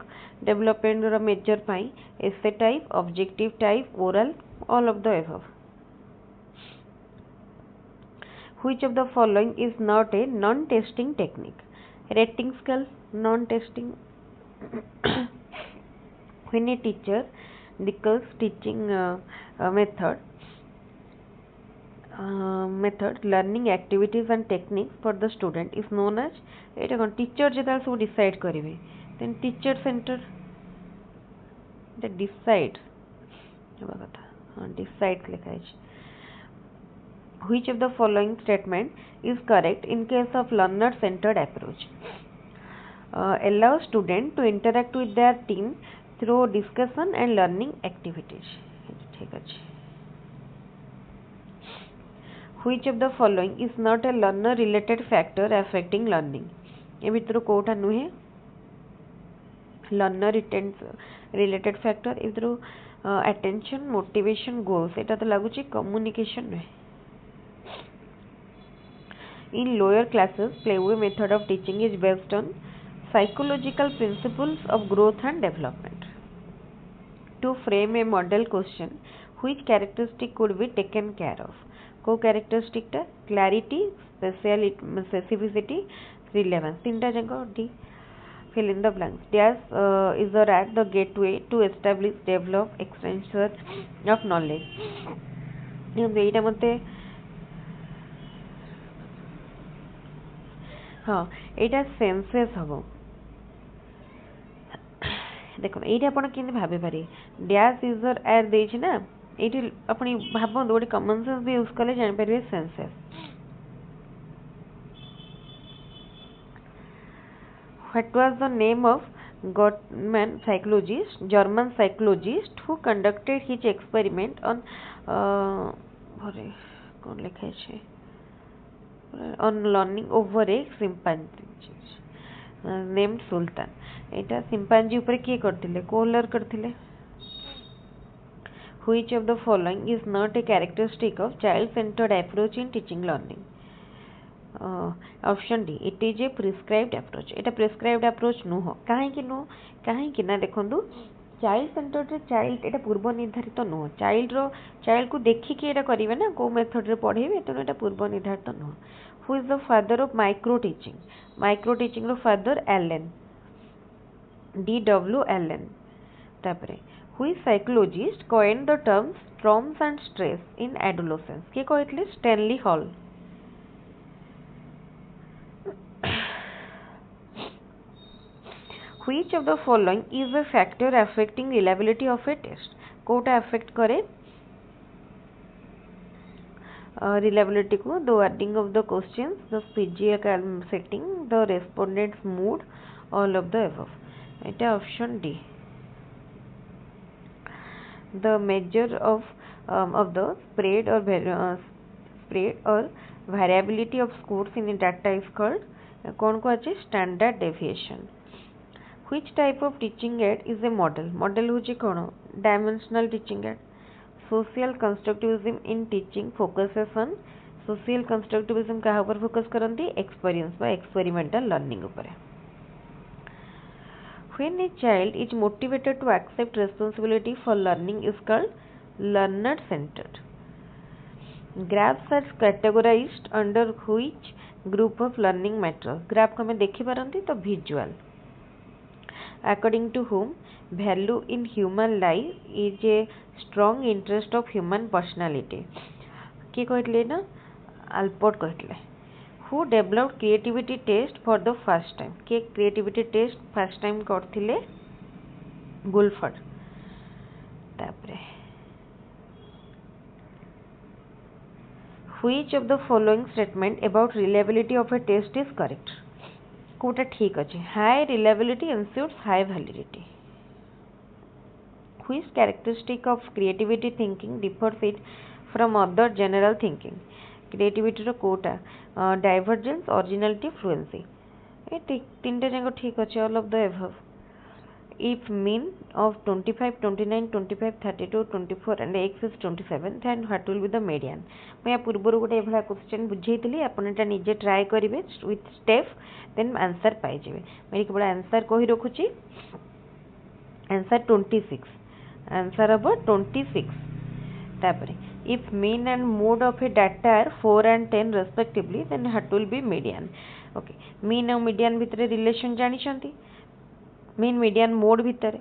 development ro measure pai essay type, objective type, oral, all of the above. Which of the following is not a non-testing technique? Rating scale, non-testing. When a teacher discusses teaching method, learning activities and techniques for the student is known as. Etah cone teacher जेता सब decide करिवे. Then teacher center the decide हेबा कथा. हां decide लिखा है. Which of the following statement is correct in case of learner-centered approach? Allow students to interact with their team through discussion and learning activities. ठीक है. Which of the following is not a learner-related factor affecting learning? ये भितर कोटा नुहे learner-related factor. इधर attention, motivation, goals. एटा तो लागुची communication नुहे. In lower classes, playway method of teaching is based on psychological principles of growth and development. To frame a model question, which characteristic could be taken care of? Co characteristic ta clarity, specificity, relevance. Tinta jango D. Fill in the blanks. Dash is at the gateway to establish, develop, extension of knowledge. एटा मते हाँ एटा senses हम. देखो ये आप भाभी पारे dash user एर देछि ना ये अपनी भाव गोटे कॉमन सेंस भी यूज कले जान पारे senses. What was the name of German psychologist who conducted his experiment on कौन लिखा है on learning over a chimpanzee named Sultan. Etah chimpanzee ऊपर किए करथिले कोलर करथिले. Which of the following is not a characteristic of child-centered approach in teaching learning? Option D. It is a prescribed approach. Etah prescribed approach नुह. कहीं ना देखंतु child-centered child एटा पूर्व निर्धारित नुह. child को देखि के एटा करिवे ना को मेथड रे पढेबे तो एटा पूर्व निर्धारित नुह. Who is the father of micro teaching? Micro teaching row father Allen. D.W. Allen. तापरे Which psychologist coined the terms trauma and stress in adolescence? किए कहले Stanley Hall. Which of the following is a factor affecting reliability of a test? Kota affect करे reliability को? The wording of the questions, the physical setting, the respondent's mood, all of the above. Etah option D. The measure of the spread or variability of scores in the data is called कौन को अच्छे standard deviation. Which type of teaching aid is a model? Model होची कौन? Dimensional teaching aid. Social constructivism in teaching focuses on social constructivism कहाँ पर focus करती? Experience by experimental learning ऊपर. When a child is motivated to accept responsibility for learning is called learner-centered. Graphs are categorized under which group of learning materials? Graph को हमें देखी पारंती तो visual. According to whom value in human life is a strong interest of human personality. किए कहले ना? Alport कहले. Who developed creativity test for the first time? के creativity test first time करथिले? Guilford. तापरे Which of the following statement about reliability of a test is correct? Kota ठीक अच्छे. High reliability ensures high validity. Which characteristic of creativity thinking differs it from other general thinking? Creativity row Kota divergence, originality, fluency. ये तीनटे जाको ठीक अच्छे. All of the above. If mean of 25, 29, 25, 32, 24 and x is 27, then what will be the median? मैं पूर्वर गोटे एभला question बुझेइतली आपण एटा निजे try करिवे with step then answer पाइ जेबे. मैं केवल आंसर कहि रखुची. आंसर 26. आंसर अब 26. तापरे if mean and mode of a data are 4 and 10 respectively, then what will be median? Okay, mean और median भितर relation जानी चंती. mean median mode भितर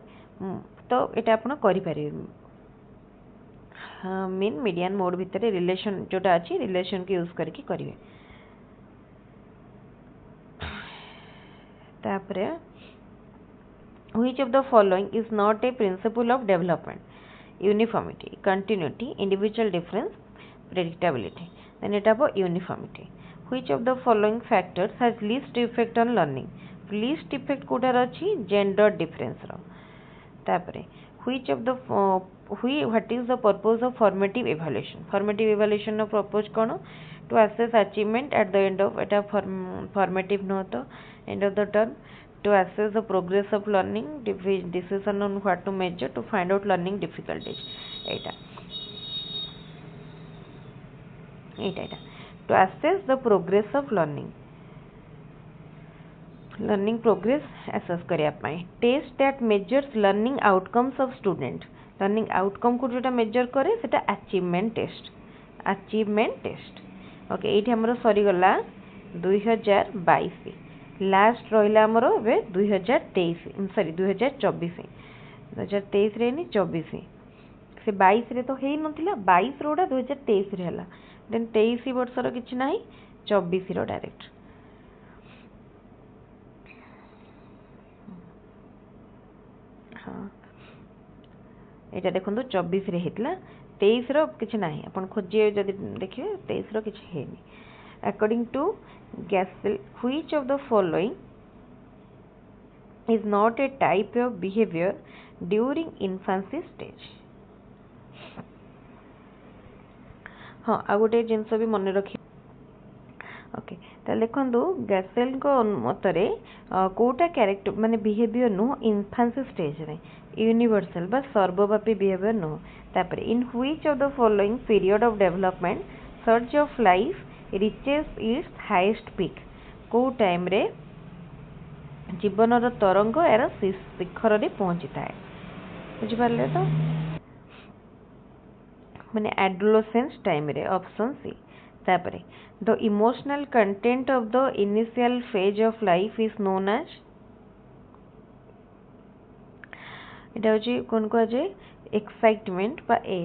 तो एटा आपण करि परिबे. mean median mode भितर relation जोटा अछि relation के यूज करके करिवे. तापरे which of the following is not a principle of development? Uniformity, continuity, individual difference, predictability. Then it about uniformity. Which of the following factors has least effect on learning? Least effect कोटार अछि gender difference रो. तापरे which of the what is the purpose of formative evaluation? Formative evaluation नो purpose कोन? To assess achievement at the end of एटा formative नो तो end of the term. To assess the progress of learning, decision on what to measure, to find out learning difficulties. Eta. To assess the progress of learning. Learning progress assess करिया पाए. Test that measures learning outcomes of student. Learning outcome को जोटा measure करे सेटा achievement test. Achievement test. Okay, एठी हमरो सरी गला 2022. लास्ट रहा आमर ए 2023 सॉरी 2024 2023 रे नहीं 24 से 22 रे तो है नथिला 22 रोडा 2023 रे हला देन 23 वर्षर किछि नाही 24 रो डायरेक्ट. हाँ एटा देखंतु 24 रे हेतला 23 रो किछि नाही अपन खोजिए जदि देखिए 23 रो किछि हेनी. According to Gaskell, which of the following is not a type of behavior during infancy stage. हाँ आ गोटे जिनस भी मन रखी ओके तो देखो गैसेल मतरे कोटा कैरेक्टर माने बिहेवियर नुह इन्फांसी स्टेज रे यूनिवर्सल बा सर्वव्यापी बिहेवियर नुह तापर in which of the following period of development search of life reaches its highest peak को टाइम रे जीवन तरंग यार शिखर रे पहुंची थाए बुझी पारले तो माने एडोलेसेंस टाइम रे ऑप्शन सी तापर the emotional content of the initial phase of life is known as इटा होची कोन को जे एक्साइटमेंट बा ए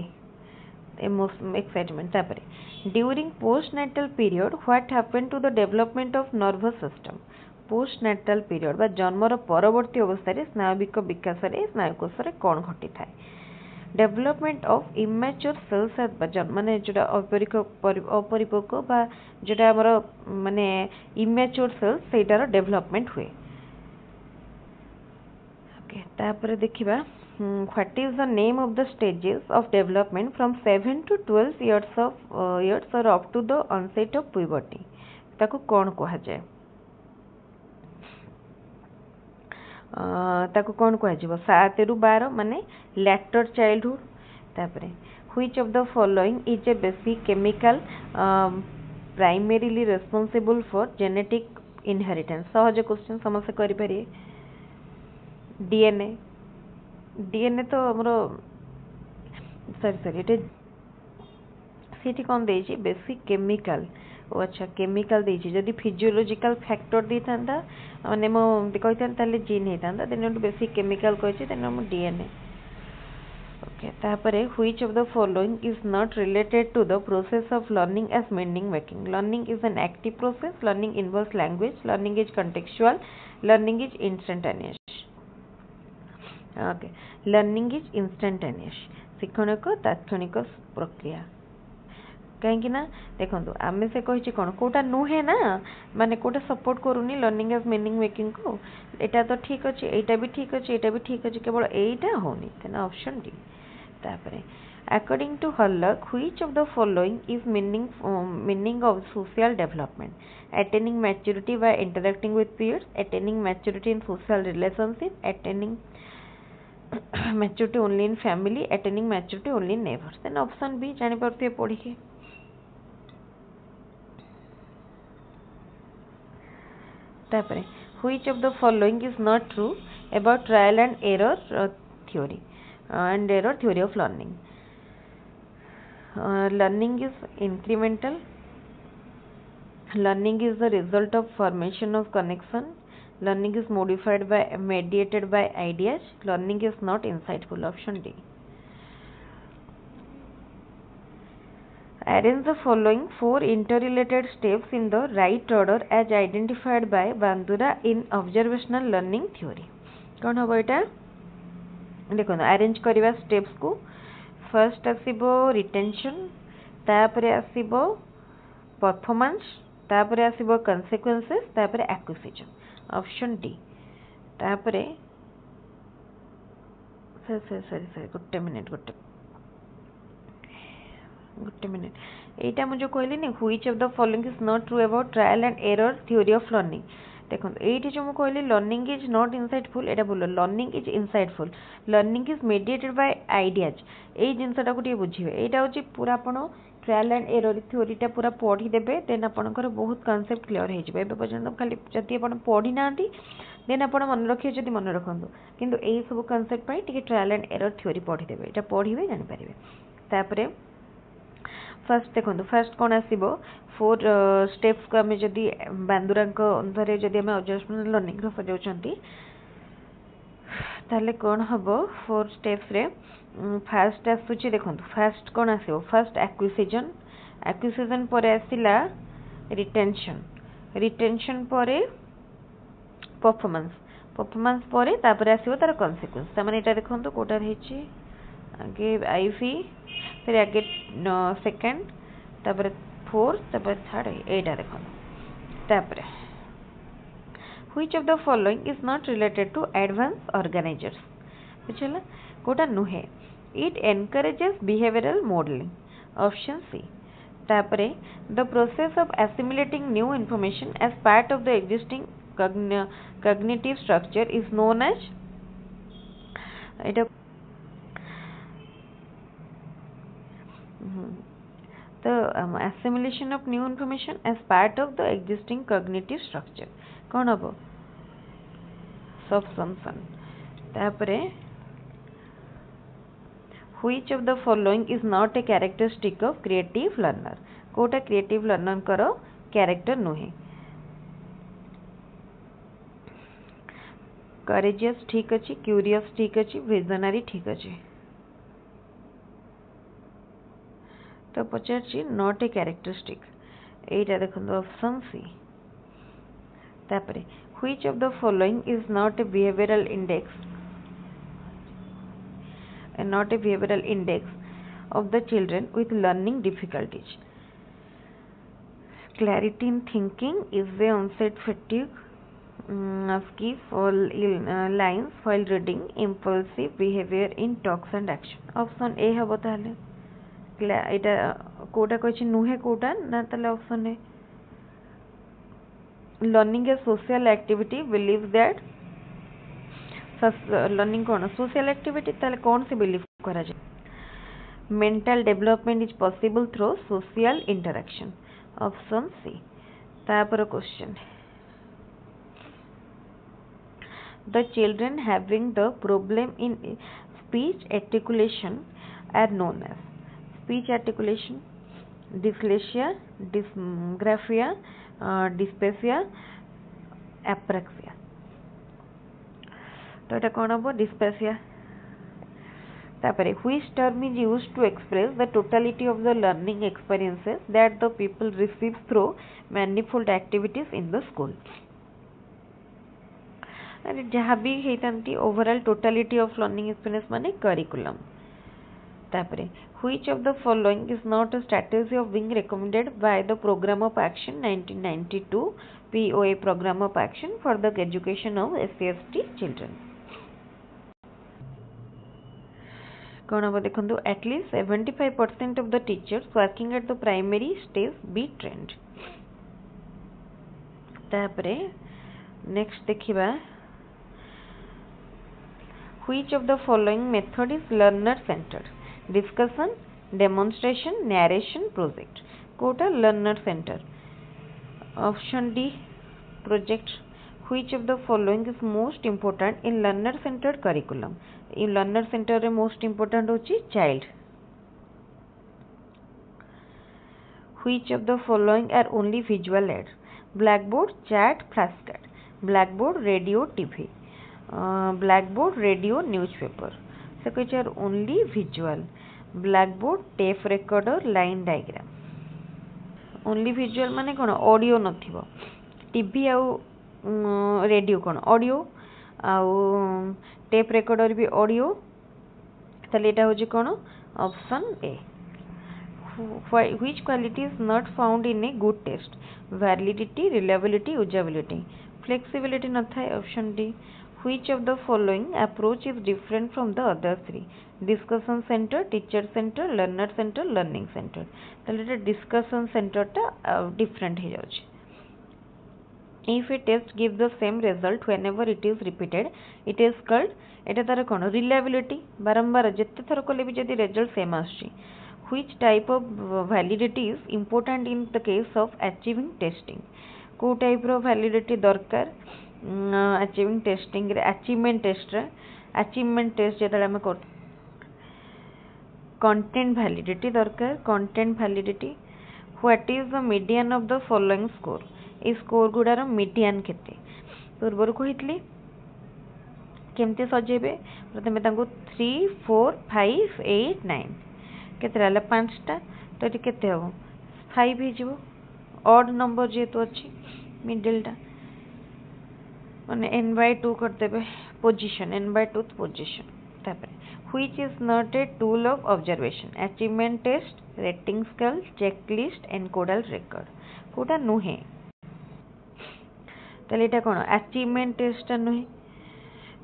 एक्साइटमेंट तापर during postnatal period what happened to the development of nervous system postnatal period बा जन्मर परवर्ती अवस्था रे स्नायुविक विकास रे स्नायुकोश रे कोन घटी थाए डेवलपमेंट ऑफ इमेच्योर सेल्स माने जोटा अपरिपक्व बा जोटा हमर माने इमेच्योर सेल्स सेटार डेवलपमेंट हुए ओके तापर देखिबा what is the name of the stages of development from 7 to 12 years or up to the onset of puberty ताको कोन कहा जाय ताको कौन कह 7 ରୁ 12 माने लैटर चाइल्डहुड तापरे which of the following is a basic chemical primarily responsible for genetic inheritance सहज क्वेश्चन समस्त करि पारे डीएनए डीएनए तो हमरो सॉरी एटे सीटी कौन देछि बेसिक केमिकल ओ अच्छा केमिकल देछि जदि फिजियोलॉजिकल फैक्टर देता माने मो कहितान ताले जीन हेतांदा देन बेसिक केमिकल कहिछि देन हम डीएनए ओके तापरे which of the following is not related to the process of learning as meaning making learning is an active process learning involves language learning is contextual learning is instantaneous okay learning is instantaneous शिक्षण को तात्क्षणिक प्रक्रिया कहीं ना देखो आम से कही कौन कोटा नुहे ना माने कोटा सपोर्ट करूनी लर्निंग एज मीनिंग मेकिंग को एटा तो ठीक अच्छे एटा भी ठीक अच्छे एटा भी ठीक अच्छे केवल एटा होनी तेना ऑप्शन डी तापरे according to Hurlock which of the following is meaning of social development attaining maturity by interacting with peers attaining maturity in social relationship attaining maturity only in family attaining maturity only in neighbours then option B जानि परते पढ़ी के तापरे which of the following is not true about trial and error theory of learning learning is incremental learning is the result of formation of connection learning is modified by mediated by ideas learning is not insightful option D arrange the following 4 interrelated steps in the right order as identified by Bandura in observational learning theory कौन हम एटा देखो arrange करवा steps को first आसीबो retention तापरे आसीबो performance तापरे आसीबो consequences तापरे acquisition option D तापरे sorry गोटे मिनिट एटा मुझे कहली नहीं which of the following is not true about trial and error theory of learning देखो ये जो मुझे कहली लर्निंग इज नॉट इनसाइटफुल एटा बोलो learning is insightful learning is mediated bye ideas ये जिनसटा को बुझे यहाँ हूँ पूरा आपण ट्रायल एंड एरर थ्योरीटा पूरा पढ़ी देबे देन आपनकर बहुत कॉन्सेप्ट क्लियर हो जाए पर्यटन खाली जदि आप पढ़ी ना देन आप मन रखिए जदि मन रखु किंतु यही सब कॉन्सेप्ट टिके ट्रायल एंड एरर थ्योरी पढ़ी देबे एटा पढ़िबे जानि पारिबे तापरे फर्स्ट देखो फर्स्ट कौन आसो 4 स्टेप्स को आम जदि बांदुरा अनुसार जदि आम ऑब्जर्वेशनल लर्निंग सजाऊँ ताले कौन हम 4 स्टेप्स रे फास्ट आसूची देखो फास्ट कौन आसो फास्ट एक्विजिशन पर आसला रिटेंशन रिटेंशन पर परफॉर्मेंस पर तापर आसो तार कॉन्सिक्वेंस तामाने एटा देखो कोटा रही आगे आईवी फिर आगे सेकंड तापर फोर्थ तापर थर्ड एटा देखो तापर which of the following is not related to advanced organizers बुझला कोटा नुहे it encourages behavioral modeling option C तापरे the process of assimilating new information as part of the existing cognitive structure is known as it the assimilation of new information as part of the existing cognitive structure कौन हम subsumption तापरे which of the following is not a characteristic of creative learner Kota creative learner करो character नुहे courageous ठीक अच्छी curious ठीक अच्छी visionary ठीक अच्छी तो पचार नॉट ए कैरेक्टरिस्टिक एटा देखो ऑप्शन सी तापरे which of the following is not a behavioural index of the children with learning difficulties clarity in thinking is a onset fatigue skip all lines while reading impulsive behavior in talks and action option A हम ताले एटा कोटा कहि नुहे कोटा ना ताले option है learning a social activity believe that learning कौन social activity ताले कौन से बिलीव करा जाए mental development is possible through social interaction option C तापर question the children having the problem in speech articulation are known as speech articulation, dyslexia, dysgraphia, dysphasia, apraxia. तो এটা कौन हम dysphasia तापरे which term is used to express the totality of the learning experiences that the people receive through manifold activities in the school अरे जहाँ भी हेतंती overall totality of learning experience माने curriculum तापरे which of the following is not a strategy of being recommended by the program of action 1992 POA program of action for the education of SC/ST children कौन हम देखो at least 75% of the teachers working at the primary stage be trained तापरे next देखिबा which of the following method is learner centered discussion demonstration narration project Kota learner center option D project which of the following is most important in learner centered curriculum in learner center रे most important होची child which of the following are only visual aids blackboard chat flashcard blackboard radio TV blackboard radio newspaper so which are only visual blackboard tape recorder line diagram only visual माने कोन audio नथिबो TV आ radio कोन audio आ tape recorder भी audio तले एटा होजी कोन option A which quality is not found in a good test validity reliability usability flexibility न थाए option D which of the following approach is different from the other three discussion center teacher center learner center learning center तले discussion center टा different हे जाउची if a test gives the same result whenever it is repeated it is called एटा तार कोन reliability बारंबार जत्ते थर कोले भी जदी result same आछी which type of validity is important in the case of achieving testing को टाइप रो validity दरकार achieving testing रे achievement test रे achievement test जेता हम कर content validity दरकार content validity what is the median of the following score ए score गुडार median केते पूर्वर कहितली केमते सजेबे प्रथमे तांको 3 4 5 8 9 केते रहला पांचटा तो एटी केते हो 5 हे जिवो ऑड नंबर जेतो अछि मिडिल टा माने n/2 कर देबे पोजीशन n/2 पोजीशन तापर which is not a tool of observation achievement test rating scale checklist encodal record कोटा नुहे ताले एटा कोन अचीवमेंट टेस्ट नुहे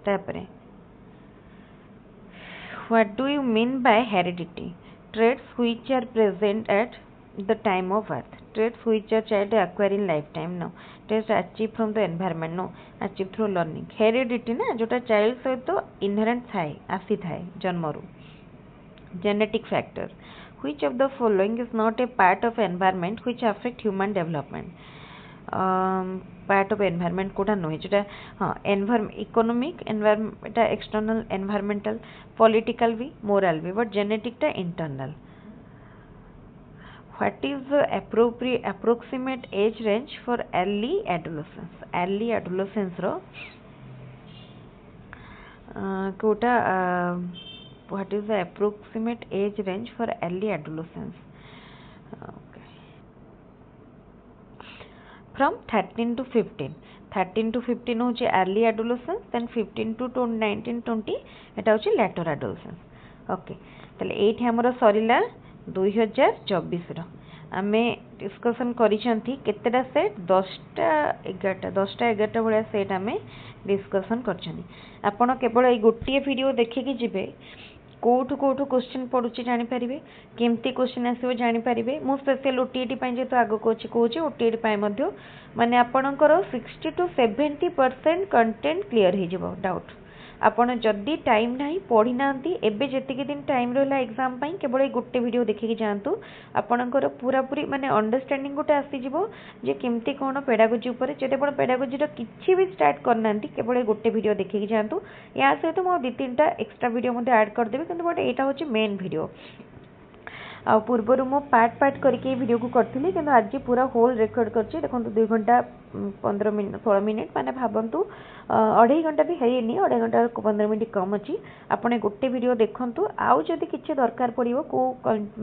तापरे what do you mean by heredity traits which are present at the time of birth traits which a child acquire in lifetime no traits achieved from the environment no achieved through learning heredity ना जोटा child सहित inherent थाए आसी थाए जन्मरू genetic factor which of the following is not a part of environment which affect human development part of environment Kota नुहे जोटा हाँ economic environment external environmental political भी moral भी but genetic टा internal what is the approximate age range for early adolescence row Kota what is the approximate age range for early adolescence from 13 to 15 होची early adolescence then 15 to 19 20 एटा होची later adolescence okay तले एठी हमर सरीला 2024 रो आमे discussion करिसंती केतेटा set 10टा 11टा भलिया set आमे discussion करछनी आपण केवल ए गोटिए video देखि जिबे कोठु क्वेश्चन पड़ुची जानि परिबे केमती क्वेश्चन आसीबो जानि परिबे मो स्पेशल ओटीईटी पय जे तो आगो कोची कोची ओटीईटी पय मध्य माने आपणकर 60 to 70% कंटेंट क्लियर हे जिवो डाउट आपण जदी टाइम नाही पढी नांती एबे जेतिके दिन टाइम रहला एग्जाम पय केवल ए गोटे वीडियो देखि जानतु आपणकर पूरा पूरी माने अंडरस्टैंडिंग गोटे आसी जिवो जे केमती कोन पेडागोजी ऊपर जेते पण पेडागोजी रो किछि भी स्टार्ट करनांती केवल ए गोटे वीडियो देखि जानतु या सहित मो 2-3टा एक्स्ट्रा वीडियो मध्ये ऐड कर देबे किंतु बट एटा होची मेन वीडियो आ पूर्वरु मो पार्ट करके वीडियो को करथिली किंतु आज पूरा होल रेकॉर्ड करछि देखंतु 2 घंटा 15 मिनिट 16 मिनिट माने भाबंतु 2.5 घंटा भी हेइनी 2.5 घंटा 15 मिनिट कम अछि आपने गोटे वीडियो देखंतु आउ जदी किछि दरकार पड़िबो को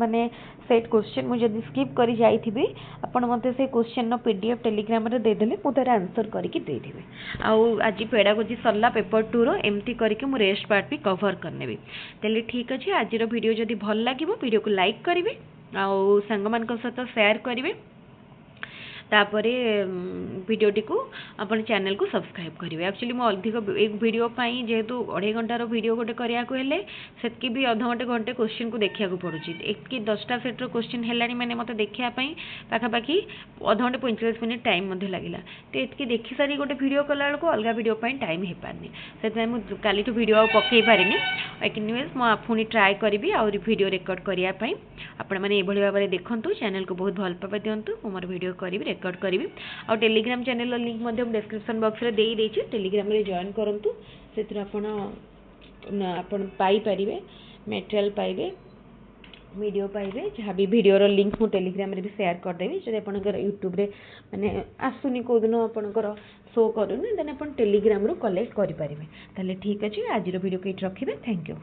माने सेट क्वेश्चन मु जदी स्किप करि जाईथिबी आपण मते से क्वेश्चन नो पीडीएफ टेलीग्राम रे दे देले मु तार आंसर करके दे देबे आउ आज पेडागोजी सरला पेपर 2 रो एम्ति करके मु रेस्ट पार्ट भी कवर करनेबी तले ठीक अछि आज रो वीडियो जदी भल लागिबो वीडियो को लाइक करिवे आउ संग मान को साथ शेयर करिवे तापरे वीडियोटी को अपन चैनल को सब्सक्राइब करिवे एक्चुअली मो अधिक एक वीडियो पाई जेहेतु 2.5 घंटार वीडियो गोटे करिया को हेले सेतकी भी आधा घंटे क्वेश्चन को देखिया को पड़ुची एक की 10टा सेट रो क्वेश्चन हेलानी माने मते देखिया पई पाखा पाखी आधा घंटे 45 मिनिट टाइम मध्ये लागिला तो एतकी देखि सारी गोटे वीडियो कला को अलगा वीडियो पई टाइम हे पारनी सेत मु काली तो वीडियो पक्के पारिनी एनीवेज मो पुनी ट्राई करबी और वीडियो रिकॉर्ड करिया पई आपण माने एभली भाबरे देखंतु चैनल को बहुत भल पाबा दियंतु मोर वीडियो करिवि रिकॉर्ड करिवि और टेलीग्राम चैनल लिंक मध्ये डिस्क्रिप्शन बॉक्स रे देई देछि टेलीग्राम रे जॉइन करंतु सेतिर आपण पाई परिवे मटेरियल पाइबे वीडियो पाइबे जहाँ भी वीडियो रो लिंक मु टेलीग्राम रे भी शेयर कर देबी जदि आपनकर यूट्यूब रे माने आसुनी को दिन आपनकर शो करूनी देन आपण टेलीग्राम रो कलेक्ट करि परिबे ताले ठीक अछि आज रो वीडियो केट रखिबे थैंक यू।